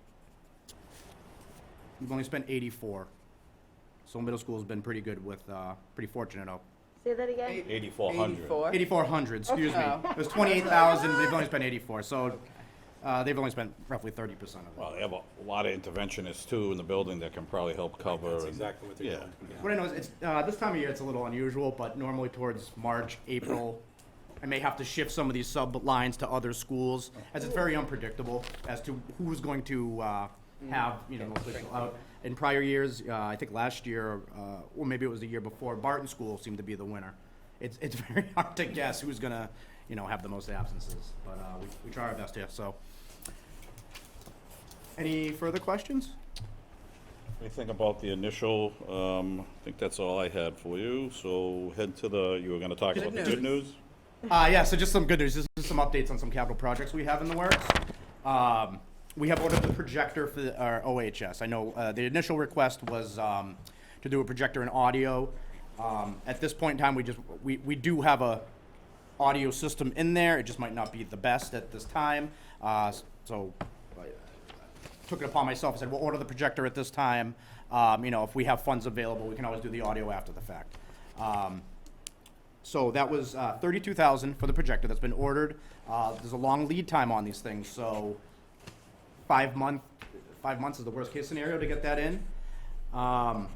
We've only spent 84. So middle school's been pretty good with, pretty fortunate. Say that again? 8,400. 8,400, excuse me. Oh. It was 28,000, they've only spent 84, so they've only spent roughly 30% of it. Well, they have a lot of interventionists too in the building that can probably help cover. That's and- exactly what they're Yeah. doing. What I know is, it's, this time of year, it's a little unusual, but normally towards March, April, I may have to shift some of these sub-lines to other schools, as it's very unpredictable as to who's going to have, those people out. In prior years, I think last year, or maybe it was the year before, Barton School seemed to be the winner. It's very hard to guess who's gonna, have the most absences, but we try our best here, so. Any further questions? Anything about the initial, I think that's all I had for you, so head to you were gonna talk about the good news? Yeah, so just some good news, just some updates on some capital projects we have in the works. We have ordered the projector for our OHS. I know the initial request was to do a projector and audio. At this point in time, we do have a audio system in there. It just might not be the best at this time. So I took it upon myself. I said, we'll order the projector at this time. If we have funds available, we can always do the audio after the fact. So that was $32,000 for the projector that's been ordered. There's a long lead time on these things, so 5 months is the worst case scenario to get that in. A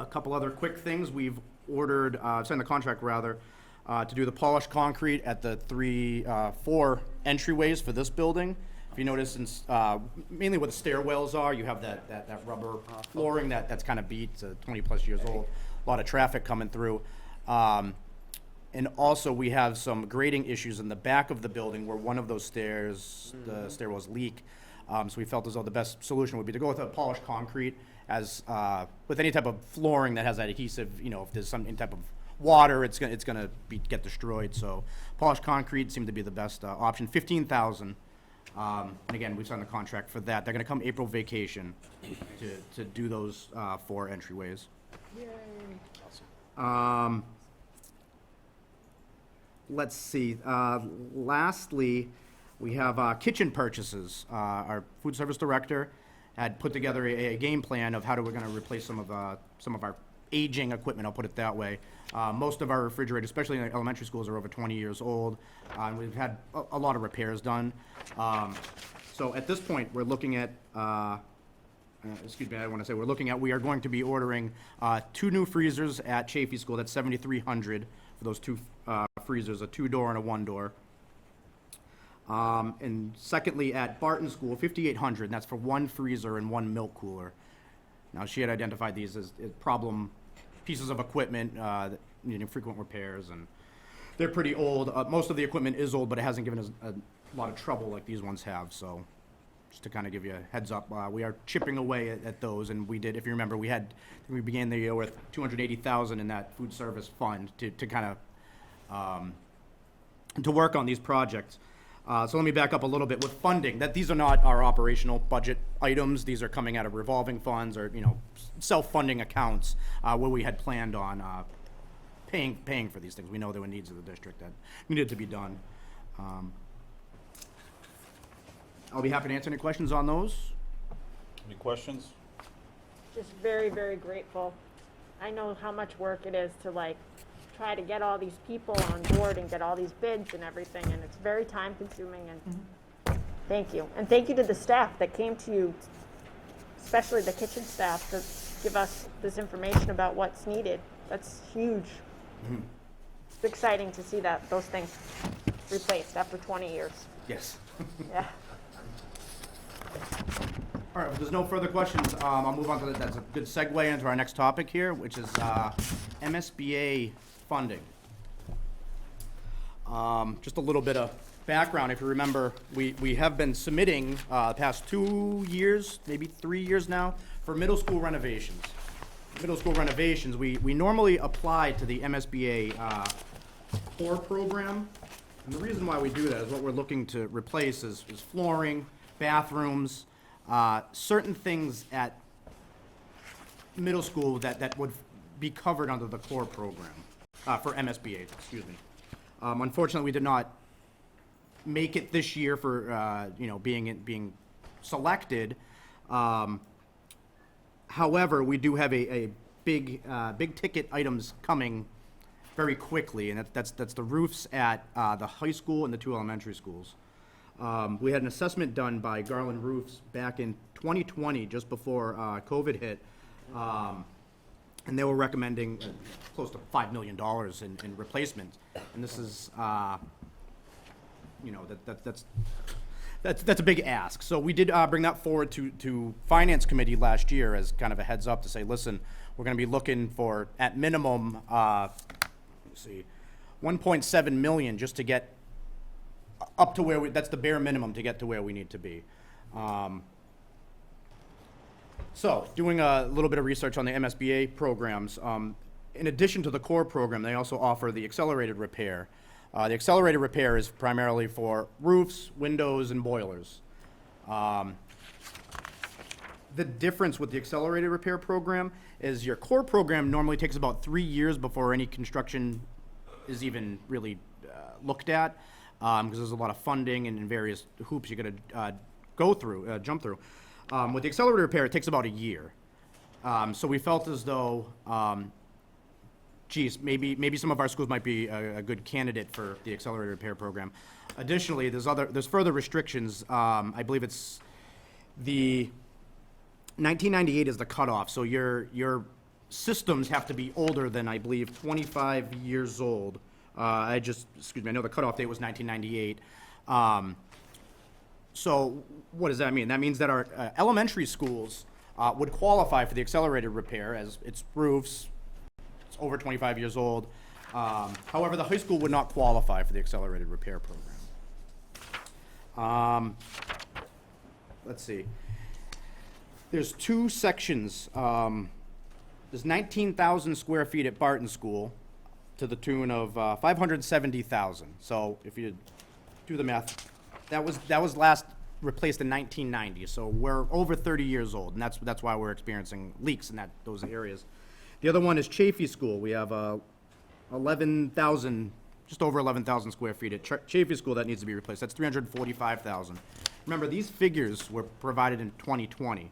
couple other quick things. We've ordered, signed the contract rather, to do the polished concrete at the 4 entryways for this building. If you notice, mainly where the stairwells are, you have that rubber flooring that's kind of beat, 20-plus years old. A lot of traffic coming through. And also, we have some grading issues in the back of the building where one of those stairs, the stairwells leak. So we felt as though the best solution would be to go with a polished concrete as, with any type of flooring that has that adhesive, if there's any type of water, it's gonna get destroyed. So polished concrete seemed to be the best option. $15,000. And again, we've signed the contract for that. They're gonna come April vacation to do those 4 entryways. Let's see. Lastly, we have kitchen purchases. Our food service director had put together a game plan of how we're going to replace some of our aging equipment. I'll put it that way. Most of our refrigerators, especially in the elementary schools, are over 20 years old. We've had a lot of repairs done. So at this point, we're looking at. We are going to be ordering 2 new freezers at Chaffey School. That's $7,300 for those 2 freezers, a 2-door and a 1-door. And secondly, at Barton School, $5,800, and that's for 1 freezer and 1 milk cooler. Now, she had identified these as problem pieces of equipment that needing frequent repairs, and they're pretty old. Most of the equipment is old, but it hasn't given us a lot of trouble like these ones have, so just to kind of give you a heads up, we are chipping away at those, and we did, if you remember, we began the year with $280,000 in that food service fund to kind of to work on these projects. So let me back up a little bit with funding. These are not our operational budget items. These are coming out of revolving funds or self-funding accounts where we had planned on paying for these things. We know there were needs of the district that needed to be done. I'll be happy to answer any questions on those. Any questions? Just very, very grateful. I know how much work it is to try to get all these people on board and get all these bids and everything, and it's very time consuming, and thank you. And thank you to the staff that came to you, especially the kitchen staff, to give us this information about what's needed. That's huge. It's exciting to see those things replaced after 20 years. Yes. Yeah. All right, if there's no further questions, I'll move on to that's a good segue into our next topic here, which is MSBA funding. Just a little bit of background. If you remember, we have been submitting the past 2 years, maybe 3 years now, for middle school renovations. We normally apply to the MSBA core program. And the reason why we do that is what we're looking to replace is flooring, bathrooms, certain things at middle school that would be covered under the core program for MSBA, excuse me. Unfortunately, we did not make it this year for being selected. However, we do have a big ticket items coming very quickly, and that's the roofs at the high school and the 2 elementary schools. We had an assessment done by Garland Roofs back in 2020, just before COVID hit, and they were recommending close to $5 million in replacement. And this is, that's a big ask. So we did bring that forward to Finance Committee last year as kind of a heads up to say, listen, we're going to be looking for, at minimum, let's see, 1.7 million just to get up to where that's the bare minimum to get to where we need to be. So doing a little bit of research on the MSBA programs, in addition to the core program, they also offer the accelerated repair. The accelerated repair is primarily for roofs, windows, and boilers. The difference with the accelerated repair program is your core program normally takes about 3 years before any construction is even really looked at, because there's a lot of funding and various hoops you got to jump through. With the accelerated repair, it takes about a year. So we felt as though, maybe some of our schools might be a good candidate for the accelerated repair program. Additionally, there's further restrictions. I believe it's The 1998 is the cutoff, so your systems have to be older than, I believe, 25 years old. Excuse me, I know the cutoff date was 1998. So what does that mean? That means that our elementary schools would qualify for the accelerated repair as its roofs, it's over 25 years old. However, the high school would not qualify for the accelerated repair program. Let's see. There's two sections. There's 19,000 square feet at Barton School to the tune of 570,000. So if you do the math, that was last replaced in 1990. So we're over 30 years old, and that's why we're experiencing leaks in those areas. The other one is Chaffey School. We have 11,000, just over 11,000 square feet at Chaffey School that needs to be replaced. That's 345,000. Remember, these figures were provided in 2020.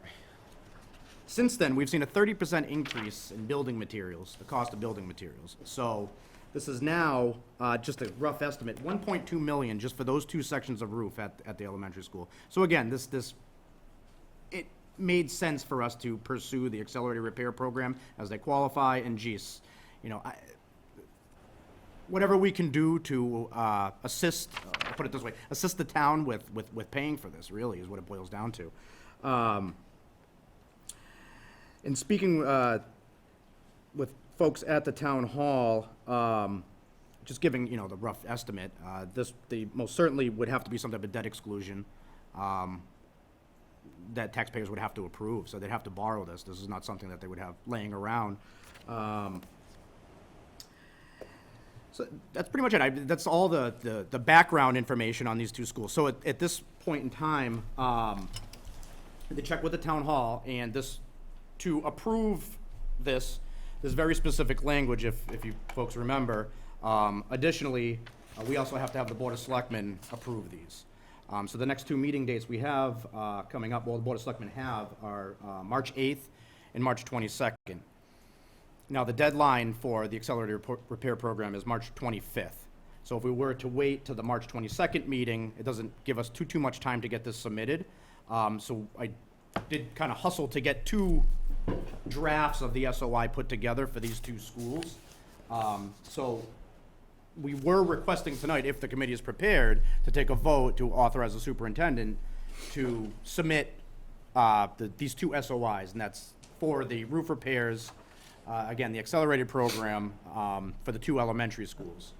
Since then, we've seen a 30% increase in building materials, the cost of building materials. So this is now, just a rough estimate, 1.2 million just for those two sections of roof at the elementary school. So again, it made sense for us to pursue the accelerated repair program as they qualify, and geez, whatever we can do to assist, put it this way, assist the town with paying for this, really, is what it boils down to. And speaking with folks at the town hall, just giving, the rough estimate, they most certainly would have to be some type of debt exclusion that taxpayers would have to approve, so they'd have to borrow this. This is not something that they would have laying around. So that's pretty much it. That's all the background information on these two schools. So at this point in time, they check with the town hall, and to approve this, there's very specific language, if you folks remember. Additionally, we also have to have the Board of Selectmen approve these. So the next two meeting dates we have coming up, the Board of Selectmen have, are March 8th and March 22nd. Now, the deadline for the accelerated repair program is March 25th. So if we were to wait till the March 22nd meeting, it doesn't give us too much time to get this submitted. So I did kind of hustle to get two drafts of the SOI put together for these two schools. So we were requesting tonight, if the committee is prepared, to take a vote to authorize the superintendent to submit these two SOIs, and that's for the roof repairs, again, the accelerated program for the two elementary schools.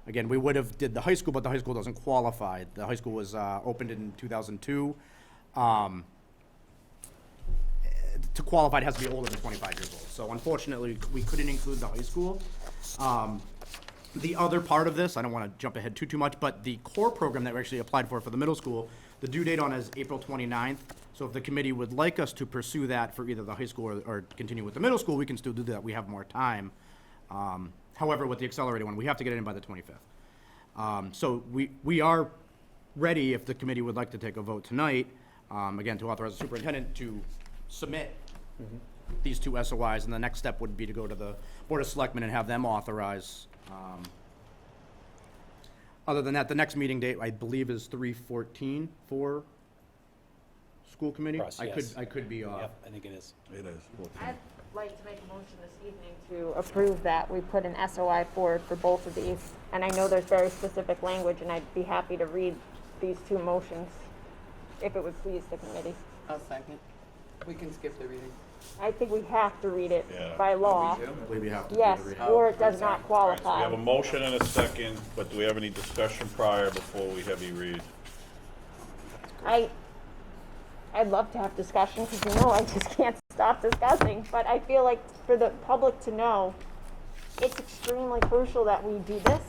Again, we would have did the high school, but the high school doesn't qualify. The high school was opened in 2002. To qualify, it has to be older than 25 years old. So unfortunately, we couldn't include the high school. The other part of this, I don't want to jump ahead too much, but the core program that we actually applied for the middle school, the due date on is April 29th. So if the committee would like us to pursue that for either the high school or continue with the middle school, we can still do that. We have more time. However, with the accelerated one, we have to get it in by the 25th. So we are ready, if the committee would like to take a vote tonight, again, to authorize the superintendent to submit these two SOIs, and the next step would be to go to the Board of Selectmen and have them authorize. Other than that, the next meeting date, I believe, is 3/14 for school committee. For us, yes. I could be off. Yep, I think it is. It is. I'd like to make a motion this evening to approve that. We put an SOI forward for both of these. And I know there's very specific language, and I'd be happy to read these two motions if it would please the committee. I'll second. We can skip the reading. I think we have to read it Yeah. by law. I believe you have to do Yes, the reading. or it does not We have qualify. a motion and a second, but do we have any discussion prior before we have you read? I'd love to have discussion, because I just can't stop discussing, but I feel like for the public to know, it's extremely crucial that we do this.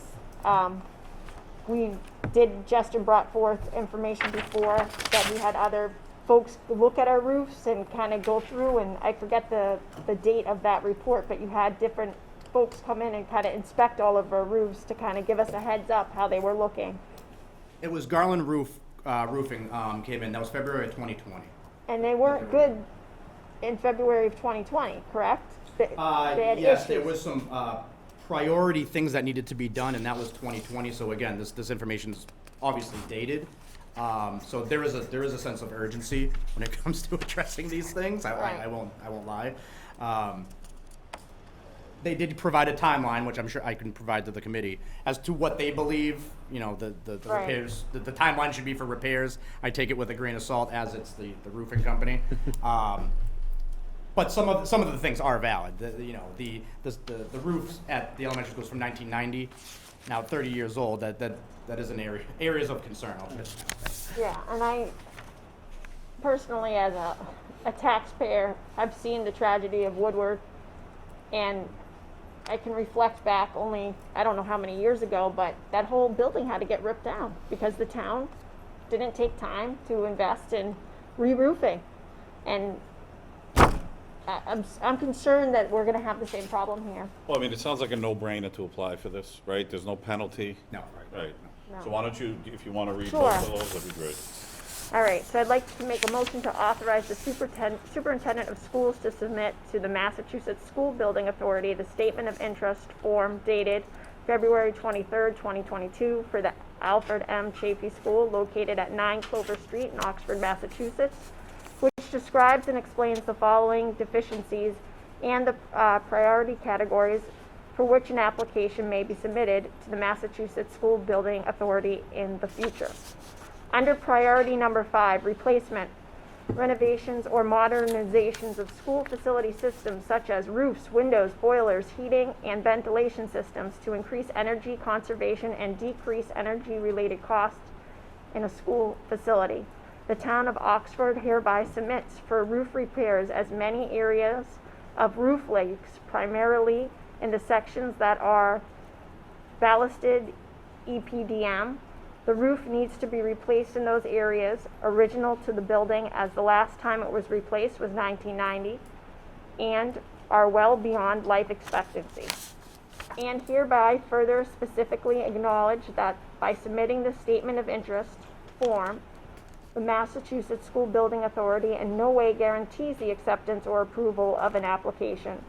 Justin brought forth information before that we had other folks look at our roofs and kind of go through, and I forget the date of that report, but you had different folks come in and kind of inspect all of our roofs to kind of give us a heads up how they were looking. It was Garland Roofing came in. That was February of 2020. And they weren't good in February of 2020, correct? They had Yes, there issues. was some priority things that needed to be done, and that was 2020. So again, this information is obviously dated. So there is a sense of urgency when it comes to addressing these things. Right. I won't lie. They did provide a timeline, which I'm sure I can provide to the committee, as to what they believe, you know, the Right. repairs, the timeline should be for repairs. I take it with a grain of salt, as it's the roofing company. But some of the things are valid. The roofs at the elementary school is from 1990, now 30 years old. That is an areas of concern. I'll put it that way. Yeah, and I personally, as a taxpayer, I've seen the tragedy of Woodward, and I can reflect back only, I don't know how many years ago, but that whole building had to get ripped down because the town didn't take time to invest in re-roofing. And I'm concerned that we're gonna have the same problem here. Well, I mean, it sounds like a no-brainer to apply for this, right? There's no penalty. No, Right. No. So why don't you, if you want to read Sure. both of those, that'd be great. All right, so I'd like to make a motion to authorize the superintendent of schools to submit to the Massachusetts School Building Authority the statement of interest form dated February 23rd, 2022 for the Alfred M. Chaffey School located at 9 Clover Street in Oxford, Massachusetts, which describes and explains the following deficiencies and the priority categories for which an application may be submitted to the Massachusetts School Building Authority in the future. Under priority number 5, replacement, renovations or modernizations of school facility systems such as roofs, windows, boilers, heating, and ventilation systems to increase energy conservation and decrease energy-related costs in a school facility. The town of Oxford hereby submits for roof repairs as many areas of roof leaks, primarily in the sections that are ballasted EPDM. The roof needs to be replaced in those areas original to the building, as the last time it was replaced was 1990, and are well beyond life expectancy. And hereby further specifically acknowledge that by submitting the statement of interest form, the Massachusetts School Building Authority in no way guarantees the acceptance or approval of an application,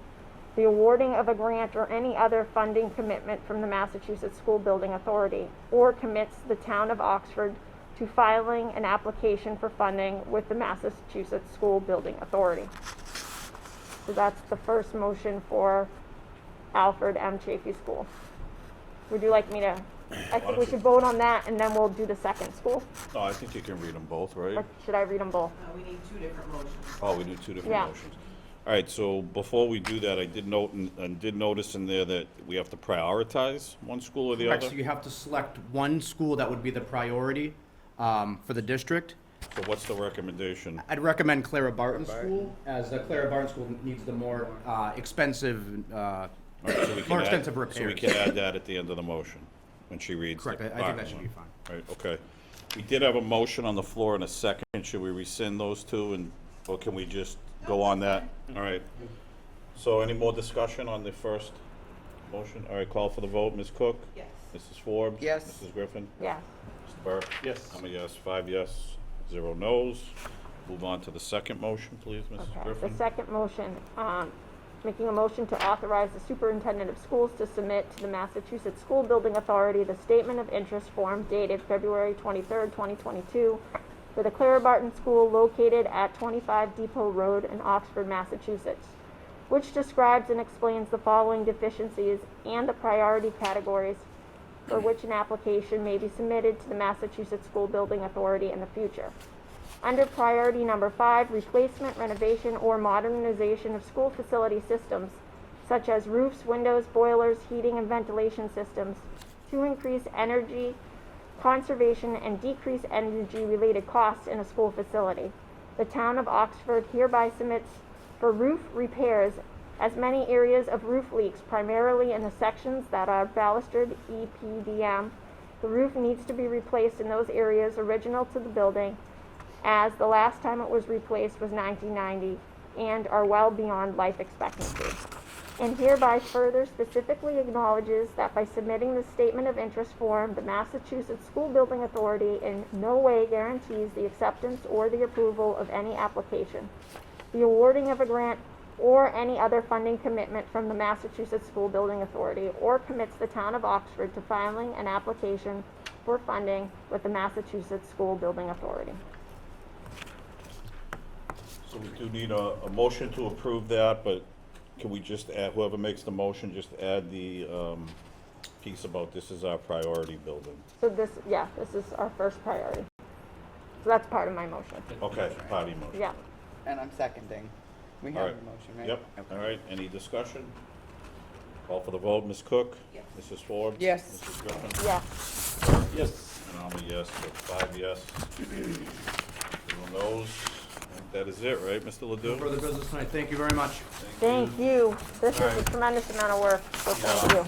the awarding of a grant or any other funding commitment from the Massachusetts School Building Authority, or commits the town of Oxford to filing an application for funding with the Massachusetts School Building Authority. So that's the first motion for Alfred M. Chaffey School. Would you like me to, I think we should vote on that and then we'll do the second school? No, I think you can read them both, right? Or should I read them both? We need 2 different motions. Oh, we do two different Yeah. motions. All right, so before we do that, I did note and did notice in there that we have to prioritize one school or the Correct, other. so you have to select one school that would be the priority for the district. So what's the recommendation? I'd recommend Clara Barton School, as the Clara Barton School needs the more expensive, All right, so we can more add- extensive So we repairs. can add that at the end of the motion, when she reads. Correct, the I think Barton that should one. be fine. Right, okay. We did have a motion on the floor in a second. Should we rescind those two, and, or can we just go on that? All right. So any more discussion on the first motion? All right, call for the vote. Ms. Cook? Yes. Mrs. Forbes? Yes. Mrs. Griffin? Yes. Mr. Burke? Yes. I'm a yes. 5 yes, 0 no's. Move on to the second motion, please, Mrs. Okay, Griffin. the second motion, making a motion to authorize the superintendent of schools to submit to the Massachusetts School Building Authority the statement of interest form dated February 23rd, 2022 for the Clara Barton School located at 25 Depot Road in Oxford, Massachusetts, which describes and explains the following deficiencies and the priority categories for which an application may be submitted to the Massachusetts School Building Authority in the future. Under priority number 5, replacement, renovation, or modernization of school facility systems, such as roofs, windows, boilers, heating, and ventilation systems, to increase energy conservation and decrease energy-related costs in a school facility. The town of Oxford hereby submits for roof repairs as many areas of roof leaks, primarily in the sections that are ballasted EPDM. The roof needs to be replaced in those areas original to the building, as the last time it was replaced was 1990, and are well beyond life expectancy. And hereby further specifically acknowledges that by submitting the statement of interest form, the Massachusetts School Building Authority in no way guarantees the acceptance or the approval of any application, the awarding of a grant or any other funding commitment from the Massachusetts School Building Authority, or commits the town of Oxford to filing an application for funding with the Massachusetts School Building Authority. So we do need a motion to approve that, but can we just add, whoever makes the motion, just add the piece about this is our priority building? So this is our first priority. So that's part of my motion. Okay, party motion. Yeah. And I'm seconding. We All have right. a motion, right? Yep, Okay. all right, any discussion? Call for the vote, Ms. Cook? Yes. Mrs. Forbes? Yes. Mrs. Griffin? Yeah. Yes. And I'm a yes, so 5 yes. Everyone knows, I think that is it, right, Mr. No Ledoux? further business tonight. Thank you very much. Thank you. This is a tremendous amount of work, so thank you.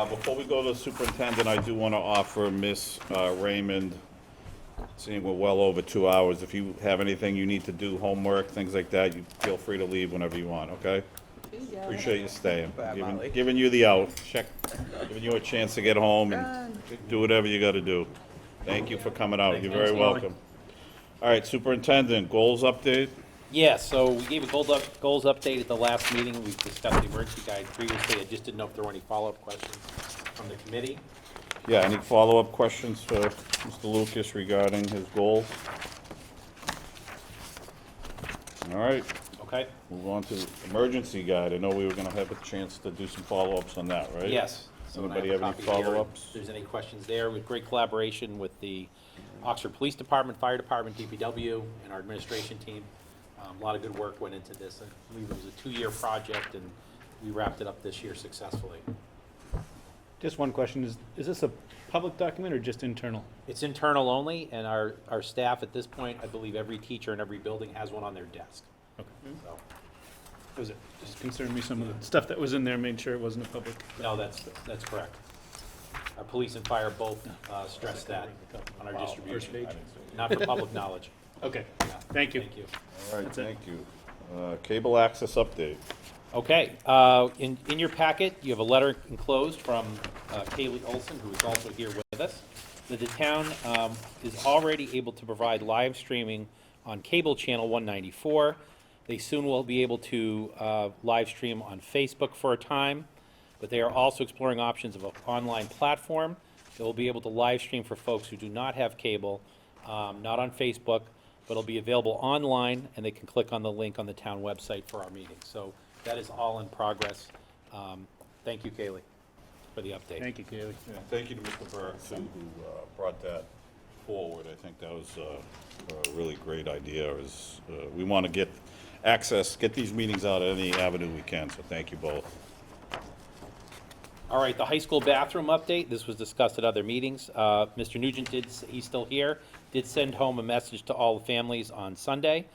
Before we go to the superintendent, I do want to offer Miss Raymond, seeing we're well over 2 hours, if you have anything you need to do, homework, things like that, you feel free to leave whenever you want, okay? Appreciate you staying. Giving you the out, giving you a chance to get home and do whatever you gotta do. Thank you for coming out. You're very welcome. All right, superintendent, goals update? Yeah, so we gave a goals update at the last meeting. We discussed the emergency guide previously. I just didn't know if there were any follow-up questions from the committee. Yeah, any follow-up questions for Mr. Lucas regarding his goals? All right, Okay? move on to emergency guide. I know we were gonna have a chance to do some follow-ups on that, right? Yes. So I Anybody have any a copy here. follow-ups? If there's any questions there, with great collaboration with the Oxford Police Department, Fire Department, DPW, and our administration team. A lot of good work went into this. I believe it was a 2-year project, and we wrapped it up this year successfully. Just one question, is this a public document or just internal? It's internal only, and our staff at this point, I believe every teacher in every building has one on their desk. Okay. So, Was it, just concerned me some of the stuff that was in there, made sure it wasn't a public. no, that's correct. Our police and fire both stress that on our distribution. First page. Not for public knowledge. Okay, thank you. Thank you. All right, thank you. Cable access update. Okay, in your packet, you have a letter enclosed from Kaylee Olson, who is also here with us. The town is already able to provide live streaming on cable channel 194. They soon will be able to live stream on Facebook for a time, but they are also exploring options of an online platform that will be able to live stream for folks who do not have cable, not on Facebook, but it'll be available online, and they can click on the link on the town website for our meeting. So that is all in progress. Thank you, Kaylee, for the update. Thank you, Kaylee. Yeah, thank you to Mr. Burke, too, who brought that forward. I think that was a really great idea. We want to get access, get these meetings out at any avenue we can, so thank you both. All right, the high school bathroom update, this was discussed at other meetings. Mr. Nugent he's still here, did send home a message to all the families on Sunday.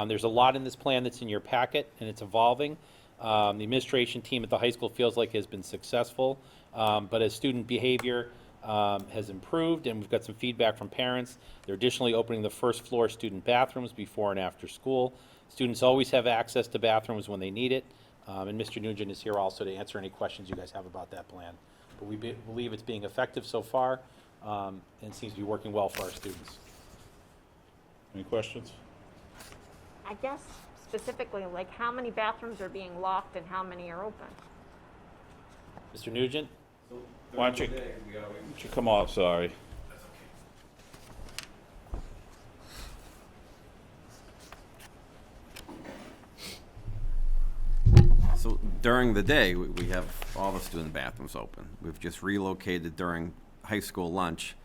There's a lot in this plan that's in your packet, and it's evolving. The administration team at the high school feels like it has been successful, but as student behavior has improved, and we've got some feedback from parents, they're additionally opening the first floor student bathrooms before and after school. Students always have access to bathrooms when they need it. And Mr. Nugent is here also to answer any questions you guys have about that plan. But we believe it's being effective so far, and seems to be working well for our students. Any questions? I guess specifically, like how many bathrooms are being locked and how many are open? Mr. Nugent? Why don't you come off, sorry. So during the day, we have all the student bathrooms open. We've just relocated during high school lunch,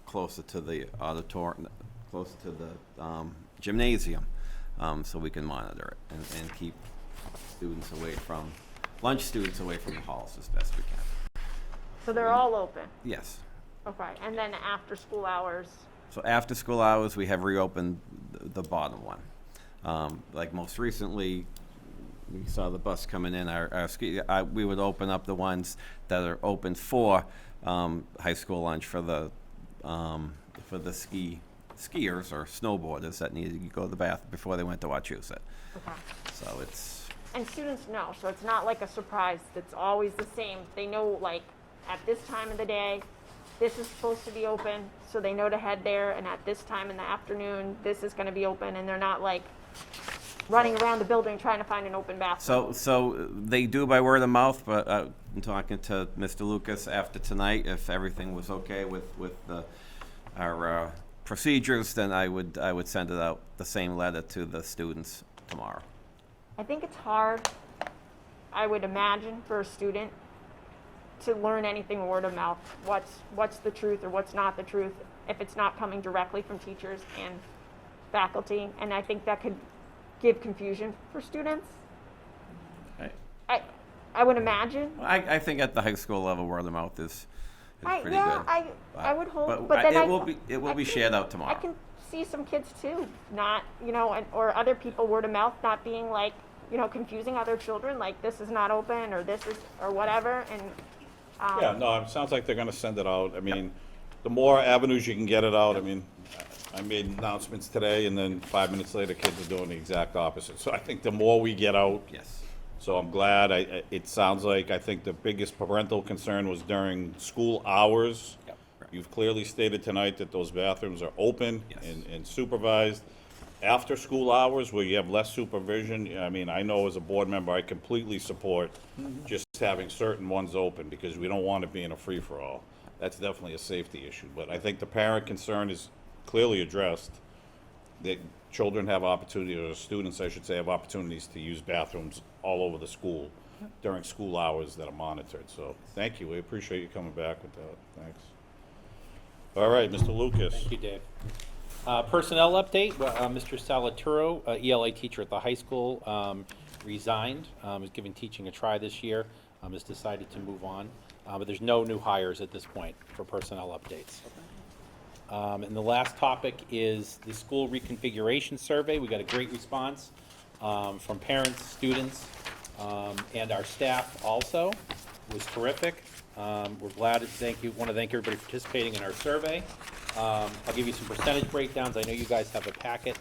closer to the auditorium, closer to the gymnasium, so we can monitor it and keep students away from, lunch students away from the halls as best we can. So they're all open? Yes. Okay, and then after school hours? So after school hours, we have reopened the bottom one. Like most recently, we saw the bus coming in, we would open up the ones that are open for high school lunch for the skiers or snowboarders that needed to go to the bathroom before they went to Wachusett. Okay. So it's, And students know, so it's not like a surprise, it's always the same. They know, like, at this time of the day, this is supposed to be open, so they know to head there, and at this time in the afternoon, this is gonna be open, and they're not like running around the building trying to find an open bathroom. So they do by word of mouth, but I'm talking to Mr. Lucas after tonight. If everything was okay with our procedures, then I would send it out, the same letter to the students tomorrow. I think it's hard, I would imagine, for a student to learn anything word of mouth. What's the truth or what's not the truth if it's not coming directly from teachers and faculty. And I think that could give confusion for students. I would imagine. I think at the high school level, word of mouth is pretty good. I would hope, But then it will be shared out tomorrow. I can see some kids too, not, or other people word of mouth not being like, confusing other children, like this is not open or this is, or whatever, and. Yeah, no, it sounds like they're gonna send it out. I mean, the more avenues you can get it out, I mean, I made announcements today and then 5 minutes later, kids are doing the exact opposite. So I think the more we get out. Yes. So I'm glad. It sounds like, I think the biggest parental concern was during school hours. Yep, right. You've clearly stated tonight that those bathrooms are open Yes. and supervised. After school hours, where you have less supervision, I mean, I know as a board member, I completely support just having certain ones open, because we don't want it being a free-for-all. That's definitely a safety issue. But I think the parent concern is clearly addressed, that children have opportunity, or students, I should say, have opportunities to use bathrooms all over the school during school hours that are monitored. So, thank you. We appreciate you coming back with that. Thanks. All right, Mr. Lucas. Thank you, Dave. Personnel update, Mr. Salaturo, ELA teacher at the high school, resigned, is giving teaching a try this year, has decided to move on, but there's no new hires at this point for personnel updates. And the last topic is the school reconfiguration survey. We got a great response from parents, students, and our staff also. It was terrific. We're glad to want to thank everybody participating in our survey. I'll give you some percentage breakdowns. I know you guys have a packet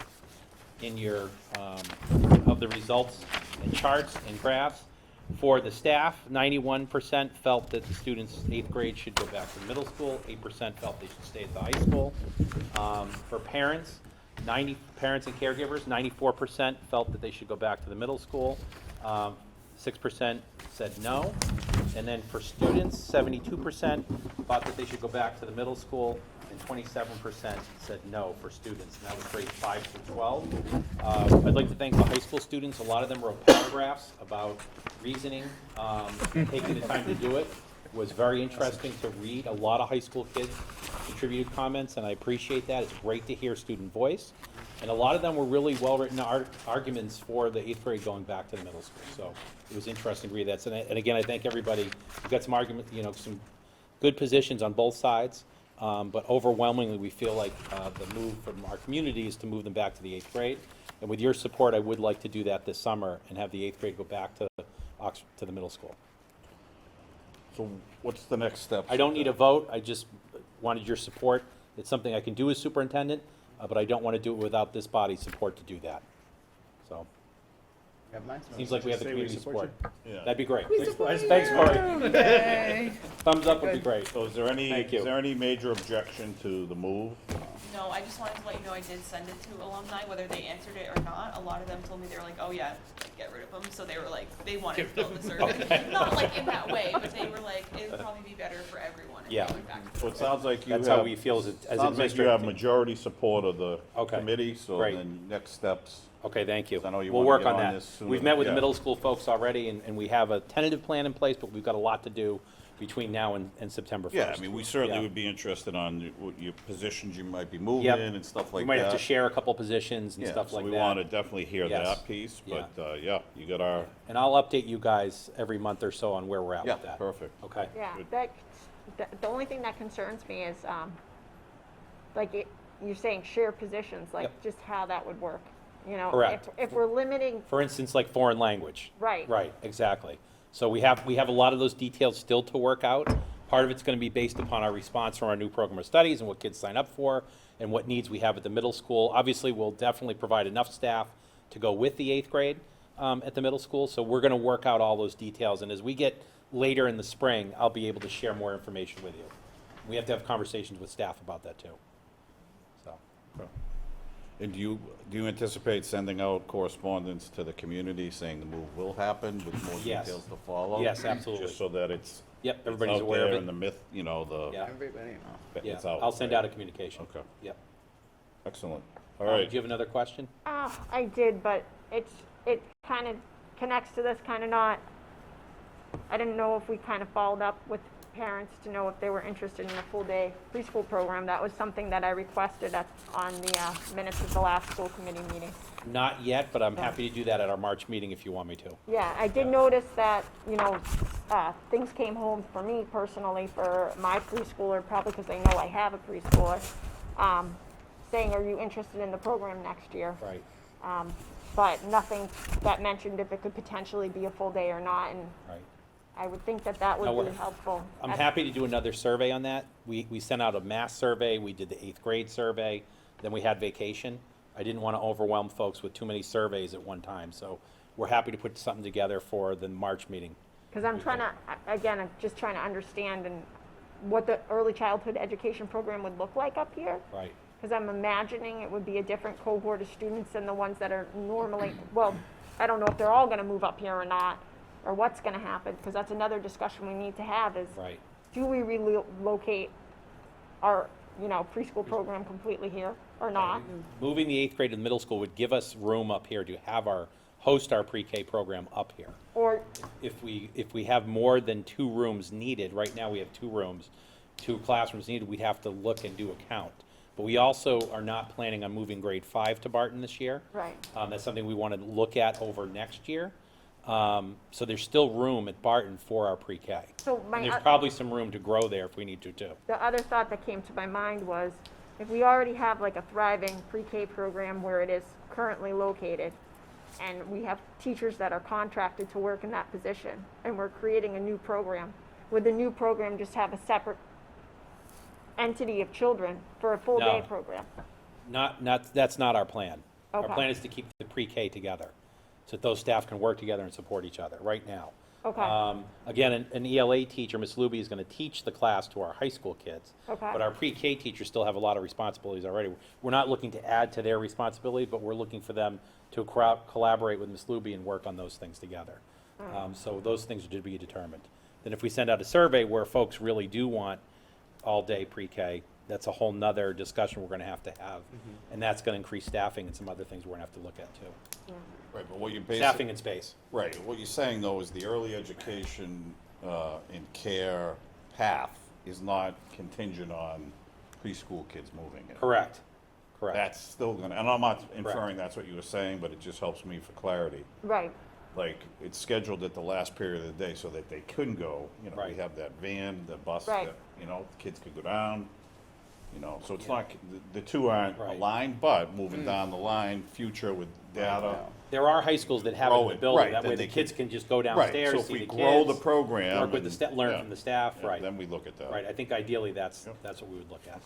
in your, of the results and charts and graphs. For the staff, 91% felt that the students 8th grade should go back to the middle school, 8% felt they should stay at the high school. For parents, parents and caregivers, 94% felt that they should go back to the middle school. 6% said no. And then for students, 72% thought that they should go back to the middle school, and 27% said no for students, and that was grades 5 through 12. I'd like to thank the high school students. A lot of them wrote paragraphs about reasoning, taking the time to do it. It was very interesting to read. A lot of high school kids contributed comments, and I appreciate that. It's great to hear student voice. And a lot of them were really well-written arguments for the 8th grade going back to the middle school. So it was interesting to read that. And again, I thank everybody. We've got some argument, some good positions on both sides. But overwhelmingly, we feel like the move from our community is to move them back to the 8th grade. And with your support, I would like to do that this summer and have the 8th grade go back to the middle school. So what's the next step? I don't need a vote. I just wanted your support. It's something I can do as superintendent, but I don't want to do it without this body's support to do that. So, seems like we have the community support. Yeah. That'd be great. Thanks, Corey. Yay. Thumbs up would be great. So is there Thank you. any major objection to the move? No, I just wanted to let you know I did send it to alumni, whether they answered it or not. A lot of them told me they were like, oh yeah, get rid of them. So they were like, they wanted to fill the survey. Not like in that way, but they were like, it would probably be better for everyone if Yeah. they went back. So it sounds like you have. That's how we feel as Sounds like you administrative have team. majority support of the Okay. committee, so Great. then next steps. Okay, thank you. I know you We'll wanna work get on on that. this sooner We've than- met with the yeah. middle school folks already, and we have a tentative plan in place, but we've got a lot to do between now and September 1st. Yeah, I mean, we certainly Yeah. would be interested on what your positions you might be moving Yep. and stuff like We that. might have to share a couple positions and Yeah, stuff so like we that. want to definitely hear Yes. that piece, Yeah. but, yeah, you got our, And I'll update you guys every month or so on where we're at yeah, with that. perfect. Okay. Yeah, Good. the only thing that concerns me is, you're saying share positions, like Yep. just how that would work. Correct. If we're limiting, For instance, like foreign language. Right. Right, exactly. So we have a lot of those details still to work out. Part of it's going to be based upon our response from our new program of studies and what kids sign up for and what needs we have at the middle school. Obviously, we'll definitely provide enough staff to go with the 8th grade at the middle school. So we're going to work out all those details. And as we get later in the spring, I'll be able to share more information with you. We have to have conversations with staff about that too. So. And do you anticipate sending out correspondence to the community saying the move will happen with more Yes. details to follow? Yes, absolutely. Just so that it's. Yep, it's everybody's out aware of there it. And the myth, you know, Yeah. Everybody know. Yeah, it's out. I'll send right? out a communication. Okay, Yep. excellent. All right. Do you have another question? I did, but it kind of connects to this, kind of not. I didn't know if we kind of followed up with parents to know if they were interested in a full-day preschool program. That was something that I requested on the minutes of the last school committee meeting. Not yet, but I'm happy to do that at our March meeting if you want me to. Yeah, I did notice that, things came home for me personally for my preschooler, probably because they know I have a preschooler, saying, are you interested in the program next year? Right. But nothing that mentioned if it could potentially be a full day or not, and Right. I would think that that would No, be helpful. I'm happy to do another survey on that. We sent out a mass survey, we did the 8th grade survey, then we had vacation. I didn't want to overwhelm folks with too many surveys at one time, so we're happy to put something together for the March meeting. Because I'm trying to, again, I'm just trying to understand and what the early childhood education program would look like up here. Right. Because I'm imagining it would be a different cohort of students than the ones that are normally, well, I don't know if they're all going to move up here or not, or what's going to happen, because that's another discussion we need to have is, Right. do we relocate our, preschool program completely here or not? Moving the 8th grade to the middle school would give us room up here to host our pre-K program up here. Or, If we have more than 2 rooms needed, right now we have 2 rooms, 2 classrooms needed, we'd have to look and do a count. But we also are not planning on moving grade 5 to Barton this year. right, That's something we want to look at over next year. So there's still room at Barton for our pre-K. so And there's probably some room to grow there if we need to too. the other thought that came to my mind was, if we already have like a thriving pre-K program where it is currently located, and we have teachers that are contracted to work in that position, and we're creating a new program, would the new program just have a separate entity of children for a full-day No. program? That's not our plan. Our Okay. plan is to keep the pre-K together, so that those staff can work together and support each other right now. Okay. Again, an ELA teacher, Ms. Luby, is going to teach the class to our high school kids. Okay. But our pre-K teachers still have a lot of responsibilities already. We're not looking to add to their responsibility, but we're looking for them to collaborate with Ms. Luby and work on those things together. So those things are to be determined. Then if we send out a survey where folks really do want all-day pre-K, that's a whole nother discussion we're going to have. And that's going to increase staffing and some other things we're going to have to look at too. Right, but what you're basically. Staffing and space. Right, what you're saying though is the early education and care path is not contingent on preschool kids moving in. Correct. Correct. That's still gonna, and I'm not inferring that's what you were saying, but it just helps me for clarity. Right, Like, it's scheduled at the last period of the day so that they couldn't go, we Right. have that van, the bus, Right. that, kids could go down, so it's not, the two aren't Right. aligned, but moving down the line, future with data. There are high schools that have it in Grow the it, building, right, that then way they the kids can- can just go Right, downstairs, so if see we the grow the kids, program. work with and- learn yeah, from the staff, yeah, right. Then we look at that. Right, I think ideally that's Yep. what we would look at.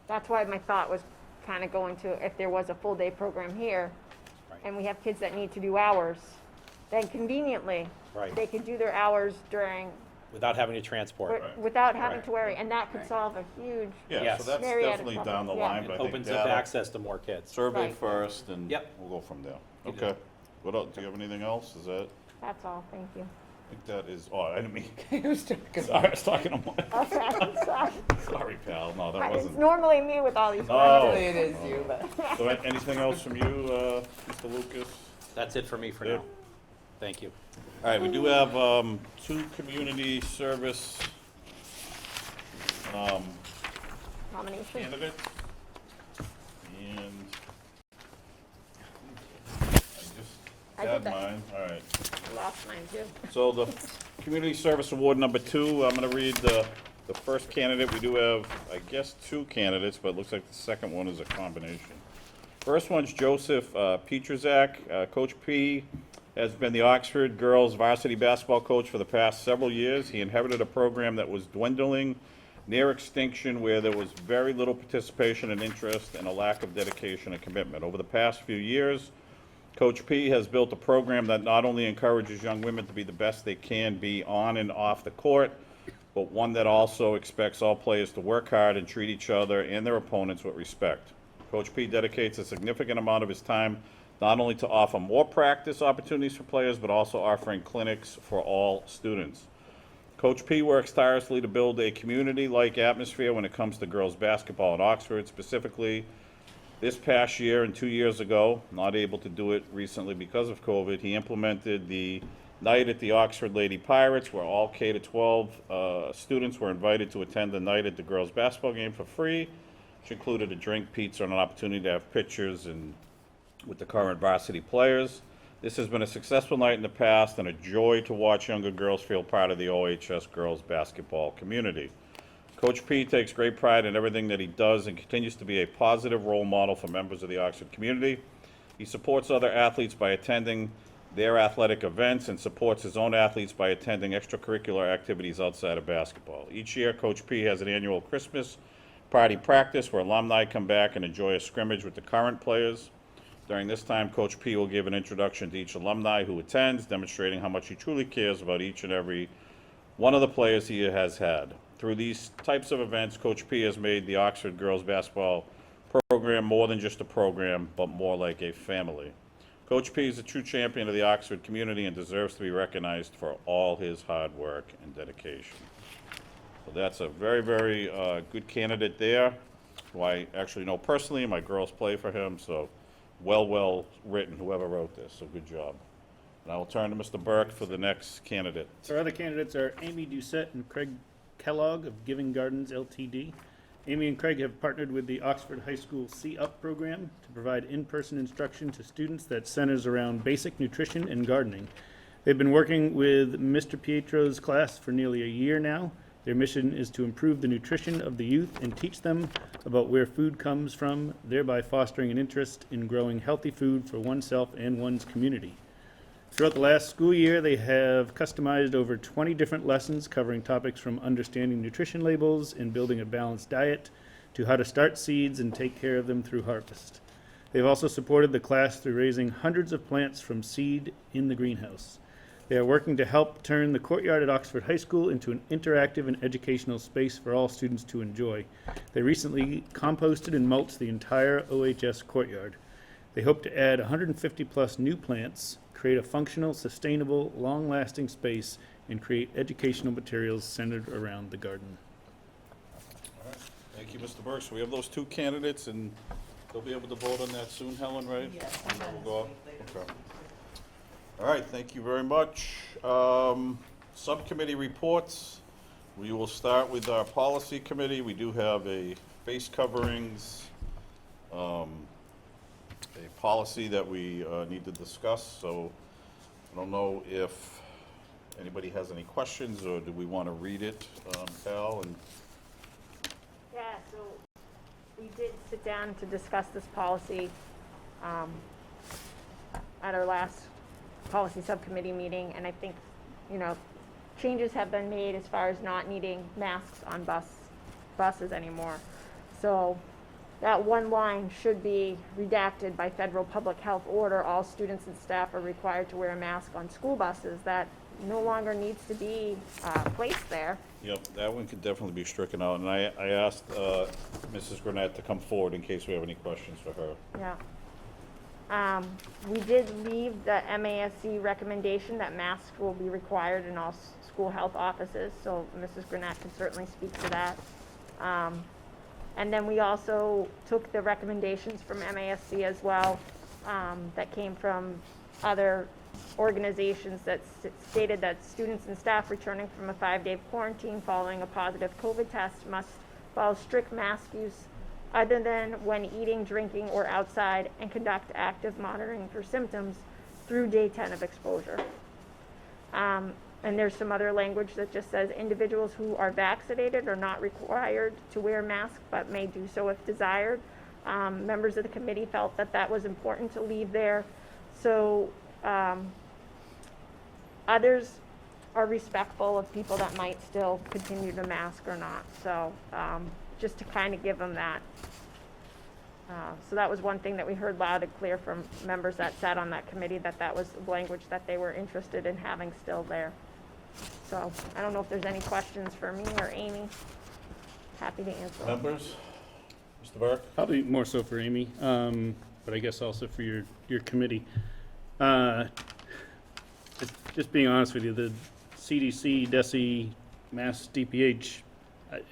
that's why my thought was kind of going to, if there was a full-day program here, Right. and we have kids that need to do hours, then conveniently, Right. they could do their hours during, Without having to transport. without having Right. to worry, and that could solve a huge, Yeah, Yes. so that's Myriad of definitely problems, down the yeah. line, It but I think opens up data, access to more kids. survey Right. first, and Yep. we'll go from there. You do. Okay. What else, do you have anything else? Is that, that's all, thank you. I think that is, I didn't mean, Who's talking? sorry, I was talking to Mike. Okay, sorry. Sorry, pal, no, that It's wasn't. normally me with all these Oh. Actually, questions. it is you, but. So anything else from you, Mr. Lucas? That's it for me for Yeah. now. Thank you. All right, we do have 2 community service Nomination. candidates. And I I just did had that. mine, all right. Lost mine too. So the Community Service Award number 2, I'm gonna read the first candidate. We do have, I guess, 2 candidates, but it looks like the second one is a combination. First one's Joseph Petruzak. Coach P has been the Oxford girls varsity basketball coach for the past several years. He inherited a program that was dwindling, near extinction, where there was very little participation and interest and a lack of dedication and commitment. Over the past few years, Coach P has built a program that not only encourages young women to be the best they can be on and off the court, but one that also expects all players to work hard and treat each other and their opponents with respect. Coach P dedicates a significant amount of his time not only to offer more practice opportunities for players, but also offering clinics for all students. Coach P works tirelessly to build a community-like atmosphere when it comes to girls basketball in Oxford. Specifically, this past year and 2 years ago, not able to do it recently because of COVID, he implemented the night at the Oxford Lady Pirates, where all K-12 students were invited to attend the night at the girls basketball game for free, which included a drink, pizza, and an opportunity to have pictures with the current varsity players. This has been a successful night in the past and a joy to watch younger girls feel part of the OHS girls basketball community. Coach P takes great pride in everything that he does and continues to be a positive role model for members of the Oxford community. He supports other athletes by attending their athletic events and supports his own athletes by attending extracurricular activities outside of basketball. Each year, Coach P has an annual Christmas party practice where alumni come back and enjoy a scrimmage with the current players. During this time, Coach P will give an introduction to each alumni who attends, demonstrating how much he truly cares about each and every one of the players he has had. Through these types of events, Coach P has made the Oxford girls basketball program more than just a program, but more like a family. Coach P is a true champion of the Oxford community and deserves to be recognized for all his hard work and dedication. So that's a very, very good candidate there, who I actually know personally. My girls play for him, so well written, whoever wrote this, so good job. And I will turn to Mr. Burke for the next candidate. Our other candidates are Amy Doucette and Craig Kellogg of Giving Gardens LTD. Amy and Craig have partnered with the Oxford High School C-UP program to provide in-person instruction to students that centers around basic nutrition and gardening. They've been working with Mr. Pietro's class for nearly a year now. Their mission is to improve the nutrition of the youth and teach them about where food comes from, thereby fostering an interest in growing healthy food for oneself and one's community. Throughout the last school year, they have customized over 20 different lessons covering topics from understanding nutrition labels and building a balanced diet to how to start seeds and take care of them through harvest. They've also supported the class through raising hundreds of plants from seed in the greenhouse. They are working to help turn the courtyard at Oxford High School into an interactive and educational space for all students to enjoy. They recently composted and mulched the entire OHS courtyard. They hope to add 150 plus new plants, create a functional, sustainable, long-lasting space, and create educational materials centered around the garden. Thank you, Mr. Burke. So we have those two candidates, and they'll be able to vote on that soon, Helen, right? Yes. Okay. All right, thank you very much. Subcommittee reports. We will start with our policy committee. We do have a face coverings, a policy that we need to discuss. So I don't know if anybody has any questions, or do we want to read it, Al? And Yeah, so we did sit down to discuss this policy at our last policy subcommittee meeting, and I think, changes have been made as far as not needing masks on buses anymore. So that one line should be redacted by federal public health order. All students and staff are required to wear a mask on school buses. That no longer needs to be placed there. Yep, that one could definitely be stricken out, and I asked Mrs. Gurnett to come forward in case we have any questions for her. Yeah. We did leave the MASC recommendation that masks will be required in all school health offices, so Mrs. Gurnett can certainly speak to that. And then we also took the recommendations from MASC as well, that came from other organizations that stated that students and staff returning from a 5-day quarantine following a positive COVID test must follow strict mask use other than when eating, drinking, or outside, and conduct active monitoring for symptoms through day 10 of exposure. And there's some other language that just says individuals who are vaccinated are not required to wear masks, but may do so if desired. Members of the committee felt that that was important to leave there. So others are respectful of people that might still continue to mask or not. So just to kind of give them that. So that was one thing that we heard loud and clear from members that sat on that committee, that was the language that they were interested in having still there. So I don't know if there's any questions for me or Amy. Happy to answer them. Members? Mr. Burke? Probably more so for Amy, but I guess also for your committee. Just being honest with you, the CDC, DESE, Mass DPH,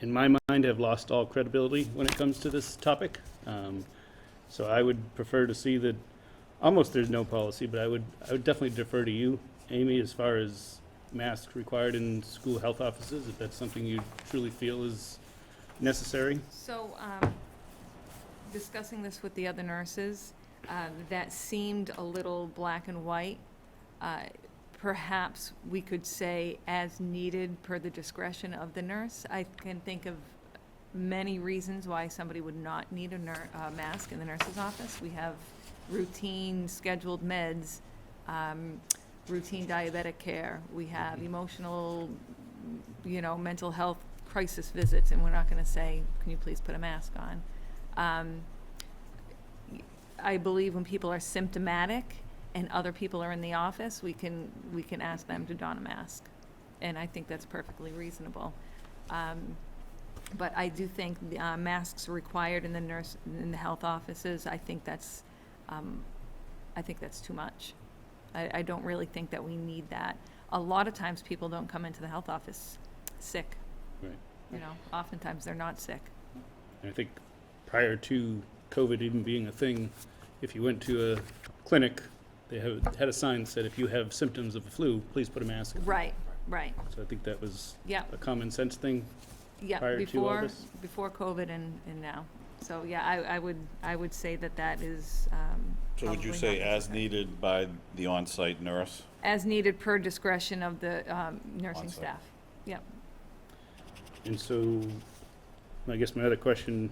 in my mind, have lost all credibility when it comes to this topic. So I would prefer to see that almost there's no policy, but I would definitely defer to you, Amy, as far as masks required in school health offices, if that's something you truly feel is necessary. So, discussing this with the other nurses, that seemed a little black and white. Perhaps we could say as needed per the discretion of the nurse. I can think of many reasons why somebody would not need a mask in the nurse's office. We have routine scheduled meds, routine diabetic care. We have emotional, mental health crisis visits, and we're not going to say, can you please put a mask on? I believe when people are symptomatic and other people are in the office, we can ask them to don a mask, and I think that's perfectly reasonable. But I do think masks are required in the health offices. I think that's too much. I don't really think that we need that. A lot of times people don't come into the health office sick. Right. Oftentimes they're not sick. I think prior to COVID even being a thing, if you went to a clinic, they had a sign that said, if you have symptoms of the flu, please put a mask on. Right. So I think that was Yeah. a common sense thing Yeah, prior to all this. before COVID and now. So, yeah, I would say that is, So would you probably say not as necessary. needed by the on-site nurse? As needed per discretion of the nursing On-site. staff. Yep. And so, I guess my other question,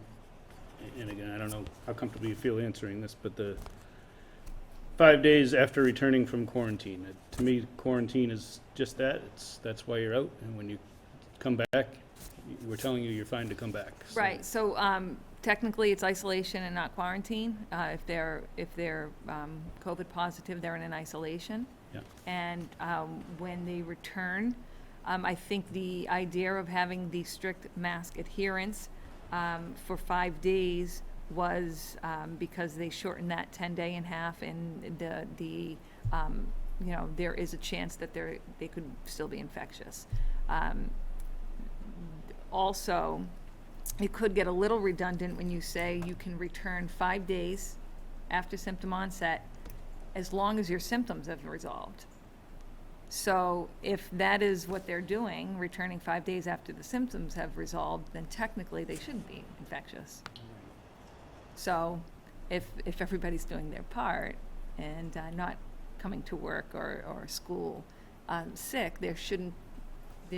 and again, I don't know how comfortable you feel answering this, but the 5 days after returning from quarantine, to me, quarantine is just that. That's why you're out, and when you come back, we're telling you you're fine to come back. So- Right, so technically it's isolation and not quarantine. If they're COVID positive, they're in an isolation. Yeah. And when they return, I think the idea of having the strict mask adherence for 5 days was because they shortened that 10-day in half, and there is a chance that they could still be infectious. Also, it could get a little redundant when you say you can return 5 days after symptom onset as long as your symptoms have resolved. So if that is what they're doing, returning 5 days after the symptoms have resolved, then technically they shouldn't be infectious. So if everybody's doing their part and not coming to work or school sick, there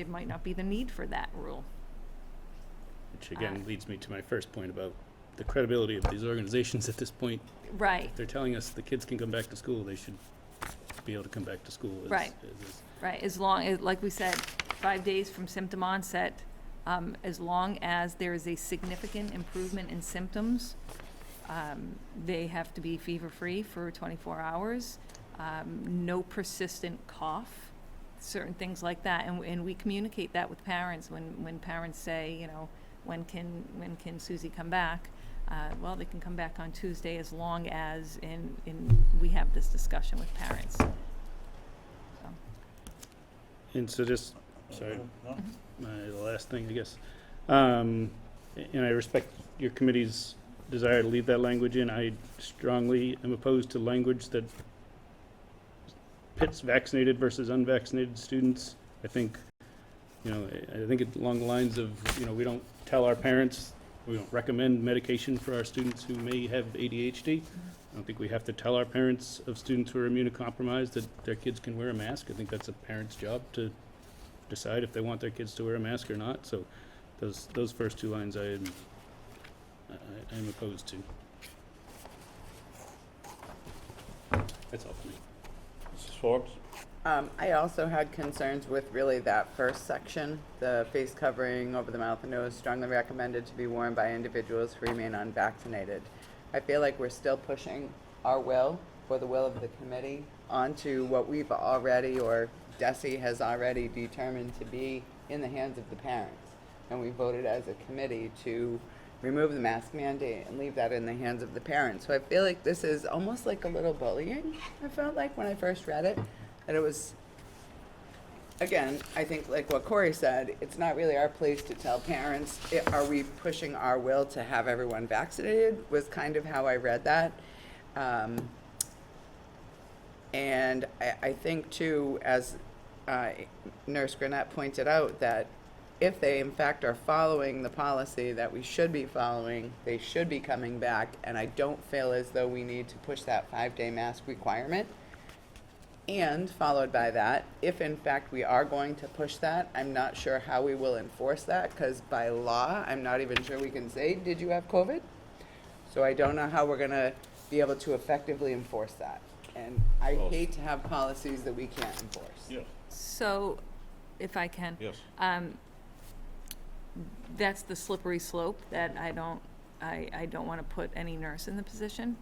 might not be the need for that rule. Which again leads me to my first point about the credibility of these organizations at this point. Right. If they're telling us the kids can come back to school, they should be able to come back to school. Right. Right, as long as, like we said, 5 days from symptom onset, as long as there is a significant improvement in symptoms, they have to be fever-free for 24 hours, no persistent cough, certain things like that. And we communicate that with parents when parents say, when can Susie come back? Well, they can come back on Tuesday as long as, we have this discussion with parents. So. And so just, sorry, the last thing, I guess. And I respect your committee's desire to leave that language in. I strongly am opposed to language that pits vaccinated versus unvaccinated students. I think, I think it along the lines of, we don't tell our parents, we don't recommend medication for our students who may have ADHD. I don't think we have to tell our parents of students who are immunocompromised that their kids can wear a mask. I think that's a parent's job to decide if they want their kids to wear a mask or not. So those first two lines I am opposed to. That's all for me. Mrs. Forbes? I also had concerns with really that first section, the face covering over the mouth and nose strongly recommended to be worn by individuals who remain unvaccinated. I feel like we're still pushing our will, or the will of the committee, onto what we've already, or DESE has already determined to be in the hands of the parents. And we voted as a committee to remove the mask mandate and leave that in the hands of the parents. So I feel like this is almost like a little bullying. I felt like when I first read it, that it was, again, I think like what Corey said, it's not really our place to tell parents, are we pushing our will to have everyone vaccinated, was kind of how I read that. And I think too, as Nurse Granette pointed out, that if they in fact are following the policy that we should be following, they should be coming back, and I don't feel as though we need to push that 5-day mask requirement. And followed by that, if in fact we are going to push that, I'm not sure how we will enforce that, because by law, I'm not even sure we can say, did you have COVID? So I don't know how we're gonna be able to effectively enforce that. And I hate to have policies that we can't enforce. Yeah, So, if I can. yes. That's the slippery slope that I don't want to put any nurse in the position.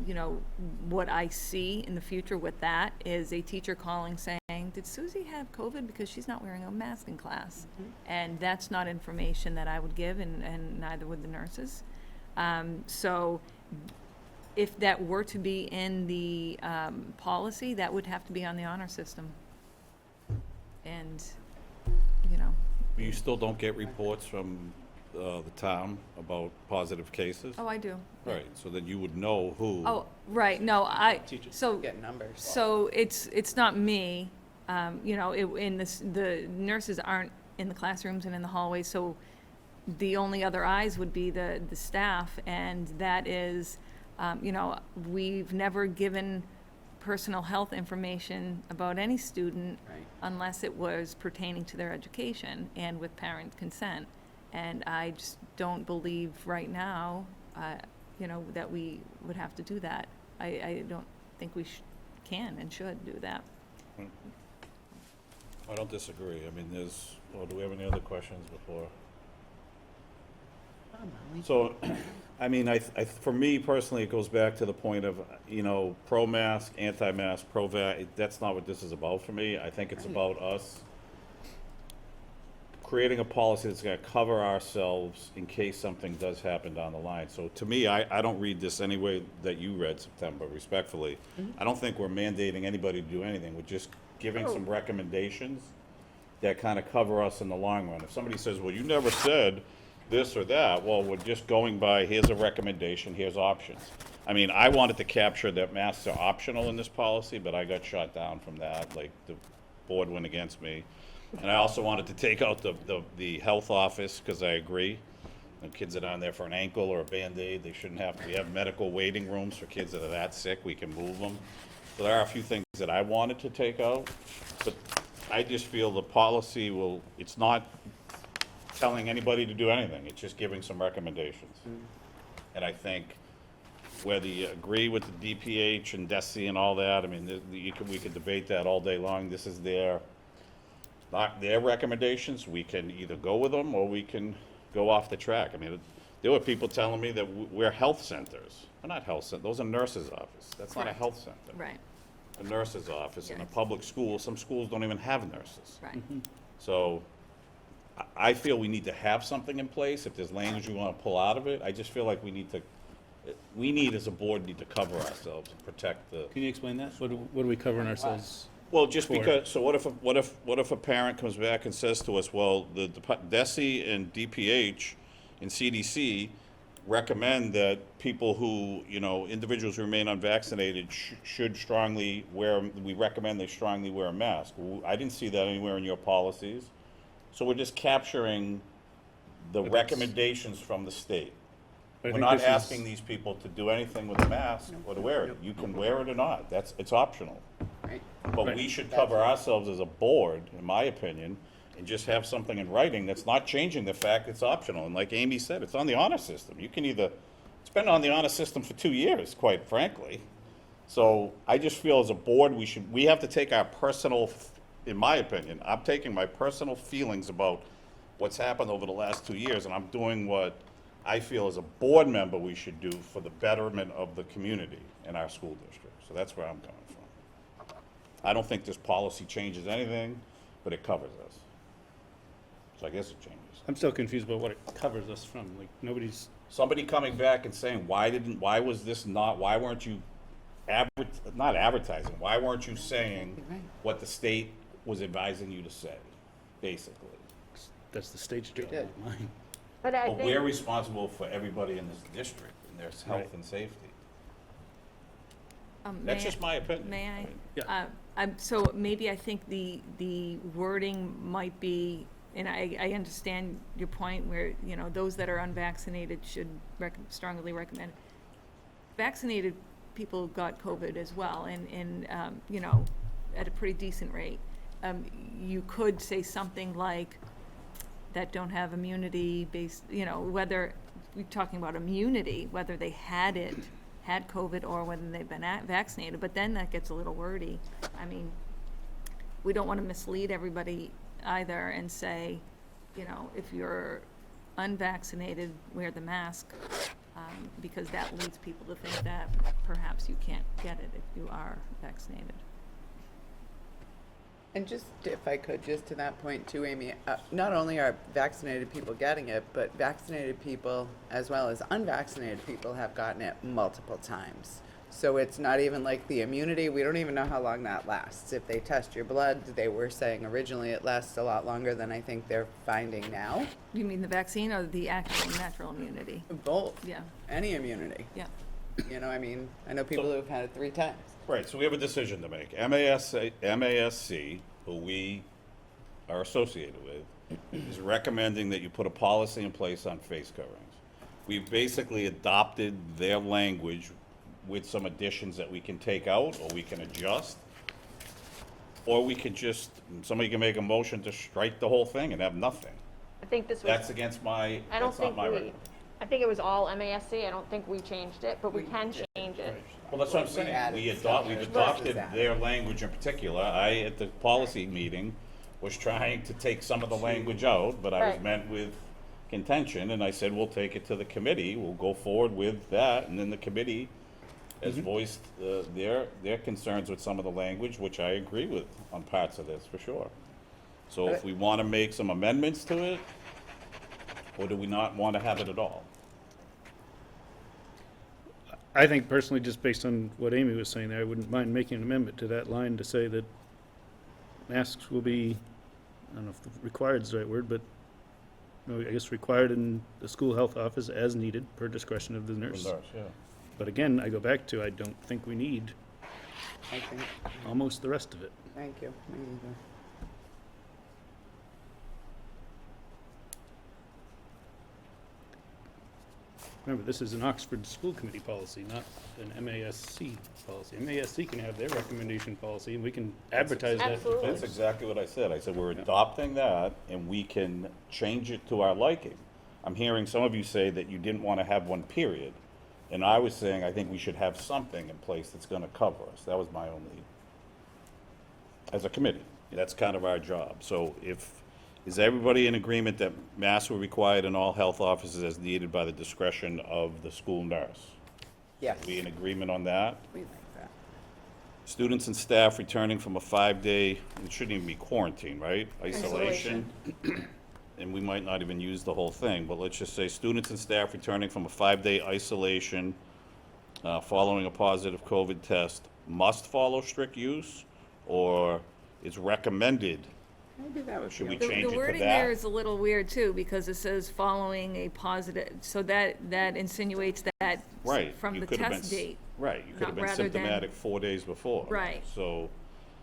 You know, what I see in the future with that is a teacher calling saying, did Susie have COVID because she's not wearing a mask in class? And that's not information that I would give, and neither would the nurses. So if that were to be in the policy, that would have to be on the honor system. And, you know. You still don't get reports from the town about positive cases? Oh, I do. Right, so that you would know who. Oh, right, no, so, Get numbers. so it's not me, you know, the nurses aren't in the classrooms and in the hallways, so the only other eyes would be the staff, and that is, you know, we've never given personal health information about any student Right. unless it was pertaining to their education and with parent consent. And I just don't believe right now, you know, that we would have to do that. I don't think we can and should do that. I don't disagree. I mean, do we have any other questions before? So, I mean, for me personally, it goes back to the point of, you know, pro-mask, anti-mask, pro-vax. That's not what this is about for me. I think it's about us creating a policy that's gonna cover ourselves in case something does happen down the line. So to me, I don't read this any way that you read, September, respectfully. I don't think we're mandating anybody to do anything. We're just giving some recommendations that kind of cover us in the long run. If somebody says, well, you never said this or that, well, we're just going by, here's a recommendation, here's options. I mean, I wanted to capture that masks are optional in this policy, but I got shot down from that, like, the board went against me. And I also wanted to take out the health office, because I agree. When kids are down there for an ankle or a Band-Aid, they shouldn't have to, we have medical waiting rooms for kids that are that sick, we can move them. So there are a few things that I wanted to take out, but I just feel the policy it's not telling anybody to do anything, it's just giving some recommendations. And I think whether you agree with the DPH and DESI and all that, I mean, we could debate that all day long. This is not their recommendations. We can either go with them or we can go off the track. I mean, there were people telling me that we're health centers. We're not health centers, those are nurses' office. That's not a health center. Right, A nurse's office in a Yes. public school, some schools don't even have nurses. right. So I feel we need to have something in place. If there's language we want to pull out of it, I just feel like we need as a board, need to cover ourselves and protect the. Can you explain that? What are we covering ourselves? Well, just for? because, so what if a parent comes back and says to us, well, the DESI and DPH and CDC recommend that people who, you know, individuals who remain unvaccinated should strongly we recommend they strongly wear a mask. I didn't see that anywhere in your policies. So we're just capturing the But that's- recommendations from the state. But I We're think not this is- asking these people to do anything with a mask or to wear it. You can wear it or not. It's optional. Right. But Right. we should cover ourselves as a board, in my opinion, and just have something in writing that's not changing the fact it's optional. And like Amy said, it's on the honor system. You can it's been on the honor system for 2 years, quite frankly. So I just feel as a board, we have to take our personal, in my opinion, I'm taking my personal feelings about what's happened over the last 2 years, and I'm doing what I feel as a board member we should do for the betterment of the community in our school district. So that's where I'm coming from. I don't think this policy changes anything, but it covers us. So I guess it changes. I'm still confused about what it covers us from, like, nobody's, Somebody coming back and saying, why weren't you not advertising, why weren't you saying Right. what the state was advising you to say, basically? that's the state's job, did. not mine. But I But we're think, responsible for everybody in this district and their health Right. and safety. May That's I- just my opinion. May I? Yeah. So maybe I think the wording might be, and I understand your point where, you know, those that are unvaccinated should strongly recommend. Vaccinated people got COVID as well, and you know, at a pretty decent rate. You could say something like, that don't have immunity based, you know, whether, we're talking about immunity, whether they had COVID or whether they've been vaccinated, but then that gets a little wordy. I mean, we don't want to mislead everybody either and say, you know, if you're unvaccinated, wear the mask, because that leads people to think that perhaps you can't get it if you are vaccinated. And just, if I could, just to that point too, Amy, not only are vaccinated people getting it, but vaccinated people as well as unvaccinated people have gotten it multiple times. So it's not even like the immunity, we don't even know how long that lasts. If they test your blood, they were saying originally it lasts a lot longer than I think they're finding now. You mean the vaccine or the actual natural immunity? Both. Yeah, Any immunity. yeah. You know, I mean, I know people who've had it 3 times. Right, so we have a decision to make. MASC, who we are associated with, is recommending that you put a policy in place on face coverings. We've basically adopted their language with some additions that we can take out, or we can adjust. Or we could just, somebody can make a motion to strike the whole thing and have nothing. I think this was, That's against my, I don't that's not think my we, recommendation. I think it was all MASC. I don't think we changed it, but we can change it. Well, that's what I'm We saying. added We've stuff. adopted Right. their language in particular. I, at the policy meeting, was trying to take some of the language out, but I was Right. met with contention, and I said, we'll take it to the committee, we'll go forward with that, and then the committee has voiced their concerns with some of the language, which I agree with on parts of this, for sure. So if we want to make some amendments to it, or do we not want to have it at all? I think personally, just based on what Amy was saying there, I wouldn't mind making an amendment to that line to say that masks will be, I don't know if the required is the right word, but no, I guess required in the school health office as needed per discretion of the nurse. Yeah. But again, I go back to, I don't think we need I think, almost the rest of it. thank you. Me neither. Remember, this is an Oxford School Committee policy, not an MASC policy. MASC can have their recommendation policy, and we can advertise that. Absolutely. That's exactly what I said. I said, we're adopting that, and we can change it to our liking. I'm hearing some of you say that you didn't want to have one, period. And I was saying, I think we should have something in place that's going to cover us. That was my only, as a committee. That's kind of our job. So is everybody in agreement that masks were required in all health offices as needed by the discretion of the school nurse? Yes, We in agreement on that? we like that. Students and staff returning from a 5-day, it shouldn't even be quarantine, right? Isolation. And we might not even use the whole thing, but let's just say students and staff returning from a 5-day isolation following a positive COVID test must follow strict use, or it's recommended? Maybe that would Should we feel- change it The to wording there that? is a little weird too, because it says following a positive, so that insinuates that Right. from you the could have been test s- date. Right, you could have not been rather than- symptomatic 4 days before. Right. So,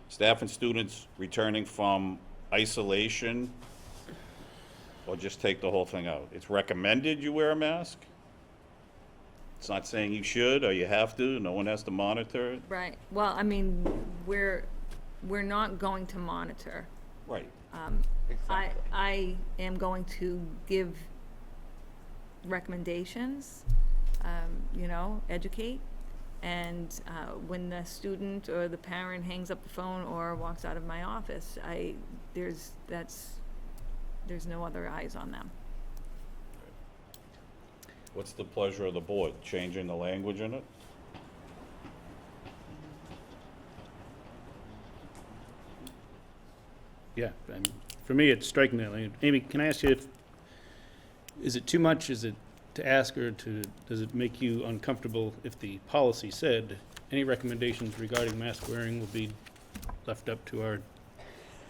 staff and students returning from isolation, or just take the whole thing out? It's recommended you wear a mask? It's not saying you should, or you have to, no one has to monitor it? Right, well, I mean, we're not going to monitor. Right. I am going to give recommendations, you know, educate. And when the student or the parent hangs up the phone or walks out of my office, there's no other eyes on them. What's the pleasure of the board? Changing the language in it? Yeah, and for me, it's striking that. Like, Amy, can I ask you if, is it too much? Is it to ask, or does it make you uncomfortable if the policy said any recommendations regarding mask wearing will be left up to our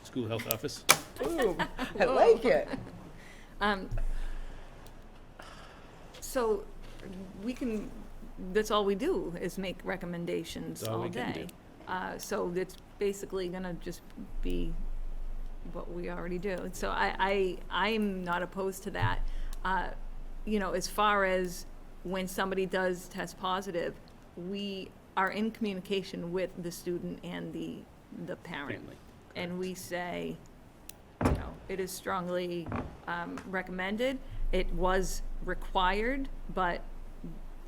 school health office? Ooh, I like it. So we can, that's all we do is make recommendations That's all all we can day. So it's basically gonna just be what we already do. So I'm not opposed to that. You know, as far as when somebody does test positive, we are in communication with the student and the parent. Family, And we say, you know, it is strongly recommended. It was required, but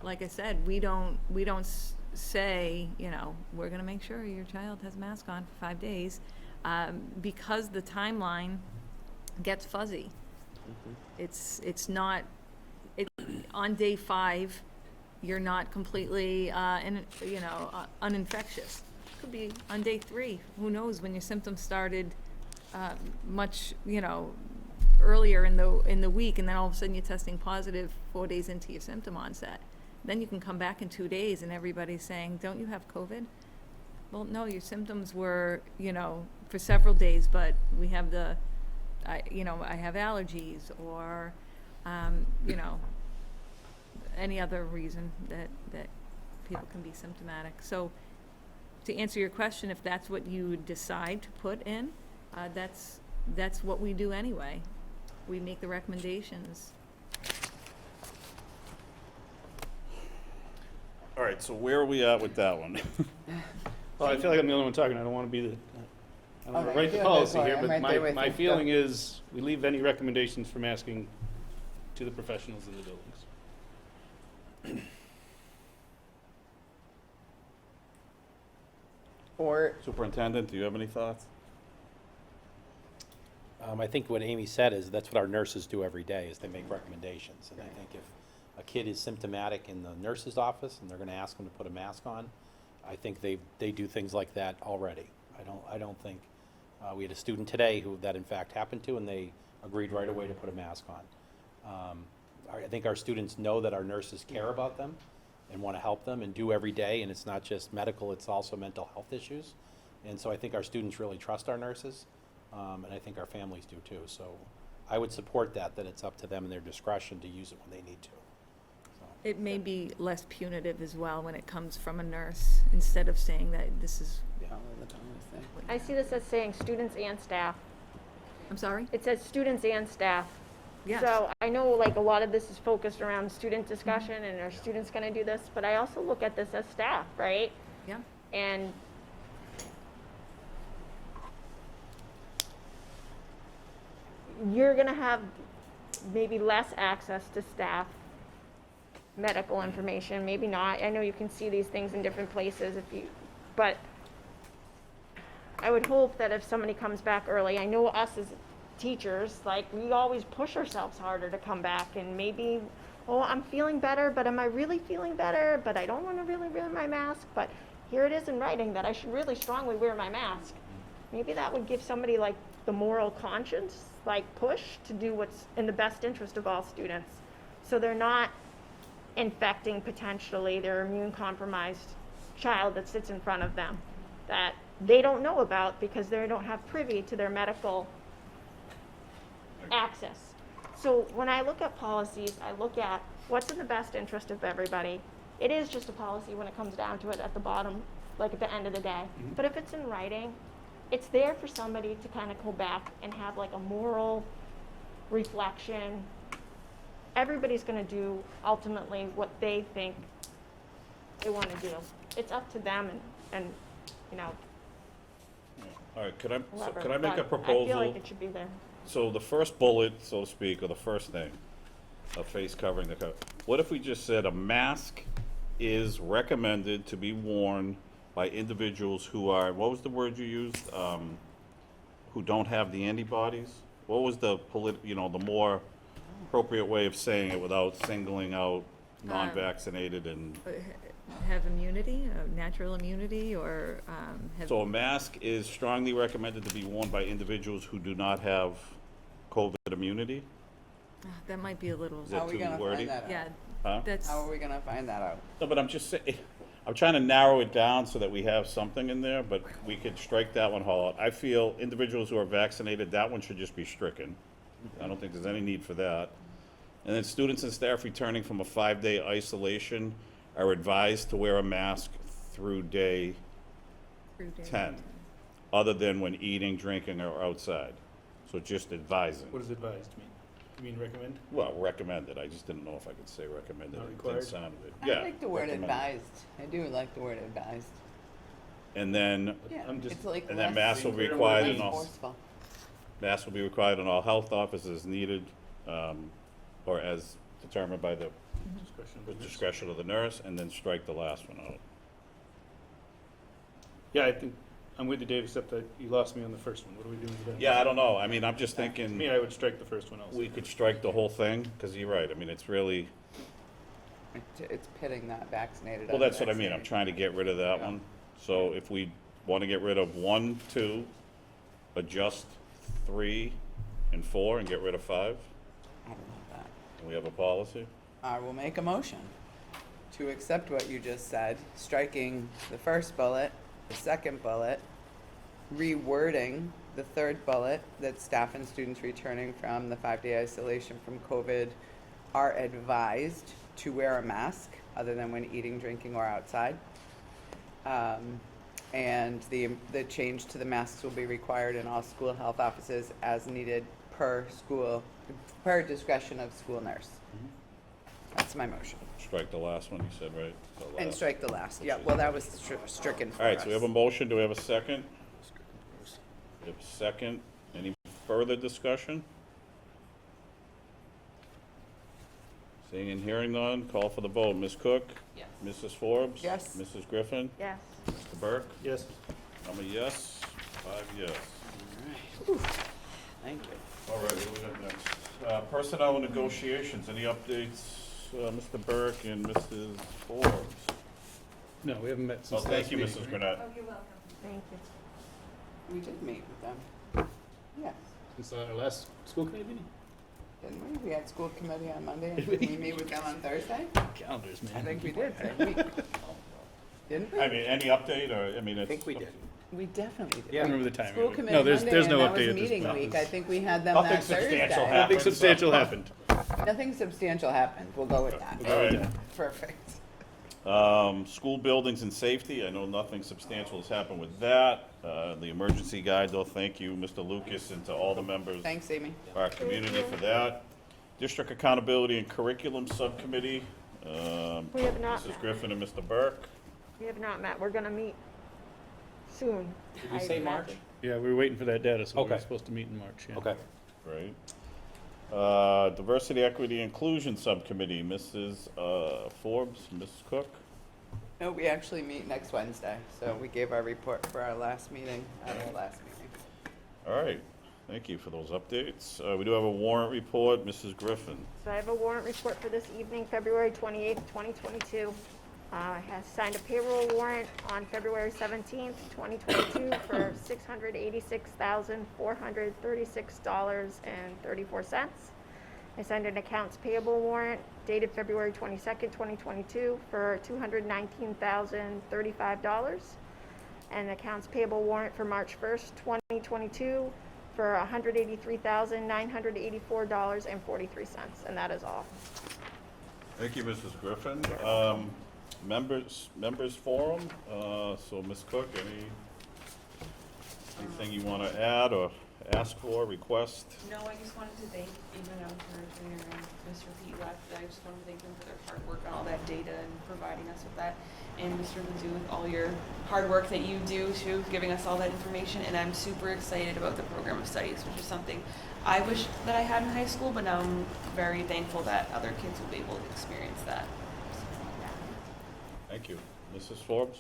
like I said, we don't say, you know, we're gonna make sure your child has a mask on for 5 days, because the timeline gets fuzzy. It's not, on day 5, you're not completely, uninfectious. Could be on day 3, who knows, when your symptoms started much, earlier in the week, and then all of a sudden you're testing positive 4 days into your symptom onset. Then you can come back in 2 days and everybody's saying, don't you have COVID? Well, no, your symptoms were, for several days, but we have I have allergies, or, any other reason that people can be symptomatic. So to answer your question, if that's what you decide to put in, that's what we do anyway. We make the recommendations. All right, so where are we at with that one? Well, I feel like I'm the only one talking. I don't want to be I don't want Okay, to write the good, policy that's here, fine. but I'm right there with my you. feeling is we leave any recommendations from asking to the professionals in the buildings. Or, Superintendent, do you have any thoughts? I think what Amy said is that's what our nurses do every day, is they make recommendations. And I think if a kid is symptomatic in the nurse's office and they're gonna ask them to put a mask on, I think they do things like that already. I don't think, we had a student today who that in fact happened to, and they agreed right away to put a mask on. I think our students know that our nurses care about them and wanna help them and do every day, and it's not just medical, it's also mental health issues. And so I think our students really trust our nurses. And I think our families do too. So I would support that it's up to them and their discretion to use it when they need to. So, It may be less punitive as well when it comes from a nurse, instead of saying that this is, I see this as saying students and staff. I'm sorry? It says students and staff. Yes. So I know like a lot of this is focused around student discussion and are students gonna do this, but I also look at this as staff, right? Yeah. And you're gonna have maybe less access to staff medical information, maybe not. I know you can see these things in different places but I would hope that if somebody comes back early, I know us as teachers, like, we always push ourselves harder to come back, and maybe, oh, I'm feeling better, but am I really feeling better? But I don't want to really wear my mask, but here it is in writing that I should really strongly wear my mask. Maybe that would give somebody like the moral conscience, like push to do what's in the best interest of all students. So they're not infecting potentially their immune compromised child that sits in front of them that they don't know about because they don't have privy to their medical access. So when I look at policies, I look at what's in the best interest of everybody. It is just a policy when it comes down to it at the bottom, like at the end of the day. But if it's in writing, it's there for somebody to kind of go back and have like a moral reflection. Everybody's going to do ultimately what they think they want to do. It's up to them and All right, could whoever. I make a But proposal? I feel like it should be there. So the first bullet, so to speak, or the first thing, a face covering, what if we just said a mask is recommended to be worn by individuals who are, what was the word you used? Who don't have the antibodies? What was the the more appropriate way of saying it without singling out non-vaccinated and, have immunity, natural immunity, or have? So a mask is strongly recommended to be worn by individuals who do not have COVID immunity? That might be a little, Is that How are we too gonna wordy? find that out? yeah, Huh? that's, How are we gonna find that out? No, but I'm just saying, I'm trying to narrow it down so that we have something in there, but we could strike that one whole out. I feel individuals who are vaccinated, that one should just be stricken. I don't think there's any need for that. And then students and staff returning from a 5-day isolation are advised to wear a mask through day through day 10, other than when eating, drinking, or outside. So just advising. What does advised mean? You mean recommend? Well, recommended, I just didn't know if I could say recommended. Not It didn't required? sound of it. I Yeah, like the word recommended. advised. I do like the word advised. And then, Yeah, I'm just- it's like and then less- masks will be Being clear required what it in less all, forceful. masks will be required in all health offices needed, or as determined by the Discretion of with the nurse. discretion of the nurse, and then strike the last one out. Yeah, I think, I'm with you, Dave, except that you lost me on the first one. What are we doing with that? Yeah, I don't know, I mean, I'm just To me, thinking, I would strike the first one also. we could strike the whole thing, because you're right, I mean, it's really, It's pitting that vaccinated. well, that's what I mean, I'm unvaccinated. trying to get rid of that one. So if we want to get rid of 1, 2, adjust 3 and 4, and get rid of 5, I don't know that. we have a policy? I will make a motion to accept what you just said, striking the first bullet, the second bullet, rewording the third bullet, that staff and students returning from the 5-day isolation from COVID are advised to wear a mask other than when eating, drinking, or outside. And the change to the masks will be required in all school health offices as needed per discretion of school nurse. That's my motion. Strike the last one, you said, right? The And last. strike the last, yeah, well, that was stricken for All right, so we have a us. motion, do we have a second? We have a second, any further discussion? Seeing and hearing none, call for the vote, Ms. Cook? Yes. Mrs. Forbes? Yes. Mrs. Griffin? Yes. Mr. Burke? Yes. I'm a yes, 5 yes. Thank you. All right, what do we got next? Personnel negotiations, any updates, Mr. Burke and Mrs. Forbes? No, we haven't met Oh, since thank last you, meeting, Mrs. right? Grenat. Oh, you're welcome. Thank you. We did meet with them. Yes, Since our last school committee meeting? didn't we? We had school committee on Monday, and did we meet with them on Thursday? Calendars, man. I think we did, same week. Didn't we? I mean, any update, or, I mean, it's. I think we did. We definitely did. Yeah, I remember the timing. School of it. committee No, there's Monday, there's and no that update was at this meeting point. week. I think we had them Nothing that substantial Thursday. happened. Nothing substantial happened. Nothing substantial happened. We'll go with that. We'll go with that. Perfect. School buildings and safety, I know nothing substantial has happened with that. The emergency guide, though, thank you, Mr. Lucas, and to all the members Thanks, Amy. of our community for that. District Accountability and Curriculum Subcommittee, We have not Mrs. met. Griffin and Mr. Burke. We have not met. We're gonna meet soon. Did we I say March? imagine. Yeah, we were waiting for that data, so we were Okay. supposed to meet in March, yeah. Okay. Right. Diversity, Equity, Inclusion Subcommittee, Mrs. Forbes, Mrs. Cook. No, we actually meet next Wednesday, so we gave our report for our last meeting, at our last meeting. All right, thank you for those updates. We do have a warrant report, Mrs. Griffin. So I have a warrant report for this evening, February 28th, 2022. I have signed a payroll warrant on February 17th, 2022 for $686,436.34. I signed an accounts payable warrant dated February 22nd, 2022 for $219,035. And an accounts payable warrant for March 1st, 2022 for $183,984.43. And that is all. Thank you, Mrs. Griffin. Members forum, so Ms. Cook, anything you want to add or ask for, request? No, I just wanted to thank even our trainer and Mr. Pete left. I just wanted to thank them for their hard work on all that data and providing us with that. And Mr. Mizzou with all your hard work that you do too, giving us all that information. And I'm super excited about the program of studies, which is something I wish that I had in high school, but now I'm very thankful that other kids will be able to experience that. Thank you. Mrs. Forbes?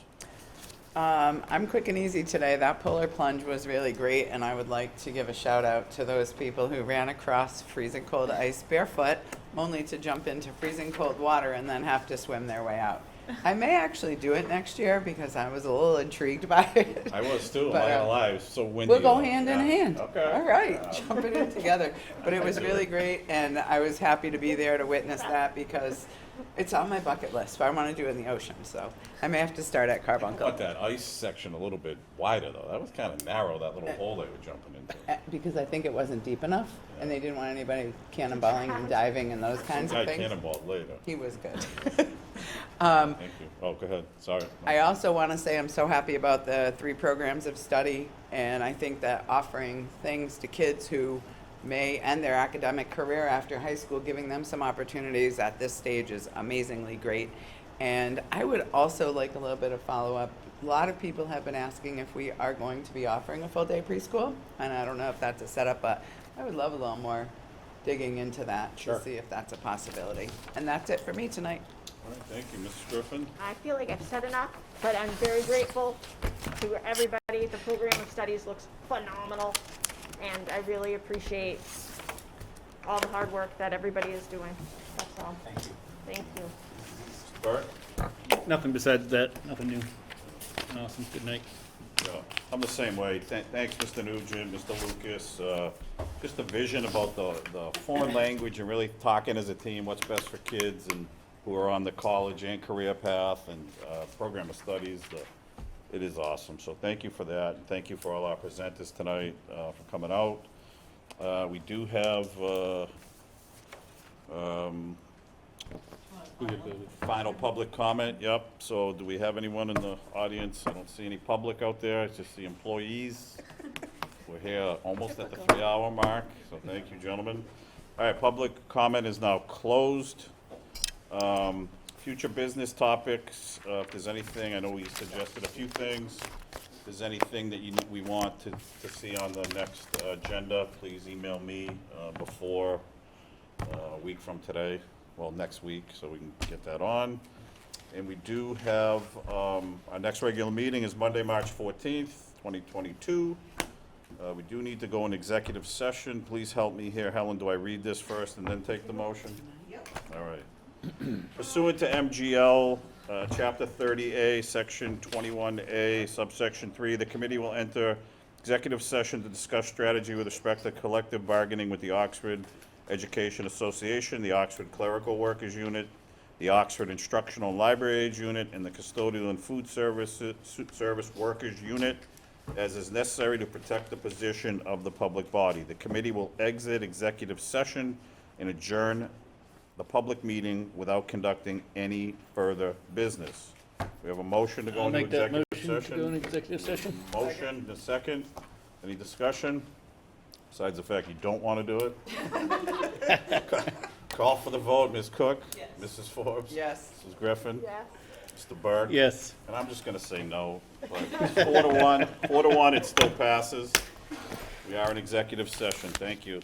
I'm quick and easy today. That polar plunge was really great, and I would like to give a shout out to those people who ran across freezing cold ice barefoot, only to jump into freezing cold water and then have to swim their way out. I may actually do it next year because I was a little intrigued by it. I was too, I'm But, not gonna uh, lie, it was so windy. We'll go out. hand in Yeah. hand. Okay. All right, jumping in together. But it was really great, and I was happy to be there to witness that because it's on my bucket list, but I want to do it in the ocean, so I may have to start at I Carbuncle. want that ice section a little bit wider though, that was kinda narrow, that little hole they were jumping into. Because I think it wasn't deep enough, and they didn't want anybody cannonballing and diving and those kinds Guy of things. cannonballed later. He was good. Thank you. Oh, go ahead, sorry. I also want to say I'm so happy about the 3 programs of study, and I think that offering things to kids who may end their academic career after high school, giving them some opportunities at this stage is amazingly great. And I would also like a little bit of follow-up. A lot of people have been asking if we are going to be offering a full-day preschool, and I don't know if that's a setup, but I would love a little more digging into that to see if that's a possibility. And that's it for me tonight. All right, thank you, Mrs. Griffin. I feel like I've said enough, but I'm very grateful to everybody. The program of studies looks phenomenal, and I really appreciate all the hard work that everybody is doing. That's all. Thank you. Thank you. Mr. Burke? Nothing besides that, nothing new. Awesome, good night. Yeah, I'm the same way. Thanks, Mr. Nugent, Mr. Lucas. Just the vision about the foreign language and really talking as a team, what's best for kids and who are on the college and career path and program of studies. It is awesome. So thank you for that. And thank you for all our presenters tonight for coming out. We do have final public comment. Yep. So do we have anyone in the audience? I don't see any public out there. It's just the employees. We're here almost at the 3-hour mark, so thank you, gentlemen. All right, public comment is now closed. Future business topics, if there's anything, I know we suggested a few things. If there's anything that we want to see on the next agenda, please email me before a week from today, well, next week, so we can get that on. And we do have, our next regular meeting is Monday, March 14th, 2022. We do need to go in executive session. Please help me here. Helen, do I read this first and then take the motion? Yep. All right. Pursuant to MGL, Chapter 30A, Section 21A, subsection 3, the committee will enter executive session to discuss strategy with respect to collective bargaining with the Oxford Education Association, the Oxford Clerical Workers Unit, the Oxford Instructional and Library Aids Unit, and the Custodial and Food Service Workers Unit, as is necessary to protect the position of the public body. The committee will exit executive session and adjourn the public meeting without conducting any further business. We have a motion to go I'll into make that executive motion to go session. into executive session. Motion, the second. Any discussion? Besides the fact you don't want to do it? Call for the vote, Ms. Cook? Yes. Mrs. Forbes? Yes. Mrs. Griffin? Yes. Mr. Burke? Yes. And I'm just gonna say no, but it's 4-1, it still passes. We are in executive session, thank you.